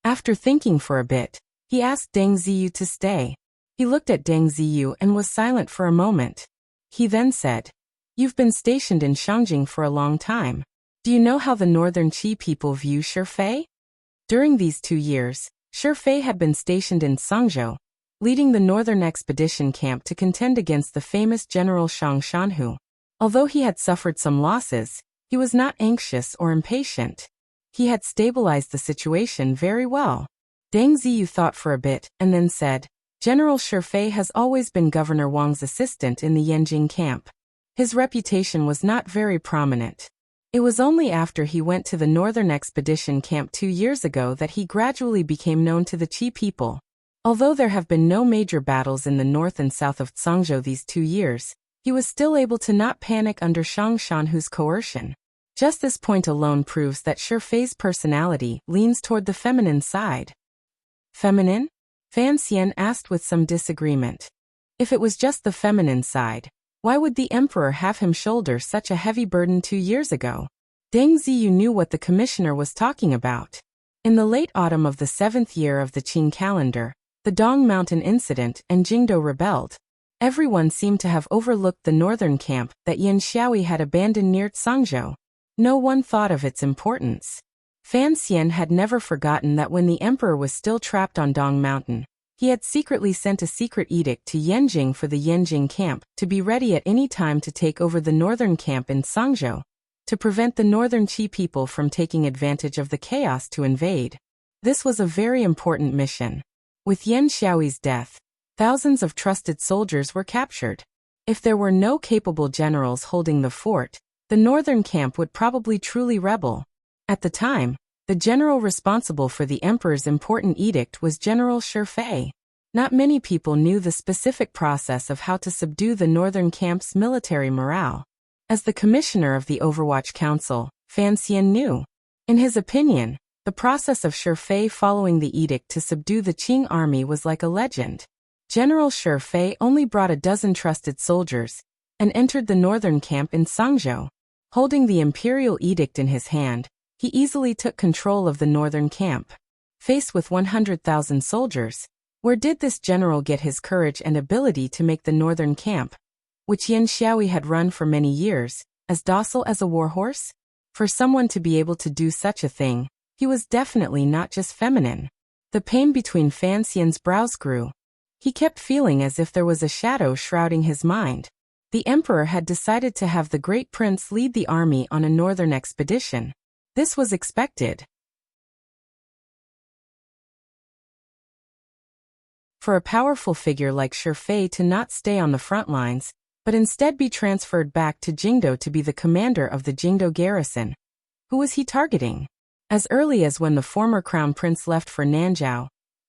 After thinking for a bit, he asked Deng Ziyu to stay. He looked at Deng Ziyu and was silent for a moment. He then said, "You've been stationed in Shangjing for a long time. Do you know how the northern Qi people view Shifei?" During these 2 years, Shifei had been stationed in Sangzhou, leading the northern expedition camp to contend against the famous General Shang Shanhu. Although he had suffered some losses, he was not anxious or impatient. He had stabilized the situation very well. Deng Ziyu thought for a bit and then said, "General Shifei has always been Governor Wang's assistant in the Yanjing camp. His reputation was not very prominent. It was only after he went to the northern expedition camp 2 years ago that he gradually became known to the Qi people. Although there have been no major battles in the north and south of Zhangzhou these 2 years, he was still able to not panic under Shang Shanhu's coercion. Just this point alone proves that Shifei's personality leans toward the feminine side." "Feminine?" Fan Xian asked with some disagreement. If it was just the feminine side, why would the emperor have him shoulder such a heavy burden 2 years ago? Deng Ziyu knew what the commissioner was talking about. In the late autumn of the 7th year of the Qing calendar, the Dong Mountain incident and Jingdo rebelled. Everyone seemed to have overlooked the northern camp that Yan Xiaoyi had abandoned near Zhangzhou. No one thought of its importance. Fan Xian had never forgotten that when the emperor was still trapped on Dong Mountain, he had secretly sent a secret edict to Yanjing for the Yanjing camp to be ready at any time to take over the northern camp in Sangzhou, to prevent the northern Qi people from taking advantage of the chaos to invade. This was a very important mission. With Yan Xiaoyi's death, thousands of trusted soldiers were captured. If there were no capable generals holding the fort, the northern camp would probably truly rebel. At the time, the general responsible for the emperor's important edict was General Shifei. Not many people knew the specific process of how to subdue the northern camp's military morale. As the commissioner of the Overwatch Council, Fan Xian knew. In his opinion, the process of Shifei following the edict to subdue the Qing army was like a legend. General Shifei only brought a dozen trusted soldiers and entered the northern camp in Sangzhou. Holding the imperial edict in his hand, he easily took control of the northern camp. Faced with 100,000 soldiers, where did this general get his courage and ability to make the northern camp, which Yan Xiaoyi had run for many years, as docile as a warhorse? For someone to be able to do such a thing, he was definitely not just feminine. The pain between Fan Xian's brows grew. He kept feeling as if there was a shadow shrouding his mind. The emperor had decided to have the great prince lead the army on a northern expedition. This was expected. For a powerful figure like Shifei to not stay on the front lines, but instead be transferred back to Jingdo to be the commander of the Jingdo garrison. Who was he targeting? As early as when the former crown prince left for Nanzhao,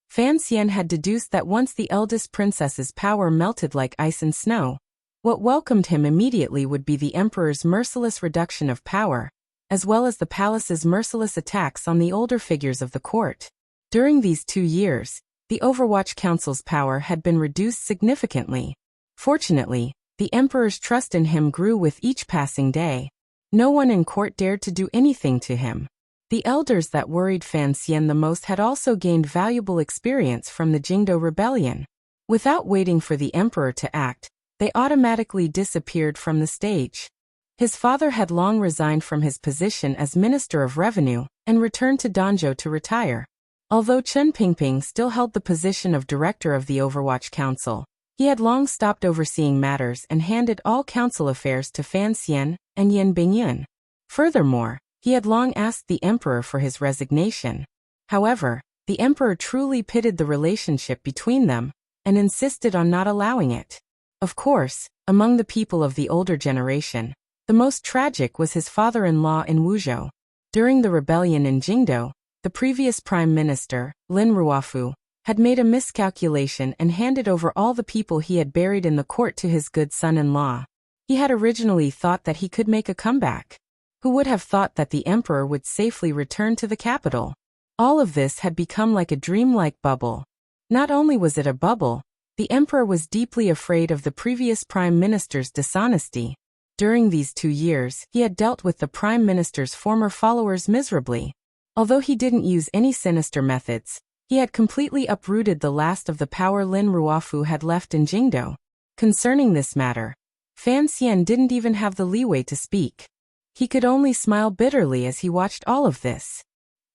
Fan Xian had deduced that once the eldest princess's power melted like ice and snow, What welcomed him immediately would be the emperor's merciless reduction of power, as well as the palace's merciless attacks on the older figures of the court. During these 2 years, the Overwatch Council's power had been reduced significantly. Fortunately, the emperor's trust in him grew with each passing day. No one in court dared to do anything to him. The elders that worried Fan Xian the most had also gained valuable experience from the Jingdo rebellion. Without waiting for the emperor to act, they automatically disappeared from the stage. His father had long resigned from his position as Minister of Revenue and returned to Danzhou to retire. Although Chen Pingping still held the position of director of the Overwatch Council, he had long stopped overseeing matters and handed all council affairs to Fan Xian and Yan Bingyun. Furthermore, he had long asked the emperor for his resignation. However, the emperor truly pitied the relationship between them and insisted on not allowing it. Of course, among the people of the older generation, the most tragic was his father-in-law in Wuzhou. During the rebellion in Jingdo, the previous prime minister, Lin Ruofu, had made a miscalculation and handed over all the people he had buried in the court to his good son-in-law. He had originally thought that he could make a comeback. Who would have thought that the emperor would safely return to the capital? All of this had become like a dreamlike bubble. Not only was it a bubble, the emperor was deeply afraid of the previous prime minister's dishonesty. During these 2 years, he had dealt with the prime minister's former followers miserably. Although he didn't use any sinister methods, he had completely uprooted the last of the power Lin Ruofu had left in Jingdo. Concerning this matter, Fan Xian didn't even have the leeway to speak. He could only smile bitterly as he watched all of this.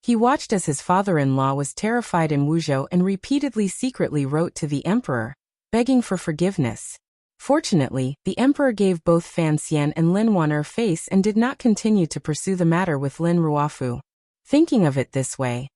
He watched as his father-in-law was terrified in Wuzhou and repeatedly secretly wrote to the emperor, begging for forgiveness. Fortunately, the emperor gave both Fan Xian and Lin Waner a face and did not continue to pursue the matter with Lin Ruofu. Thinking of it this way,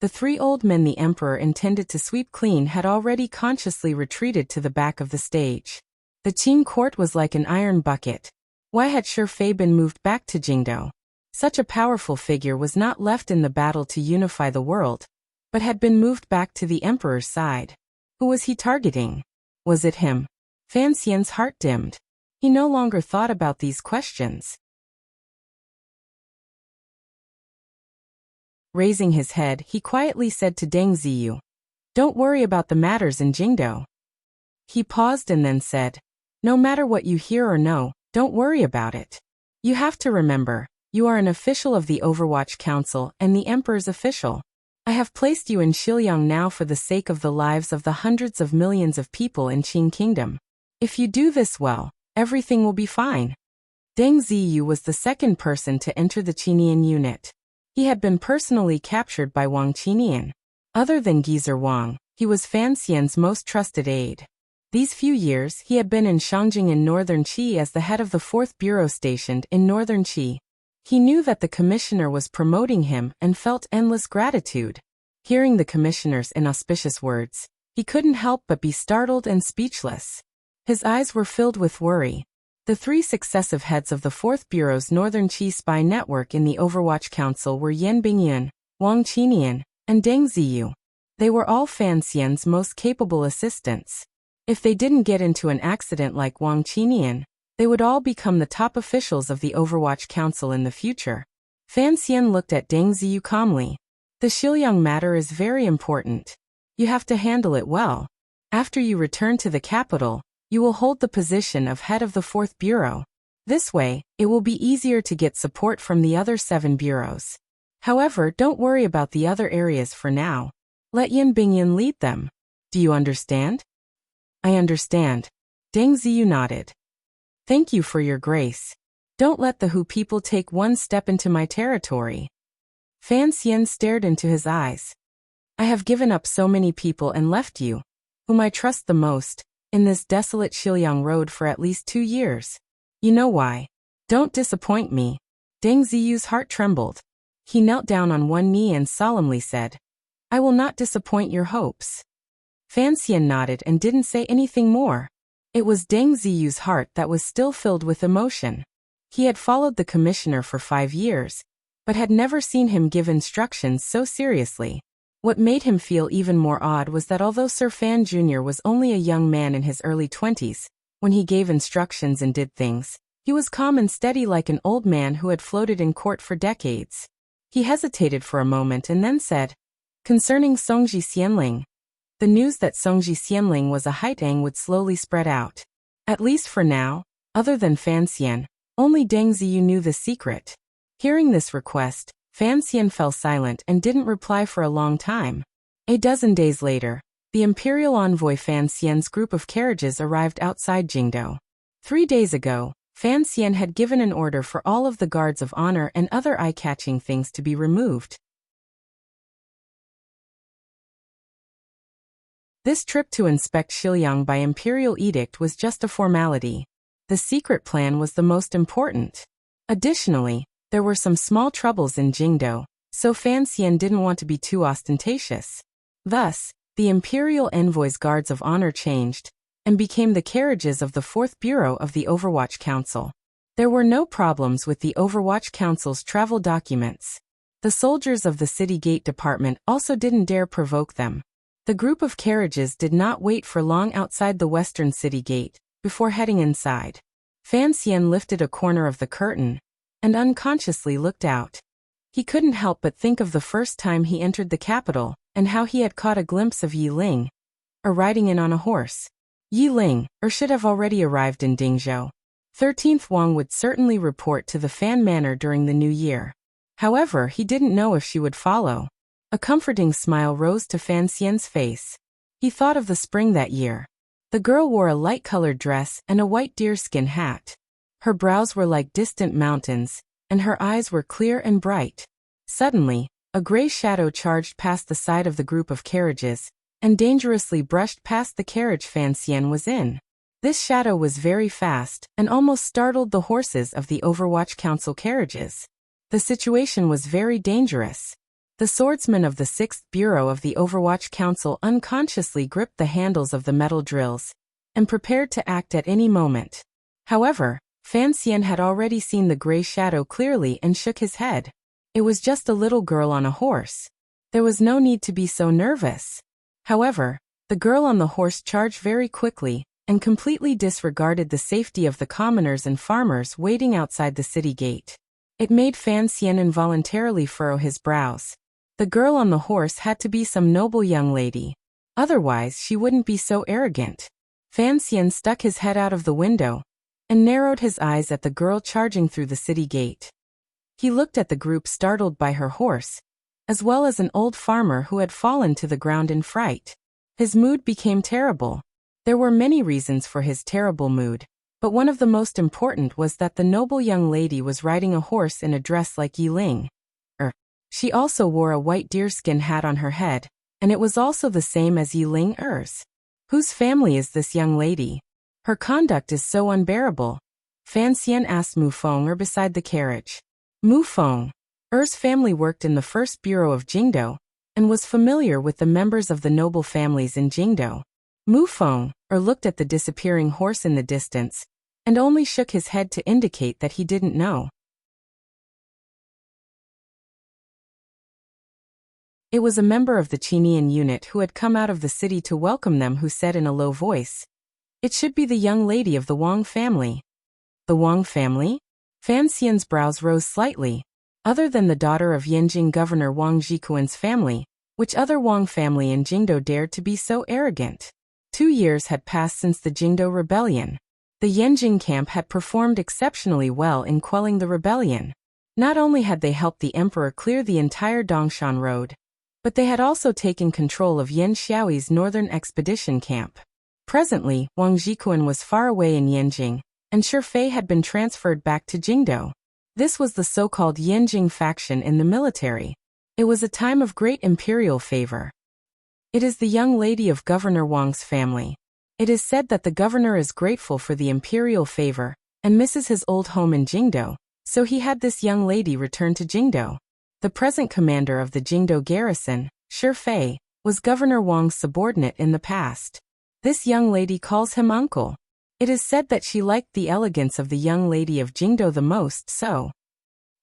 the 3 old men the emperor intended to sweep clean had already consciously retreated to the back of the stage. The Qing court was like an iron bucket. Why had Shi Fei been moved back to Jingdo? Such a powerful figure was not left in the battle to unify the world, but had been moved back to the emperor's side. Who was he targeting? Was it him? Fan Xian's heart dimmed. He no longer thought about these questions. Raising his head, he quietly said to Deng Ziyu, "Don't worry about the matters in Jingdo." He paused and then said, "No matter what you hear or know, don't worry about it. You have to remember, you are an official of the Overwatch Council and the Emperor's official. I have placed you in Xilyang now for the sake of the lives of the hundreds of millions of people in Qing Kingdom. If you do this well, everything will be fine." Deng Ziyu was the second person to enter the Qinian unit. He had been personally captured by Wang Qinian. Other than Geezer Wang, he was Fan Xian's most trusted aide. These few years, he had been in Shangjing in northern Qi as the head of the 4th Bureau stationed in northern Qi. He knew that the commissioner was promoting him and felt endless gratitude. Hearing the commissioner's inauspicious words, he couldn't help but be startled and speechless. His eyes were filled with worry. The 3 successive heads of the 4th Bureau's Northern Qi spy network in the Overwatch Council were Yan Bingyun, Wang Qinian, and Deng Ziyu. They were all Fan Xian's most capable assistants. If they didn't get into an accident like Wang Qinian, they would all become the top officials of the Overwatch Council in the future. Fan Xian looked at Deng Ziyu calmly. "The Xilyang matter is very important. You have to handle it well. After you return to the capital, you will hold the position of head of the 4th Bureau. This way, it will be easier to get support from the other 7 bureaus. However, don't worry about the other areas for now. Let Yan Bingyun lead them. Do you understand?" "I understand." Deng Ziyu nodded. "Thank you for your grace. Don't let the Hu people take one step into my territory." Fan Xian stared into his eyes. "I have given up so many people and left you, whom I trust the most, in this desolate Xilyang road for at least 2 years. You know why. Don't disappoint me." Deng Ziyu's heart trembled. He knelt down on one knee and solemnly said, "I will not disappoint your hopes." Fan Xian nodded and didn't say anything more. It was Deng Ziyu's heart that was still filled with emotion. He had followed the commissioner for 5 years, but had never seen him give instructions so seriously. What made him feel even more odd was that although Sir Fan Jr. was only a young man in his early 20s, When he gave instructions and did things, he was calm and steady like an old man who had floated in court for decades. He hesitated for a moment and then said, "Concerning Songji Xianling." The news that Songji Xianling was a Haitang would slowly spread out. At least for now, other than Fan Xian, only Deng Ziyu knew the secret. Hearing this request, Fan Xian fell silent and didn't reply for a long time. A dozen days later, the imperial envoy Fan Xian's group of carriages arrived outside Jingdo. 3 days ago, Fan Xian had given an order for all of the guards of honor and other eye-catching things to be removed. This trip to inspect Shiliang by imperial edict was just a formality. The secret plan was the most important. Additionally, there were some small troubles in Jingdo, so Fan Xian didn't want to be too ostentatious. Thus, the imperial envoy's guards of honor changed and became the carriages of the 4th Bureau of the Overwatch Council. There were no problems with the Overwatch Council's travel documents. The soldiers of the City Gate Department also didn't dare provoke them. The group of carriages did not wait for long outside the western city gate before heading inside. Fan Xian lifted a corner of the curtain and unconsciously looked out. He couldn't help but think of the first time he entered the capital and how he had caught a glimpse of Yi Ling, riding in on a horse. Yi Ling, should have already arrived in Dingzhou. 13th Wang would certainly report to the Fan Manor during the new year. However, he didn't know if she would follow. A comforting smile rose to Fan Xian's face. He thought of the spring that year. The girl wore a light-colored dress and a white deerskin hat. Her brows were like distant mountains, and her eyes were clear and bright. Suddenly, a gray shadow charged past the side of the group of carriages and dangerously brushed past the carriage Fan Xian was in. This shadow was very fast and almost startled the horses of the Overwatch Council carriages. The situation was very dangerous. The swordsman of the 6th Bureau of the Overwatch Council unconsciously gripped the handles of the metal drills and prepared to act at any moment. However, Fan Xian had already seen the gray shadow clearly and shook his head. It was just a little girl on a horse. There was no need to be so nervous. However, the girl on the horse charged very quickly and completely disregarded the safety of the commoners and farmers waiting outside the city gate. It made Fan Xian involuntarily furrow his brows. The girl on the horse had to be some noble young lady. Otherwise, she wouldn't be so arrogant. Fan Xian stuck his head out of the window and narrowed his eyes at the girl charging through the city gate. He looked at the group startled by her horse, as well as an old farmer who had fallen to the ground in fright. His mood became terrible. There were many reasons for his terrible mood, but one of the most important was that the noble young lady was riding a horse in a dress like Yi Ling. She also wore a white deerskin hat on her head, and it was also the same as Yi Ling-er's. Whose family is this young lady? Her conduct is so unbearable. Fan Xian asked Mu Feng beside the carriage. Mu Feng-er's family worked in the 1st Bureau of Jingdo and was familiar with the members of the noble families in Jingdo. Mu Feng-er looked at the disappearing horse in the distance and only shook his head to indicate that he didn't know. It was a member of the Qinian unit who had come out of the city to welcome them who said in a low voice, "It should be the young lady of the Wang family." The Wang family? Fan Xian's brows rose slightly. Other than the daughter of Yanjing Governor Wang Jikuan's family, which other Wang family in Jingdo dared to be so arrogant? 2 years had passed since the Jingdo rebellion. The Yanjing camp had performed exceptionally well in quelling the rebellion. Not only had they helped the emperor clear the entire Dongshan Road, but they had also taken control of Yan Xiaoyi's northern expedition camp. Presently, Wang Jikuan was far away in Yanjing, and Shi Fei had been transferred back to Jingdo. This was the so-called Yanjing faction in the military. It was a time of great imperial favor. It is the young lady of Governor Wang's family. It is said that the governor is grateful for the imperial favor and misses his old home in Jingdo, so he had this young lady return to Jingdo. The present commander of the Jingdo garrison, Shi Fei, was Governor Wang's subordinate in the past. This young lady calls him uncle. It is said that she liked the elegance of the young lady of Jingdo the most, so.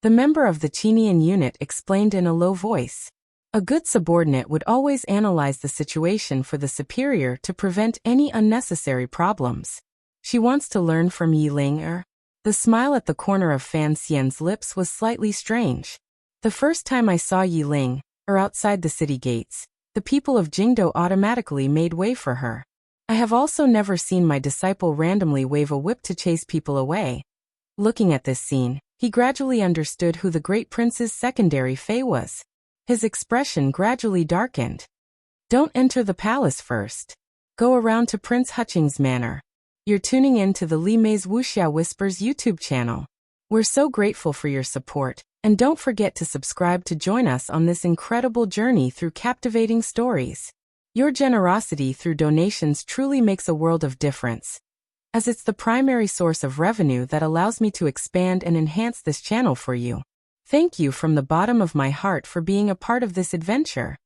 The member of the Qinian unit explained in a low voice. A good subordinate would always analyze the situation for the superior to prevent any unnecessary problems. She wants to learn from Yiling. The smile at the corner of Fan Xian's lips was slightly strange. The first time I saw Yiling, outside the city gates, the people of Jingdo automatically made way for her. I have also never seen my disciple randomly wave a whip to chase people away. Looking at this scene, he gradually understood who the great prince's secondary fey was. His expression gradually darkened. Don't enter the palace first. Go around to Prince Huching's manor. You're tuning in to the Li Mei's Wuxia Whispers YouTube channel. We're so grateful for your support, and don't forget to subscribe to join us on this incredible journey through captivating stories. Your generosity through donations truly makes a world of difference, as it's the primary source of revenue that allows me to expand and enhance this channel for you. Thank you from the bottom of my heart for being a part of this adventure.